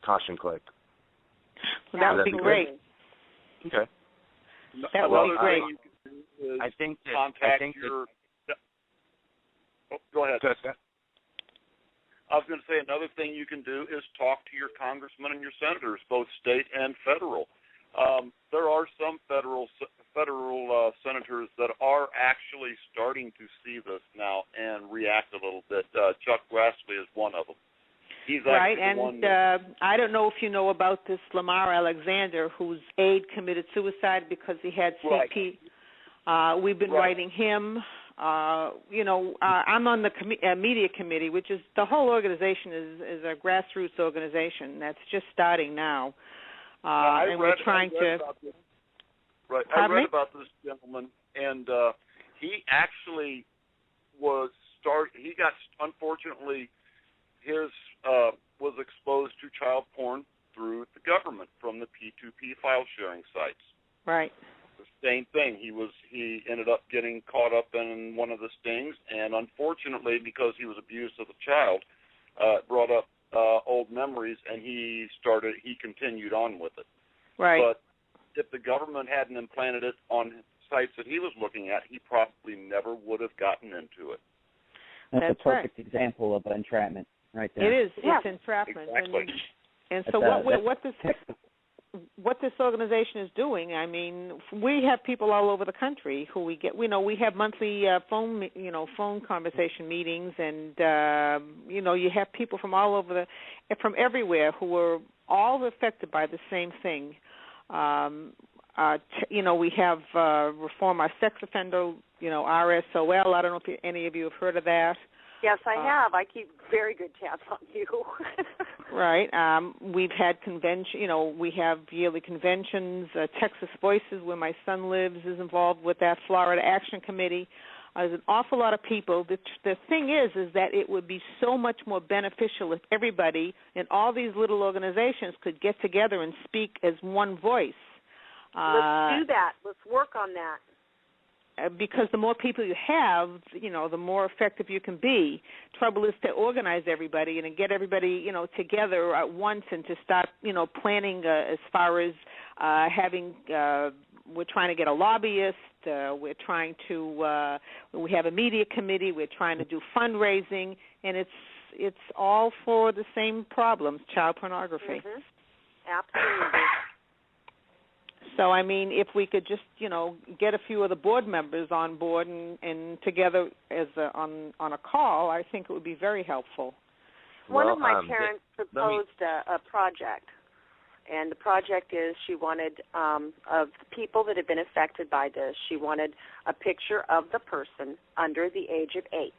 Caution Click. Well, that would be great. Okay. That would be great. I think that go ahead. Go ahead, Scott. I was going to say another thing you can do is talk to your congressmen and your senators, both state and federal. There are some federal senators that are actually starting to see this now and react a little bit. Chuck Grassley is one of them. He's right, and one I don't know if you know about this Lamar Alexander, whose aide committed suicide because he had CP. Right. We've been writing him. I'm on the media committee, which is the whole organization is a grassroots organization that's just starting now. And we're trying to. Right, I read about this gentleman, and he actually he got, unfortunately, his was exposed to child porn through the government from the P2P file sharing sites. Right. The same thing. He ended up getting caught up in one of the stings, and unfortunately, because he was abused as a child, it brought up old memories, and he continued on with it. Right. But if the government hadn't implanted it on sites that he was looking at, he probably never would have gotten into it. That's a perfect example of entrapment right there. It is. It's entrapment. Exactly. And so what this organization is doing, I mean, we have people all over the country who we have monthly phone conversation meetings, and you have people from all over from everywhere who are all affected by the same thing. We have Reform Our Sex Offender, RSOL. I don't know if any of you have heard of that. Yes, I have. I keep very good tabs on you. Right. We've had we have yearly conventions. Texas Voices, where my son lives, is involved with that. Florida Action Committee. There's an awful lot of people. The thing is that it would be so much more beneficial if everybody in all these little organizations could get together and speak as one voice. Let's do that. Let's work on that. Because the more people you have, the more effective you can be. Trouble is to organize everybody and get everybody, together at once and to start, planning as far as having. We're trying to get a lobbyist. We're trying to. We have a media committee. We're trying to do fundraising, and it's all for the same problems: child pornography. Mm-hmm. Absolutely. So, I mean, if we could just, get a few of the board members on board and together on a call, I think it would be very helpful. One of my parents proposed a project, and the project is she wanted, of the people that have been affected by this, she wanted a picture of the person under the age of 8.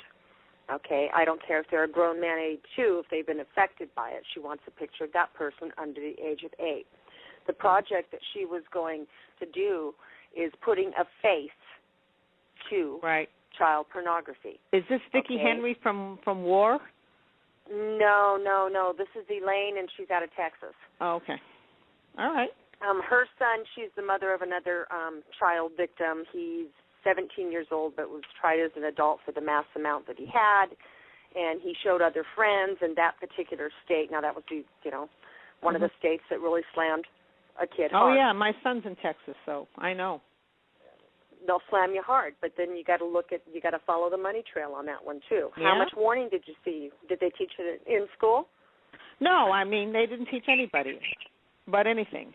Okay, I don't care if they're a grown man at 2, if they've been affected by it. She wants a picture of that person under the age of 8. The project that she was going to do is putting a face to child pornography. Is this Vicki Henry from War? No. This is Elaine, and she's out of Texas. Oh, okay. All right. Her son, she's the mother of another child victim. He's 17 years old, but was tried as an adult for the mass amount that he had, and he showed other friends in that particular state. Now, that was one of the states that really slammed a kid hard. Oh, yeah, my son's in Texas, so I know. They'll slam you hard, but then you got to follow the money trail on that one, too. Yeah. How much warning did you see? Did they teach it in school? No, I mean, they didn't teach anybody about anything.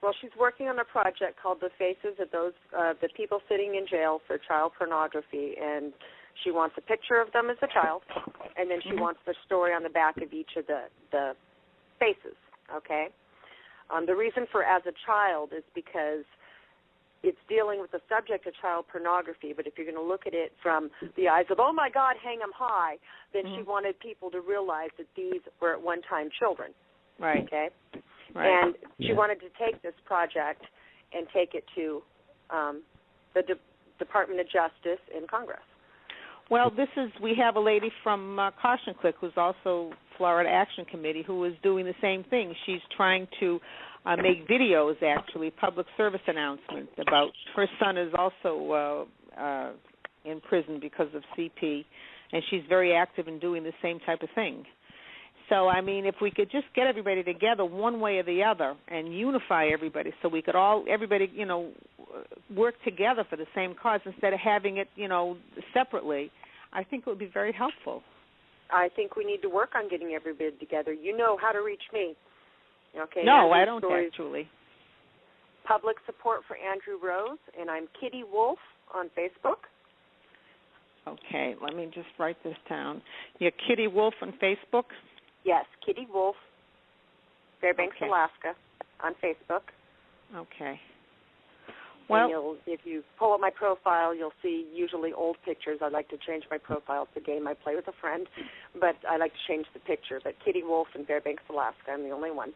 Well, she's working on a project called The Faces of those the people sitting in jail for child pornography, and she wants a picture of them as a child, and then she wants the story on the back of each of the faces, okay? The reason for as a child is because it's dealing with the subject of child pornography, but if you're going to look at it from the eyes of, oh, my God, hang them high, then she wanted people to realize that these were at one time children. Right. Okay? Right. And she wanted to take this project and take it to the Department of Justice in Congress. Well, we have a lady from Caution Click who's also Florida Action Committee who is doing the same thing. She's trying to make videos, actually, public service announcements about her son is also in prison because of CP, and she's very active in doing the same type of thing. So, I mean, if we could just get everybody together one way or the other and unify everybody so we could everybody, work together for the same cause instead of having it, separately, I think it would be very helpful. I think we need to work on getting everybody together. You know how to reach me. Okay. No, I don't actually. Public support for Andrew Rose, and I'm Kitty Wolf on Facebook. Okay, let me just write this down. You're Kitty Wolf on Facebook? Yes, Kitty Wolf, Fairbanks, Alaska, on Facebook. Okay. Well, and if you pull up my profile, you'll see usually old pictures. I like to change my profile. It's a game I play with a friend, but I like to change the picture. But Kitty Wolf in Fairbanks, Alaska, I'm the only one.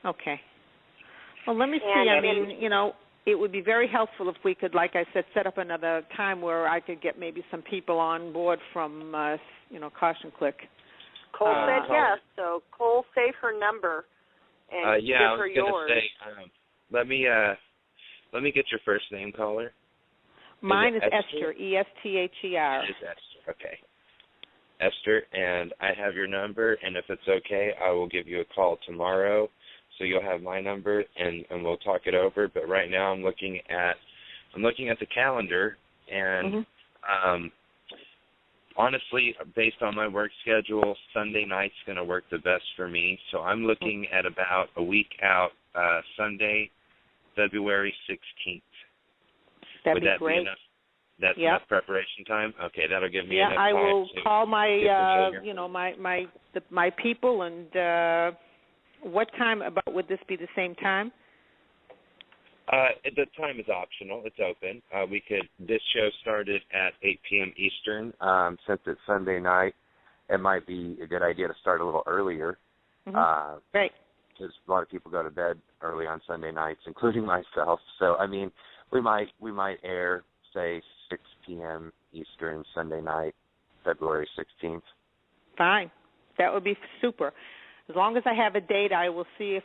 Okay. Well, let me see. It would be very helpful if we could, like I said, set up another time where I could get maybe some people on board from, Caution Click. Cole said yes, so Cole, save her number and give her yours. Let me get your first name, caller. Mine is Esther, E-S-T-H-E-R. It is Esther, okay. Esther, and I have your number, and if it's okay, I will give you a call tomorrow, so you'll have my number, and we'll talk it over. But right now I'm looking at the calendar, and honestly, based on my work schedule, Sunday night's going to work the best for me. So I'm looking at about a week out, Sunday, February 16th. Would that be enough? That's enough preparation time? Okay, that'll give me enough time. I will call my my people, and what time would this be the same time? The time is optional. It's open. This show started at 8 p.m. Eastern. Since it's Sunday night, it might be a good idea to start a little earlier. Right. Because a lot of people go to bed early on Sunday nights, including myself. So, I mean, we might air, say, 6 p.m. Eastern Sunday night, February 16th. Fine. That would be super. As long as I have a date, I will see if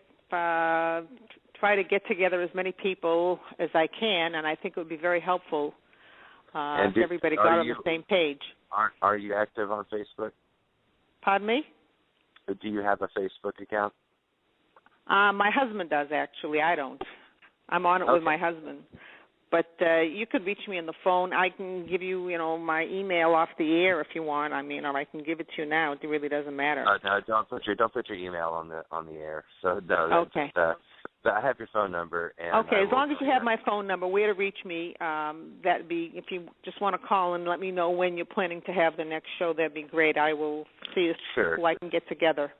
try to get together as many people as I can, and I think it would be very helpful if everybody got on the same page. Are you active on Facebook? Pardon me? Do you have a Facebook account? My husband does, actually. I don't. I'm on it with my husband. But you could reach me on the phone. I can give you, my email off the air if you want. I mean, or I can give it to you now. It really doesn't matter. No, don't put your email on the air. So no. Okay. I have your phone number. And okay, as long as you have my phone number, where to reach me, that'd be, if you just want to call and let me know when you're planning to have the next show, that'd be great. I will see who I can get together.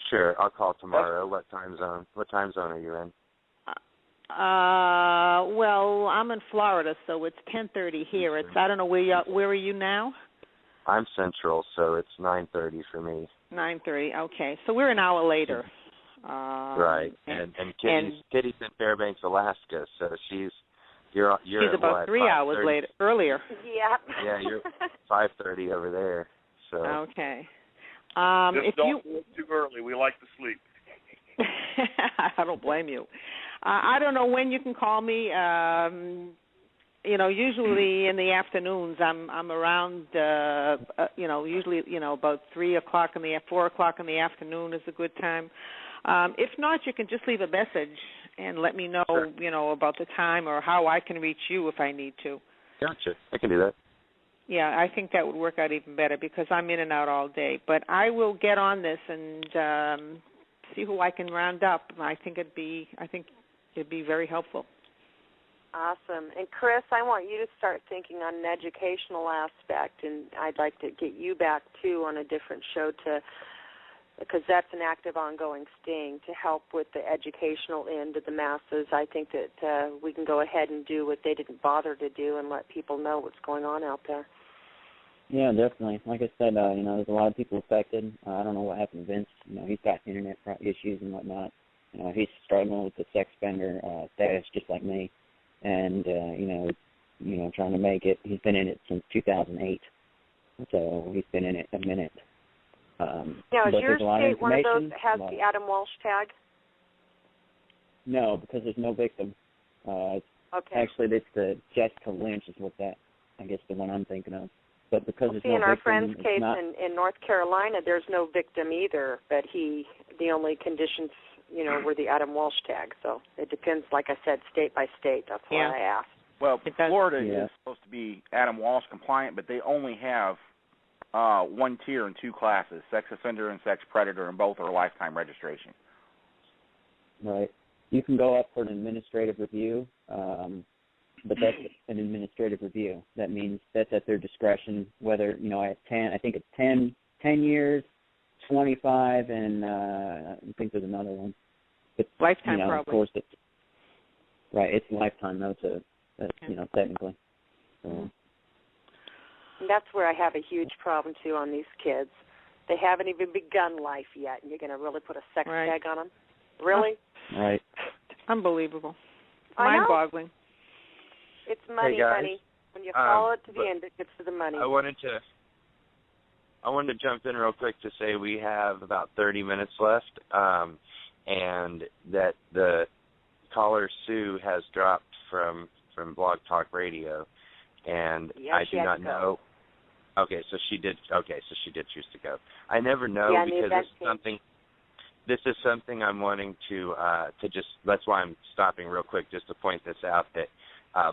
Sure, I'll call tomorrow. What time zone are you in? Well, I'm in Florida, so it's 10:30 here. It's I don't know where are you now? I'm Central, so it's 9:30 for me. 9:30. Okay, so we're an hour later. Right, and Kitty's in Fairbanks, Alaska, so she's about 3 hours earlier. Yep. Yeah, you're 5:30 over there. So okay. Just don't do it too early. We like to sleep. I don't blame you. I don't know when you can call me. Usually in the afternoons. I'm around. Usually, about 4 o'clock in the afternoon is a good time. If not, you can just leave a message and let me know, about the time or how I can reach you if I need to. Gotcha. I can do that. Yeah, I think that would work out even better because I'm in and out all day. But I will get on this and see who I can round up. I think it'd be very helpful. Awesome. And Chris, I want you to start thinking on an educational aspect, and I'd like to get you back too on a different show because that's an active, ongoing sting to help with the educational end of the masses. I think that we can go ahead and do what they didn't bother to do and let people know what's going on out there. Yeah, definitely. Like I said, there's a lot of people affected. I don't know what happened to Vince. He's got internet issues and whatnot. He's struggling with the sex offender status just like me, and trying to make it. He's been in it since 2008, so he's been in it a minute. Now, is your state one of those that has the Adam Walsh tag? No, because there's no victim. Okay. Actually, it's the Jessica Lynch is what that, I guess, the one I'm thinking of. But because there's no in our victim, friend's it's case not... in North Carolina, there's no victim either, but the only conditions, were the Adam Walsh tag. So it depends, like I said, state by state. That's why I asked. Well, Florida is supposed to be Adam Walsh compliant, but they only have one tier and two classes, sex offender and sex predator, and both are lifetime registration. Right. You can go up for an administrative review, but that's an administrative review. That means that's at their discretion, whether, at 10, I think it's 10 years, 25, and I think there's another one. But, lifetime, probably. Of course, it's lifetime, though, technically. So. And that's where I have a huge problem, too, on these kids. They haven't even begun life yet, and you're going to really put a sex tag on them? Really? Right. Unbelievable. Mind-boggling. It's money, hey guys, honey. When you follow it to the end, it gets to the money. I wanted to jump in real quick to say we have about 30 minutes left, and that the caller Sue has dropped from Blog Talk Radio, and I do not know. Okay, so she did. Okay, so she did choose to go. I never know because this is something I'm wanting to just. That's why I'm stopping real quick just to point this out that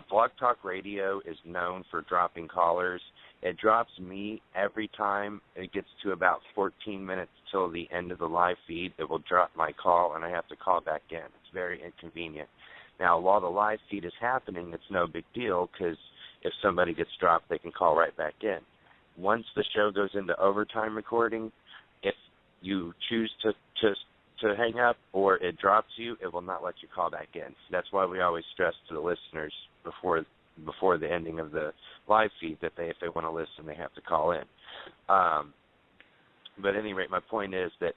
Blog Talk Radio is known for dropping callers. It drops me every time it gets to about 14 minutes till the end of the live feed. It will drop my call, and I have to call back in. It's very inconvenient. Now, while the live feed is happening, it's no big deal because if somebody gets dropped, they can call right back in. Once the show goes into overtime recording, if you choose to hang up or it drops you, it will not let you call back in. That's why we always stress to the listeners before the ending of the live feed that if they want to listen, they have to call in. But at any rate, my point is that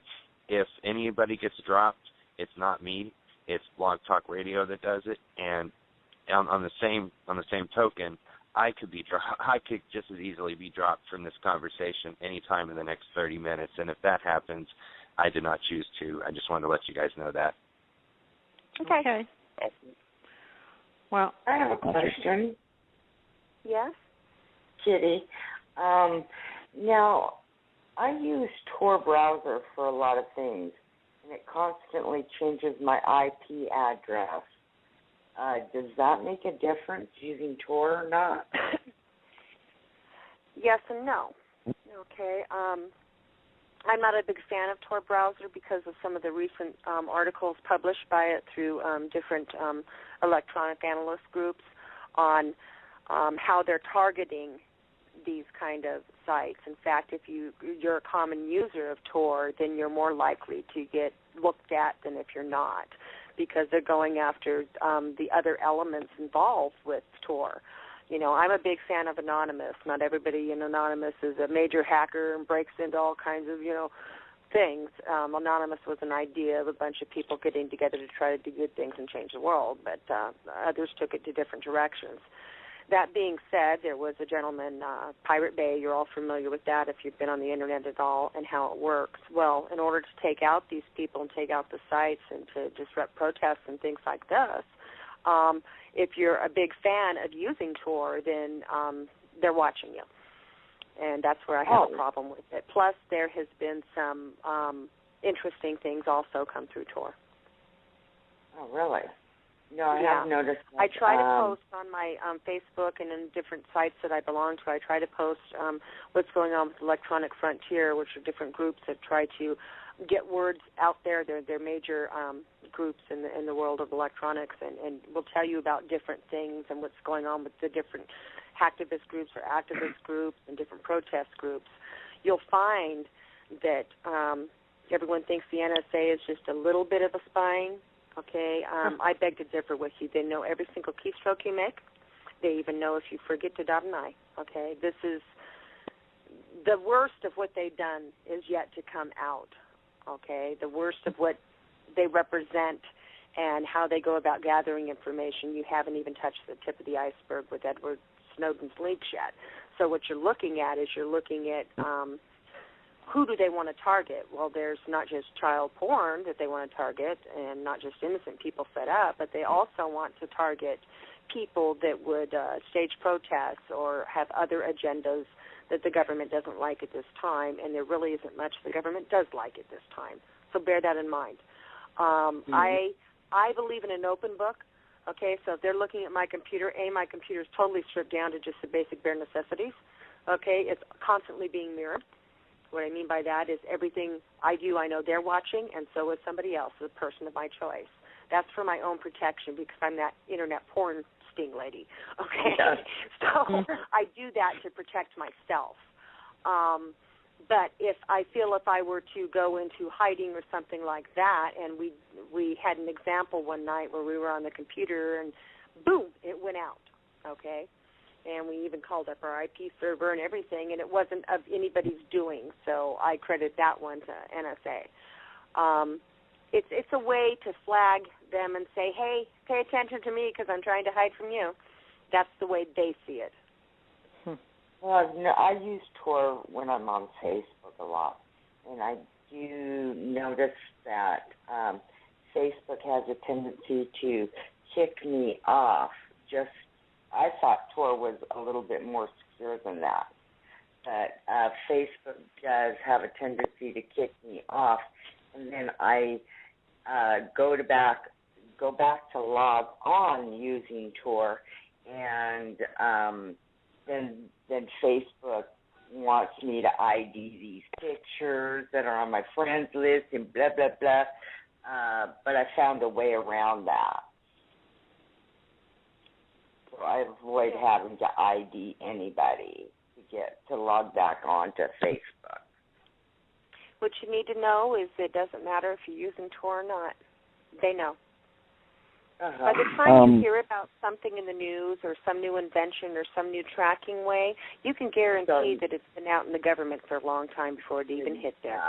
if anybody gets dropped, it's not me. It's Blog Talk Radio that does it. And on the same token, I could just as easily be dropped from this conversation anytime in the next 30 minutes. And if that happens, I did not choose to. I just wanted to let you guys know that. Okay. Well, I have a question. Yes? Kitty. Now, I use Tor browser for a lot of things, and it constantly changes my IP address. Does that make a difference using Tor or not? Yes and no. Okay. I'm not a big fan of Tor browser because of some of the recent articles published by it through different electronic analyst groups on how they're targeting these kind of sites. In fact, if you're a common user of Tor, then you're more likely to get looked at than if you're not, because they're going after the other elements involved with Tor. I'm a big fan of Anonymous. Not everybody in Anonymous is a major hacker and breaks into all kinds of, things. Anonymous was an idea of a bunch of people getting together to try to do good things and change the world, but others took it to different directions. That being said, there was a gentleman, Pirate Bay. You're all familiar with that if you've been on the Internet at all and how it works. Well, in order to take out these people and take out the sites and to disrupt protests and things like this, if you're a big fan of using Tor, then they're watching you. And that's where I have a problem with it. Plus, there has been some interesting things also come through Tor. Oh, really? No, I have noticed that. I try to post on my Facebook and in different sites that I belong to. I try to post what's going on with Electronic Frontier, which are different groups that try to get words out there. They're major groups in the world of electronics, and will tell you about different things and what's going on with the different hacktivist groups or activist groups and different protest groups. You'll find that everyone thinks the NSA is just a little bit of a spying. Okay, I beg to differ with you. They know every single keystroke you make. They even know if you forget to dot an I. Okay, this is the worst of what they've done is yet to come out. Okay, the worst of what they represent and how they go about gathering information. You haven't even touched the tip of the iceberg with Edward Snowden's leaks yet. So what you're looking at is who do they want to target? Well, there's not just child porn that they want to target and not just innocent people set up, but they also want to target people that would stage protests or have other agendas that the government doesn't like at this time, and there really isn't much the government does like at this time. So bear that in mind. I believe in an open book. Okay, so if they're looking at my computer, my computer is totally stripped down to just the basic bare necessities. Okay, it's constantly being mirrored. What I mean by that is everything I do, I know they're watching, and so is somebody else, the person of my choice. That's for my own protection because I'm that internet porn sting lady. Okay, yeah. So I do that to protect myself. But if I were to go into hiding or something like that, and we had an example one night where we were on the computer and boom, it went out. Okay. And we even called up our IP server and everything, and it wasn't of anybody's doing, so I credit that one to NSA. It's a way to flag them and say, hey, pay attention to me because I'm trying to hide from you. That's the way they see it. Well, I use Tor when I'm on Facebook a lot, and I do notice that Facebook has a tendency to kick me off. I thought Tor was a little bit more secure than that, but Facebook does have a tendency to kick me off, and then I go back to log on using Tor, and then Facebook wants me to ID these pictures that are on my friends list and blah blah blah. But I found a way around that. So I avoid having to ID anybody to log back on to Facebook. What you need to know is it doesn't matter if you're using Tor or not. They know. By the time you hear about something in the news or some new invention or some new tracking way, you can guarantee that it's been out in the government for a long time before it even hit there.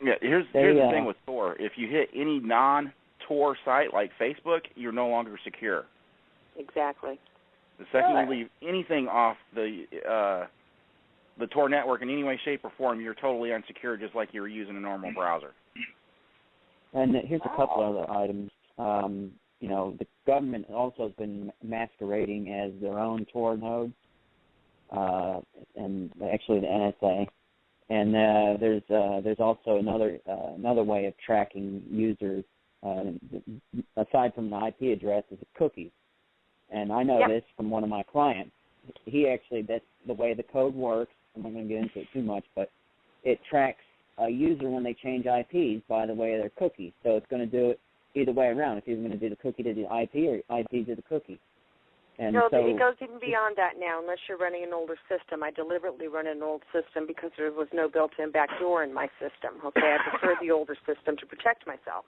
Yeah, here's the thing with Tor. If you hit any non-Tor site like Facebook, you're no longer secure. Exactly. The second you leave anything off the Tor network in any way, shape, or form, you're totally unsecure, just like you were using a normal browser. And here's a couple other items. The government also has been masquerading as their own Tor nodes, and actually the NSA. And there's also another way of tracking users aside from the IP address is cookies. And I know this from one of my clients. That's the way the code works. I'm not going to get into it too much, but it tracks a user when they change IPs by the way of their cookies. So it's going to do it either way around. It's either going to do the cookie to the IP or IP to the cookie. And no, it goes even beyond that now, unless you're running an older system. I deliberately run an old system because there was no built-in backdoor in my system. Okay, I prefer the older system to protect myself.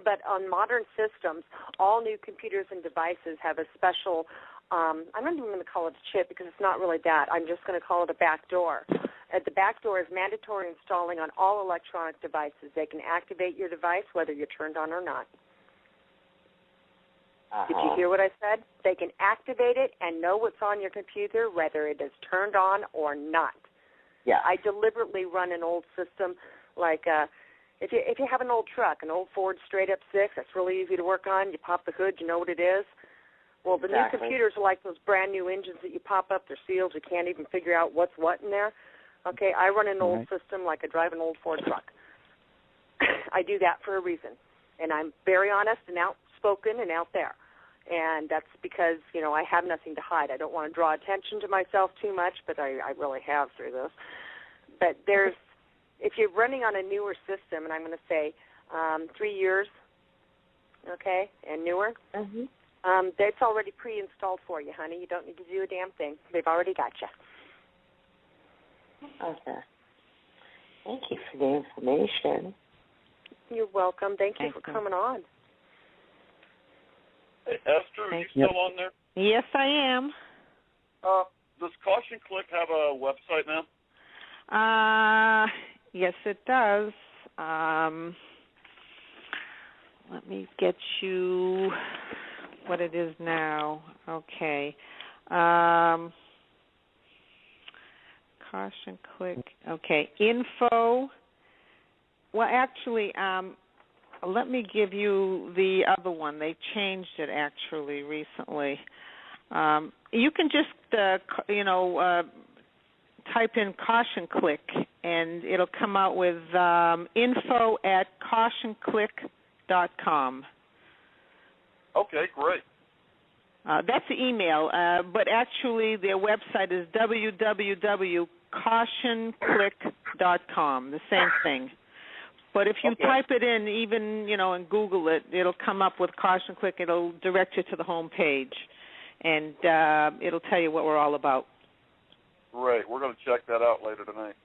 But on modern systems, all new computers and devices have a special, I'm not even going to call it a chip because it's not really that. I'm just going to call it a backdoor. The backdoor is mandatory installing on all electronic devices. They can activate your device whether you're turned on or not. Did you hear what I said? They can activate it and know what's on your computer, whether it is turned on or not. Yeah. I deliberately run an old system, like if you have an old truck, an old Ford straight-up 6, that's really easy to work on. You pop the hood, you know what it is. Well, the new computers are like those brand-new engines that you pop up. They're sealed. You can't even figure out what's what in there. Okay, I run an old system like I drive an old Ford truck. I do that for a reason, and I'm very honest and outspoken and out there. And that's because, I have nothing to hide. I don't want to draw attention to myself too much, but I really have through this. But if you're running on a newer system, and I'm going to say 3 years, okay, and newer, it's already pre-installed for you, honey. You don't need to do a damn thing. They've already got you. Okay. Thank you for the information. You're welcome. Thank you for coming on. Hey, Esther, are you still on there? Yes, I am. Does Caution Click have a website now? Yes, it does. Let me get you what it is now. Okay. Caution click. Okay, info. Well, actually, let me give you the other one. They changed it actually recently. You can just, type in caution click, and it'll come out with info@cautionclick.com. Okay, great. That's the email, but actually their website is www.cautionclick.com, the same thing. But if you type it in, even, and Google it, it'll come up with Caution Click. It'll direct you to the home page, and it'll tell you what we're all about. Great. We're going to check that out later tonight.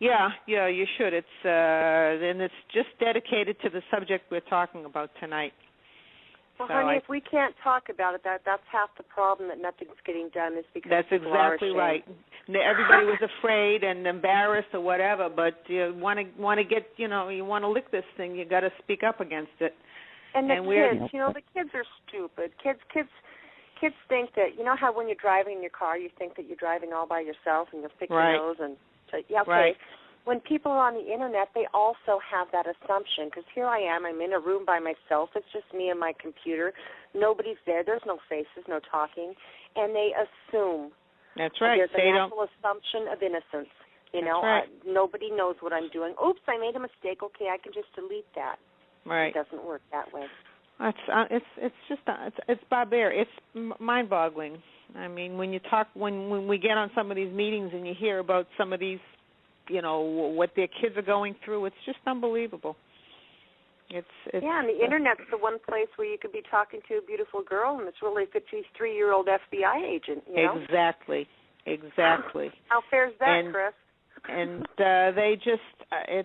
Yeah, you should. It's and it's just dedicated to the subject we're talking about tonight. Well, honey, if we can't talk about it, that's half the problem, that nothing's getting done, is because that's people exactly are right. Everybody was afraid and embarrassed or whatever, but you want to get, you want to lick this thing, you got to speak up against it. And the kids, the kids are stupid. Kids think that, how when you're driving in your car, you think that you're driving all by yourself and you'll pick your nose and Right. When people are on the Internet, they also have that assumption, because here I am, I'm in a room by myself, it's just me and my computer, nobody's there, there's no faces, no talking, and they assume. That's right. There's a natural assumption of innocence. Right. Nobody knows what I'm doing. Oops, I made a mistake. Okay, I can just delete that. Right. It doesn't work that way. It's barbaric. It's mind-boggling. I mean, when you talk, when we get on some of these meetings and you hear about some of these, what their kids are going through, it's just unbelievable. It's and the Internet's the one place where you could be talking to a beautiful girl, and it's really a 53-year-old FBI agent. Exactly. How fair is that, Chris? And they just, I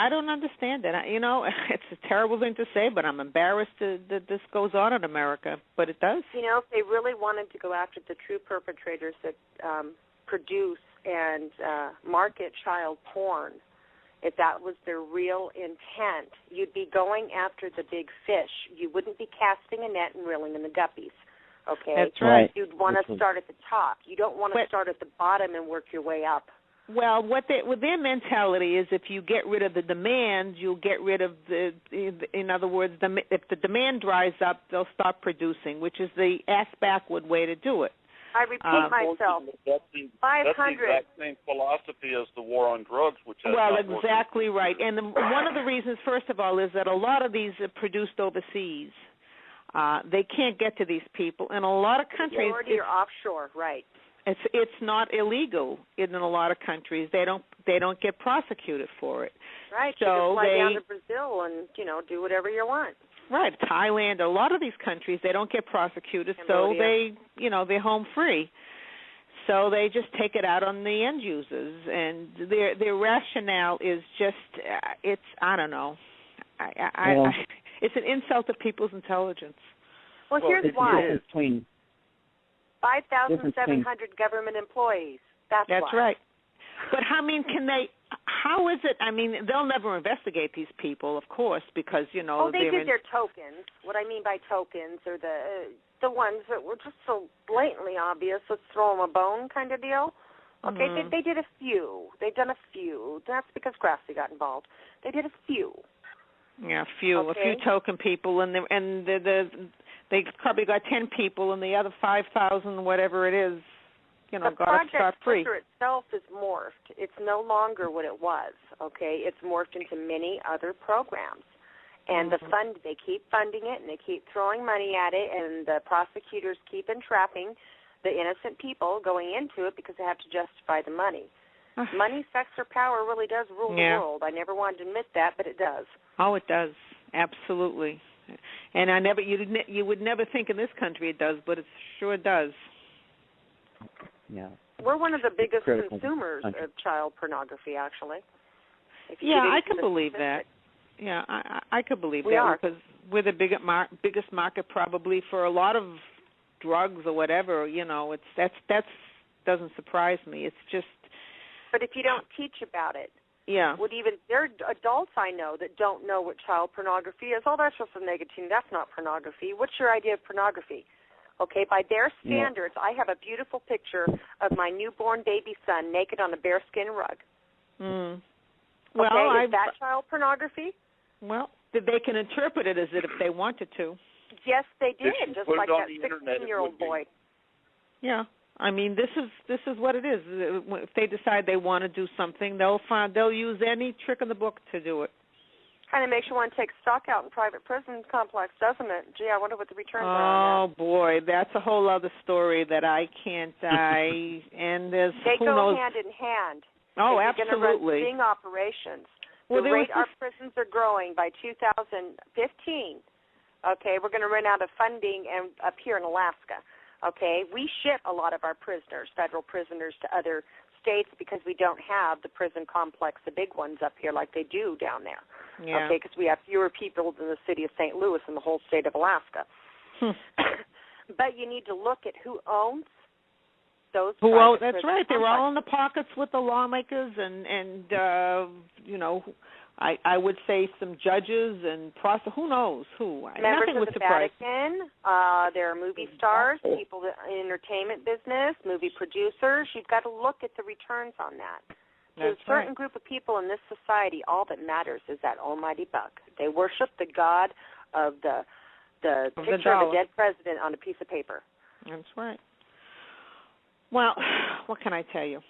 don't understand it. It's a terrible thing to say, but I'm embarrassed that this goes on in America, but it does. If they really wanted to go after the true perpetrators that produce and market child porn, if that was their real intent, you'd be going after the big fish. You wouldn't be casting a net and reeling in the guppies. Okay? That's right. You'd want to start at the top. You don't want to start at the bottom and work your way up. Well, their mentality is, if you get rid of the demand, you'll get rid of in other words, if the demand dries up, they'll stop producing, which is the ass-backward way to do it. I repeat myself. That's the exact same philosophy as the war on drugs, which has exactly right. And one of the reasons, first of all, is that a lot of these are produced overseas. They can't get to these people. In a lot of countries, majority are offshore, right? It's not illegal in a lot of countries. They don't get prosecuted for it. Right. So you just fly down to Brazil and do whatever you want. Right. Thailand, a lot of these countries, they don't get prosecuted, so they're home free. So they just take it out on the end users, and their rationale is just I don't know. It's an insult to people's intelligence. Well, here's why. 5,700 government employees. That's why. Right. But can they? How is it? I mean, they'll never investigate these people, of course, because they did their tokens. What I mean by tokens are the ones that were just so blatantly obvious. Let's throw them a bone kind of deal. Okay, they did a few. They've done a few. That's because Grassley got involved. They did a few. Yeah, a few token people, and they probably got 10 people, and the other 5,000, whatever it is, got it scot-free. The project itself is morphed. It's no longer what it was, okay? It's morphed into many other programs. And they keep funding it, and they keep throwing money at it, and the prosecutors keep entrapping the innocent people going into it because they have to justify the money. Money, sex, or power really does rule the world. I never wanted to admit that, but it does. Oh, it does. Absolutely. And you would never think in this country it does, but it sure does. Yeah. We're one of the biggest consumers of child pornography, actually. I could believe that. Yeah, I could believe that because we're the biggest market probably for a lot of drugs or whatever. That doesn't surprise me. It's just. But if you don't teach about it, there are adults I know that don't know what child pornography is. Oh, that's just a negative. That's not pornography. What's your idea of pornography? Okay, by their standards, I have a beautiful picture of my newborn baby son naked on a bearskin rug. Mm. Well, okay, is that child pornography? Well, they can interpret it as it if they wanted to. Yes, they did, just like that 16-year-old boy. Yeah, I mean, this is what it is. If they decide they want to do something, they'll use any trick in the book to do it. Kind of makes you want to take stock out in private prison complex, doesn't it? Gee, I wonder what the returns are on that. Oh boy, that's a whole other story that I can't. And there's they who go knows. hand in hand. Oh, if absolutely. you're going to run sting operations. Well, the rate our prisons are growing by 2015. Okay, we're going to run out of funding and up here in Alaska. Okay, we ship a lot of our prisoners, federal prisoners, to other states because we don't have the prison complex, the big ones up here like they do down there. Yeah. Okay, because we have fewer people than the city of St. Louis and the whole state of Alaska. But you need to look at who owns those. That's right. They're all in the pockets with the lawmakers and I would say some judges and who knows who. Members Nothing of would the surprise. Vatican. There are movie stars, people in the entertainment business, movie producers. You've got to look at the returns on that. To a certain group of people in this society, all that matters is that almighty buck. They worship the god of the picture of a dead president on a piece of paper. That's right. Well, what can I tell you?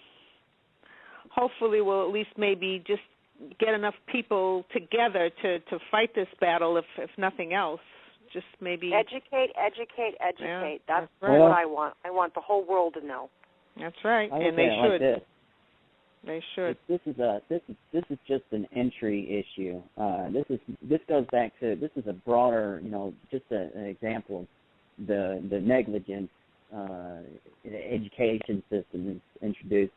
Hopefully we'll at least maybe just get enough people together to fight this battle, if nothing else. Just maybe educate. Yeah, that's right. what I want. I want the whole world to know. That's right, and they should. Like this. They should. This is just an entry issue. This goes back to, this is a broader, just an example of the negligence the education system is introduced.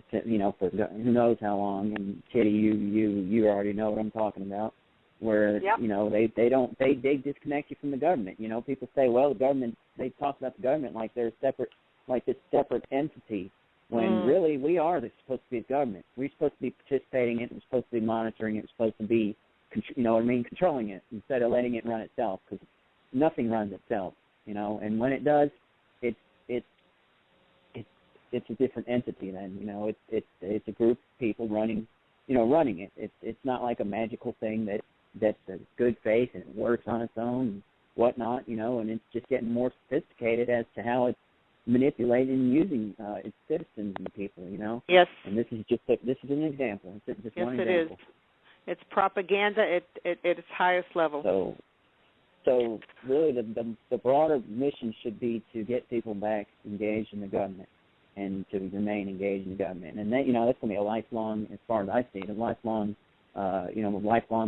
For who knows how long. And Kitty, you already know what I'm talking about. Where they disconnect you from the government. People say, well, the government. They talk about the government like they're separate, like this separate entity. When really we are supposed to be the government. We're supposed to be participating in it. We're supposed to be monitoring it. We're supposed to be, controlling it instead of letting it run itself. Because nothing runs itself, And when it does, it's a different entity. Then it's a group of people running it. It's not like a magical thing that's a good faith and it works on its own and whatnot. And it's just getting more sophisticated as to how it's manipulating and using its citizens and people, Yes. And this is an example. It's just one example. Yes, it is. It's propaganda at its highest level. So really, the broader mission should be to get people back engaged in the government and to remain engaged in the government. And that, that's going to be a lifelong, as far as I see it, a lifelong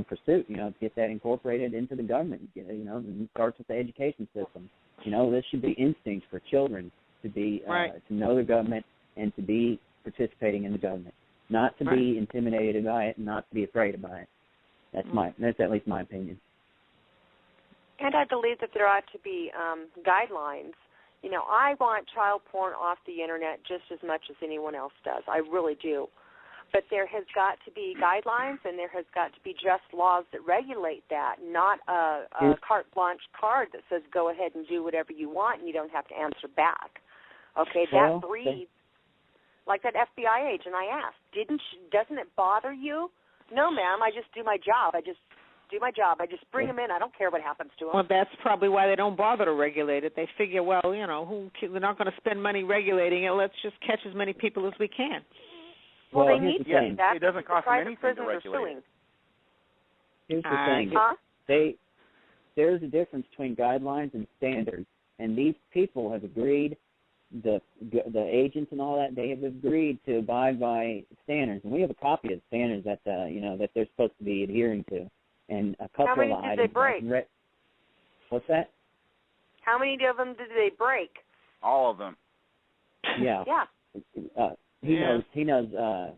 pursuit. To get that incorporated into the government. It starts with the education system. This should be instinct for children to be to know the government and to be participating in the government, not to be intimidated by it and not to be afraid by it. That's at least my opinion. And I believe that there ought to be guidelines. I want child porn off the internet just as much as anyone else does. I really do. But there has got to be guidelines and there has got to be just laws that regulate that, not a carte blanche card that says go ahead and do whatever you want and you don't have to answer back. Okay, that breeds, like that FBI agent I asked, doesn't it bother you? No, ma'am, I just do my job. I just bring them in. I don't care what happens to them. Well, that's probably why they don't bother to regulate it. They figure, well, they're not going to spend money regulating it. Let's just catch as many people as we can. Well, they need to do that. It doesn't cost them anything to regulate it. Here's the thing. There's a difference between guidelines and standards, and these people have agreed, the agents and all that, they have agreed to abide by standards. And we have a copy of the standards that that they're supposed to be adhering to. And a couple How many of did items. They break? What's that? How many of them did they break? All of them. Yeah. Yeah. He knows.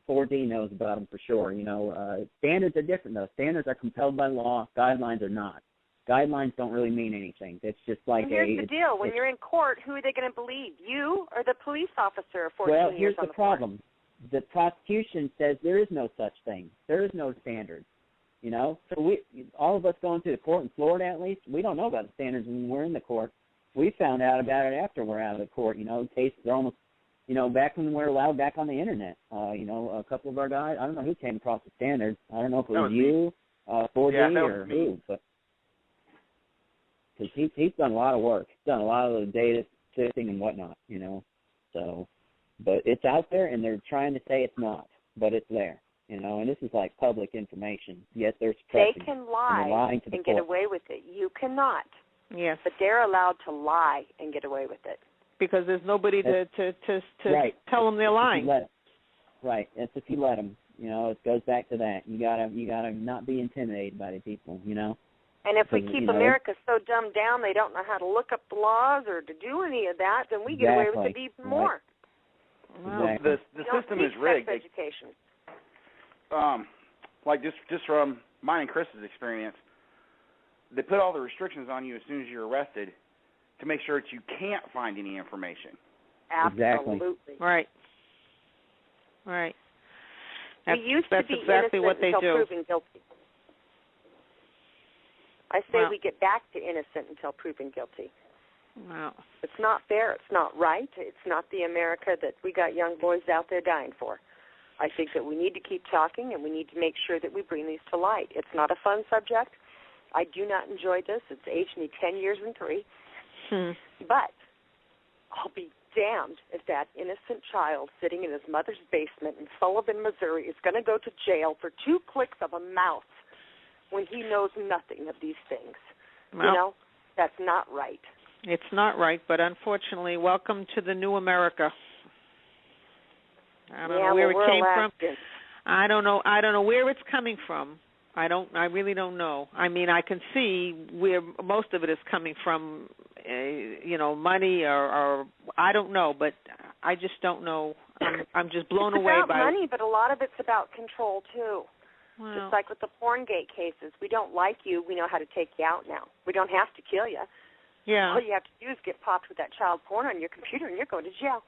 4D knows about them for sure. Standards are different though. Standards are compelled by law. Guidelines are not. Guidelines don't really mean anything. It's just like and here's the deal: when you're in court, who are they going to believe? You or the police officer? 14 well, years here's on the problem. The prosecution says there is no such thing. There is no standards. So all of us going to the court in Florida, at least, we don't know about the standards when we're in the court. we found out about it after we're out of the court. Cases are almost, back when we're allowed back on the internet. A couple of our guys, I don't know who came across the standards. I don't know if it was you, 4D, or who, but because he's done a lot of work. He's done a lot of the data sifting and whatnot, So, but it's out there, and they're trying to say it's not, but it's there, and this is like public information. Yet they're suppressing. They can lie and get away with it. You cannot. Yes. But they're allowed to lie and get away with it. Because there's nobody to tell them they're lying. Right. That's if you let them. It goes back to that. You gotta not be intimidated by the people. And if we keep America so dumbed down they don't know how to look up the laws or to do any of that, then we get away with it even more. Well, the system is rigged. Education. Like just from mine and Chris's experience, they put all the restrictions on you as soon as you're arrested to make sure that you can't find any information. Absolutely. Right. That's exactly what they do. Proven guilty. I say we get back to innocent until proven guilty. Wow. It's not fair. It's not right. It's not the America that we got young boys out there dying for. I think that we need to keep talking, and we need to make sure that we bring these to light. It's not a fun subject. I do not enjoy this. It's aged me 10 years and 3. But I'll be damned if that innocent child sitting in his mother's basement in Sullivan, Missouri is going to go to jail for 2 clicks of a mouse when he knows nothing of these things. Well, that's not right. It's not right, but unfortunately, welcome to the new America. I don't know where it came from. I don't know where it's coming from. I really don't know. I mean, I can see where most of it is coming from, money or I don't know, but I just don't know. I'm just blown away by it. It's about money, but a lot of it's about control, too. Well, just like with the Porngate cases. We don't like you. We know how to take you out now. We don't have to kill you. Yeah. All you have to do is get popped with that child porn on your computer, and you're going to jail.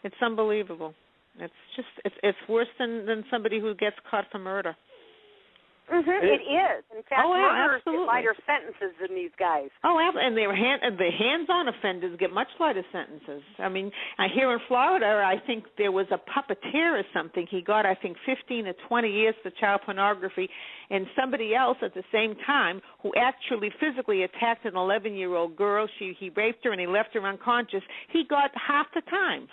It's unbelievable. It's worse than somebody who gets caught for murder. It is. In fact, murderers absolutely. get lighter sentences than these guys. And the hands-on offenders get much lighter sentences. I mean, here in Florida, I think there was a puppeteer or something. He got, 15 or 20 years for child pornography, and somebody else at the same time who actually physically attacked an 11-year-old girl. He raped her and he left her unconscious. He got half the time.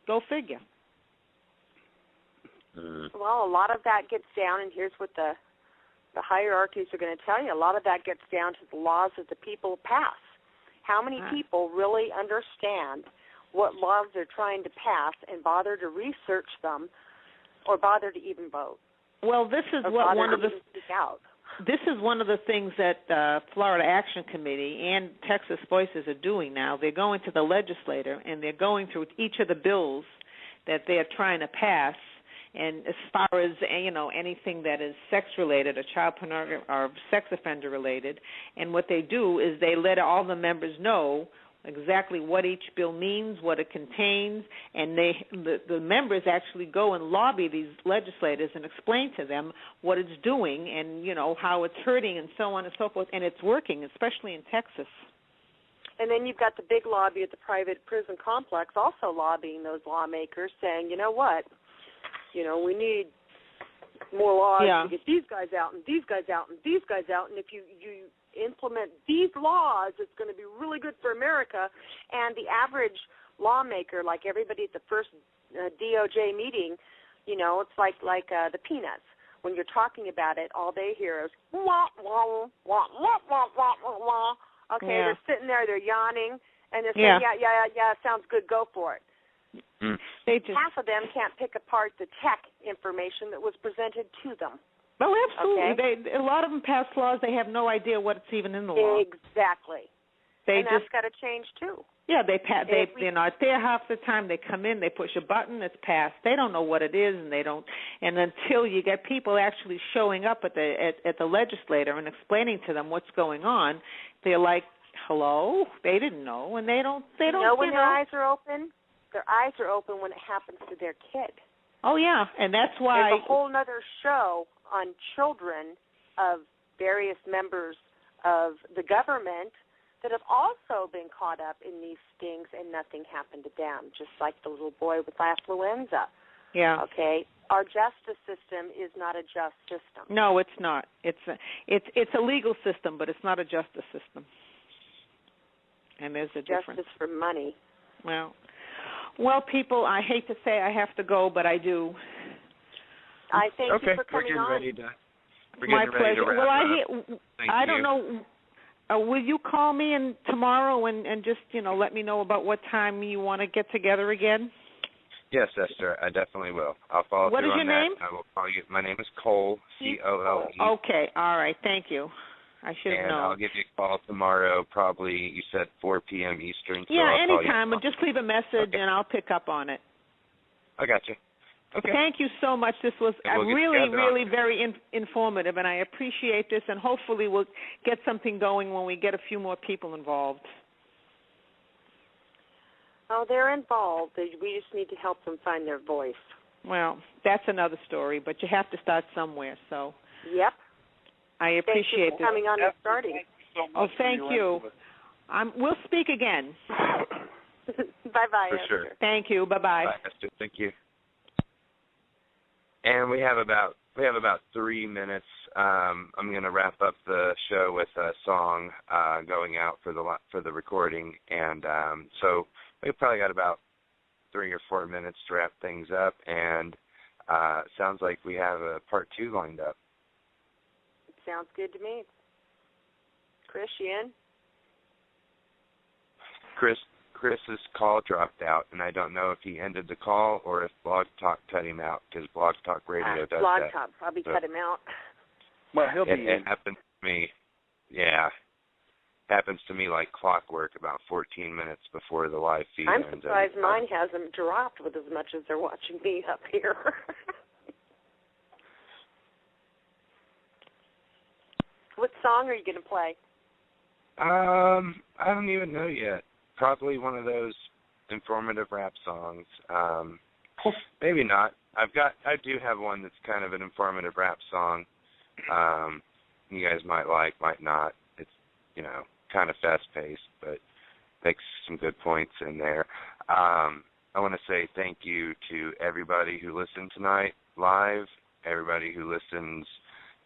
Go figure. Well, a lot of that gets down, and here's what the hierarchies are going to tell you. A lot of that gets down to the laws that the people pass. How many people really understand what laws they're trying to pass and bother to research them or bother to even vote? Well, this is one of the things that Florida Action Committee and Texas Voices are doing now. They're going to the legislator, and they're going through each of the bills that they're trying to pass. And as far as, anything that is sex-related or child pornography or sex offender-related, and what they do is they let all the members know exactly what each bill means, what it contains, and the members actually go and lobby these legislators and explain to them what it's doing and, how it's hurting and so on and so forth, and it's working, especially in Texas. And then you've got the big lobby at the private prison complex also lobbying those lawmakers, saying, you know what? We need more laws to get these guys out and these guys out and these guys out. And if you implement these laws, it's going to be really good for America. And the average lawmaker, like everybody at the first DOJ meeting, it's like the Peanuts. When you're talking about it, all they hear is wah, wah, wah, wah, wah, wah, wah. Okay, they're sitting there, they're yawning, and they're saying, yeah, sounds good, go for it. Half of them can't pick apart the tech information that was presented to them. Oh, absolutely. Okay? A lot of them pass laws, they have no idea what's even in the law. Exactly. That's got to change, too. Yeah, they're not there half the time. They come in, they push a button, it's passed. They don't know what it is, and until you get people actually showing up at the legislator and explaining to them what's going on, they're like, hello? They didn't know, and they don't. When their eyes are open? Their eyes are open when it happens to their kid. Oh, yeah, and that's why... There's a whole other show on children of various members of the government that have also been caught up in these stings and nothing happened to them, just like the little boy with affluenza. Yeah. Okay. Our justice system is not a just system. No, it's not. It's a legal system, but it's not a justice system. And there's a difference. Justice for money. Well, people, I hate to say I have to go, but I do. I thank you for coming on. My pleasure. Well, I don't know. Will you call me tomorrow and just let me know about what time you want to get together again? Yes, Esther, I definitely will. I'll follow through on that. What is your name? I will call you. My name is Cole, Colle. Okay, all right, thank you. I should have known. And I'll give you a call tomorrow, probably, you said 4 p.m. Eastern. So yeah, I'll anytime. Just leave a message and I'll pick up on it. I got you. Okay. Thank you so much. This was really very informative, and I appreciate this, and hopefully we'll get something going when we get a few more people involved. Oh, they're involved. We just need to help them find their voice. Well, that's another story, but you have to start somewhere. So. Yep. I appreciate Thank you for coming on and starting. Thank you so much thank you. We'll speak again. Bye-bye, For Esther. sure. Thank you. Bye-bye. Bye, Esther. Thank you. And we have about 3 minutes. I'm going to wrap up the show with a song going out for the recording, and so we've probably got about 3 or 4 minutes to wrap things up. And sounds like we have a part 2 lined up. Sounds good to me. Chris, you in? Chris's call dropped out, and I don't know if he ended the call or if Blog Talk cut him out, because Blog Talk Radio does Blog that. Talk probably cut him out. Well, he'll be in. It happens to me. Yeah. Happens to me like clockwork about 14 minutes before the live feed I'm ends. surprised mine hasn't dropped with as much as they're watching me up here. What song are you going to play? I don't even know yet. Probably one of those informative rap songs. Maybe not. I do have one that's kind of an informative rap song. You guys might like, might not. It's, kind of fast-paced, but makes some good points in there. I want to say thank you to everybody who listened tonight live, everybody who listens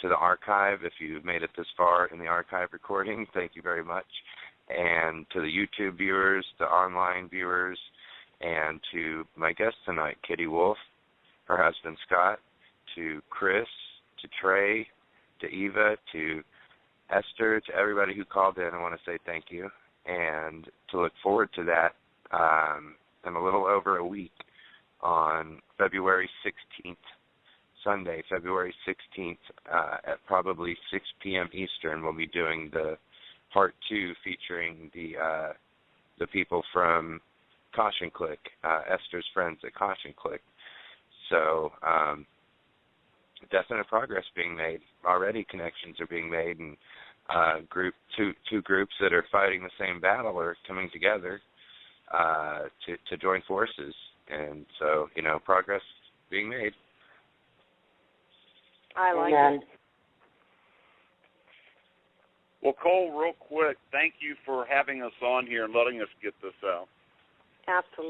to the archive. If you've made it this far in the archive recording, thank you very much. And to the YouTube viewers, the online viewers, and to my guest tonight, Kitty Wolf, her husband Scott, to Chris, to Trey, to Eva, to Esther, to everybody who called in, I want to say thank you. And to look forward to that in a little over a week on February 16th, Sunday, February 16th, at probably 6 p.m. Eastern, we'll be doing the part 2 featuring the people from Caution Click, Esther's friends at Caution Click. So definite progress being made. Already connections are being made, and two groups that are fighting the same battle are coming together to join forces. And so, progress being made. I like it. Well, Cole, real quick, thank you for having us on here and letting us get this out. Absolutely.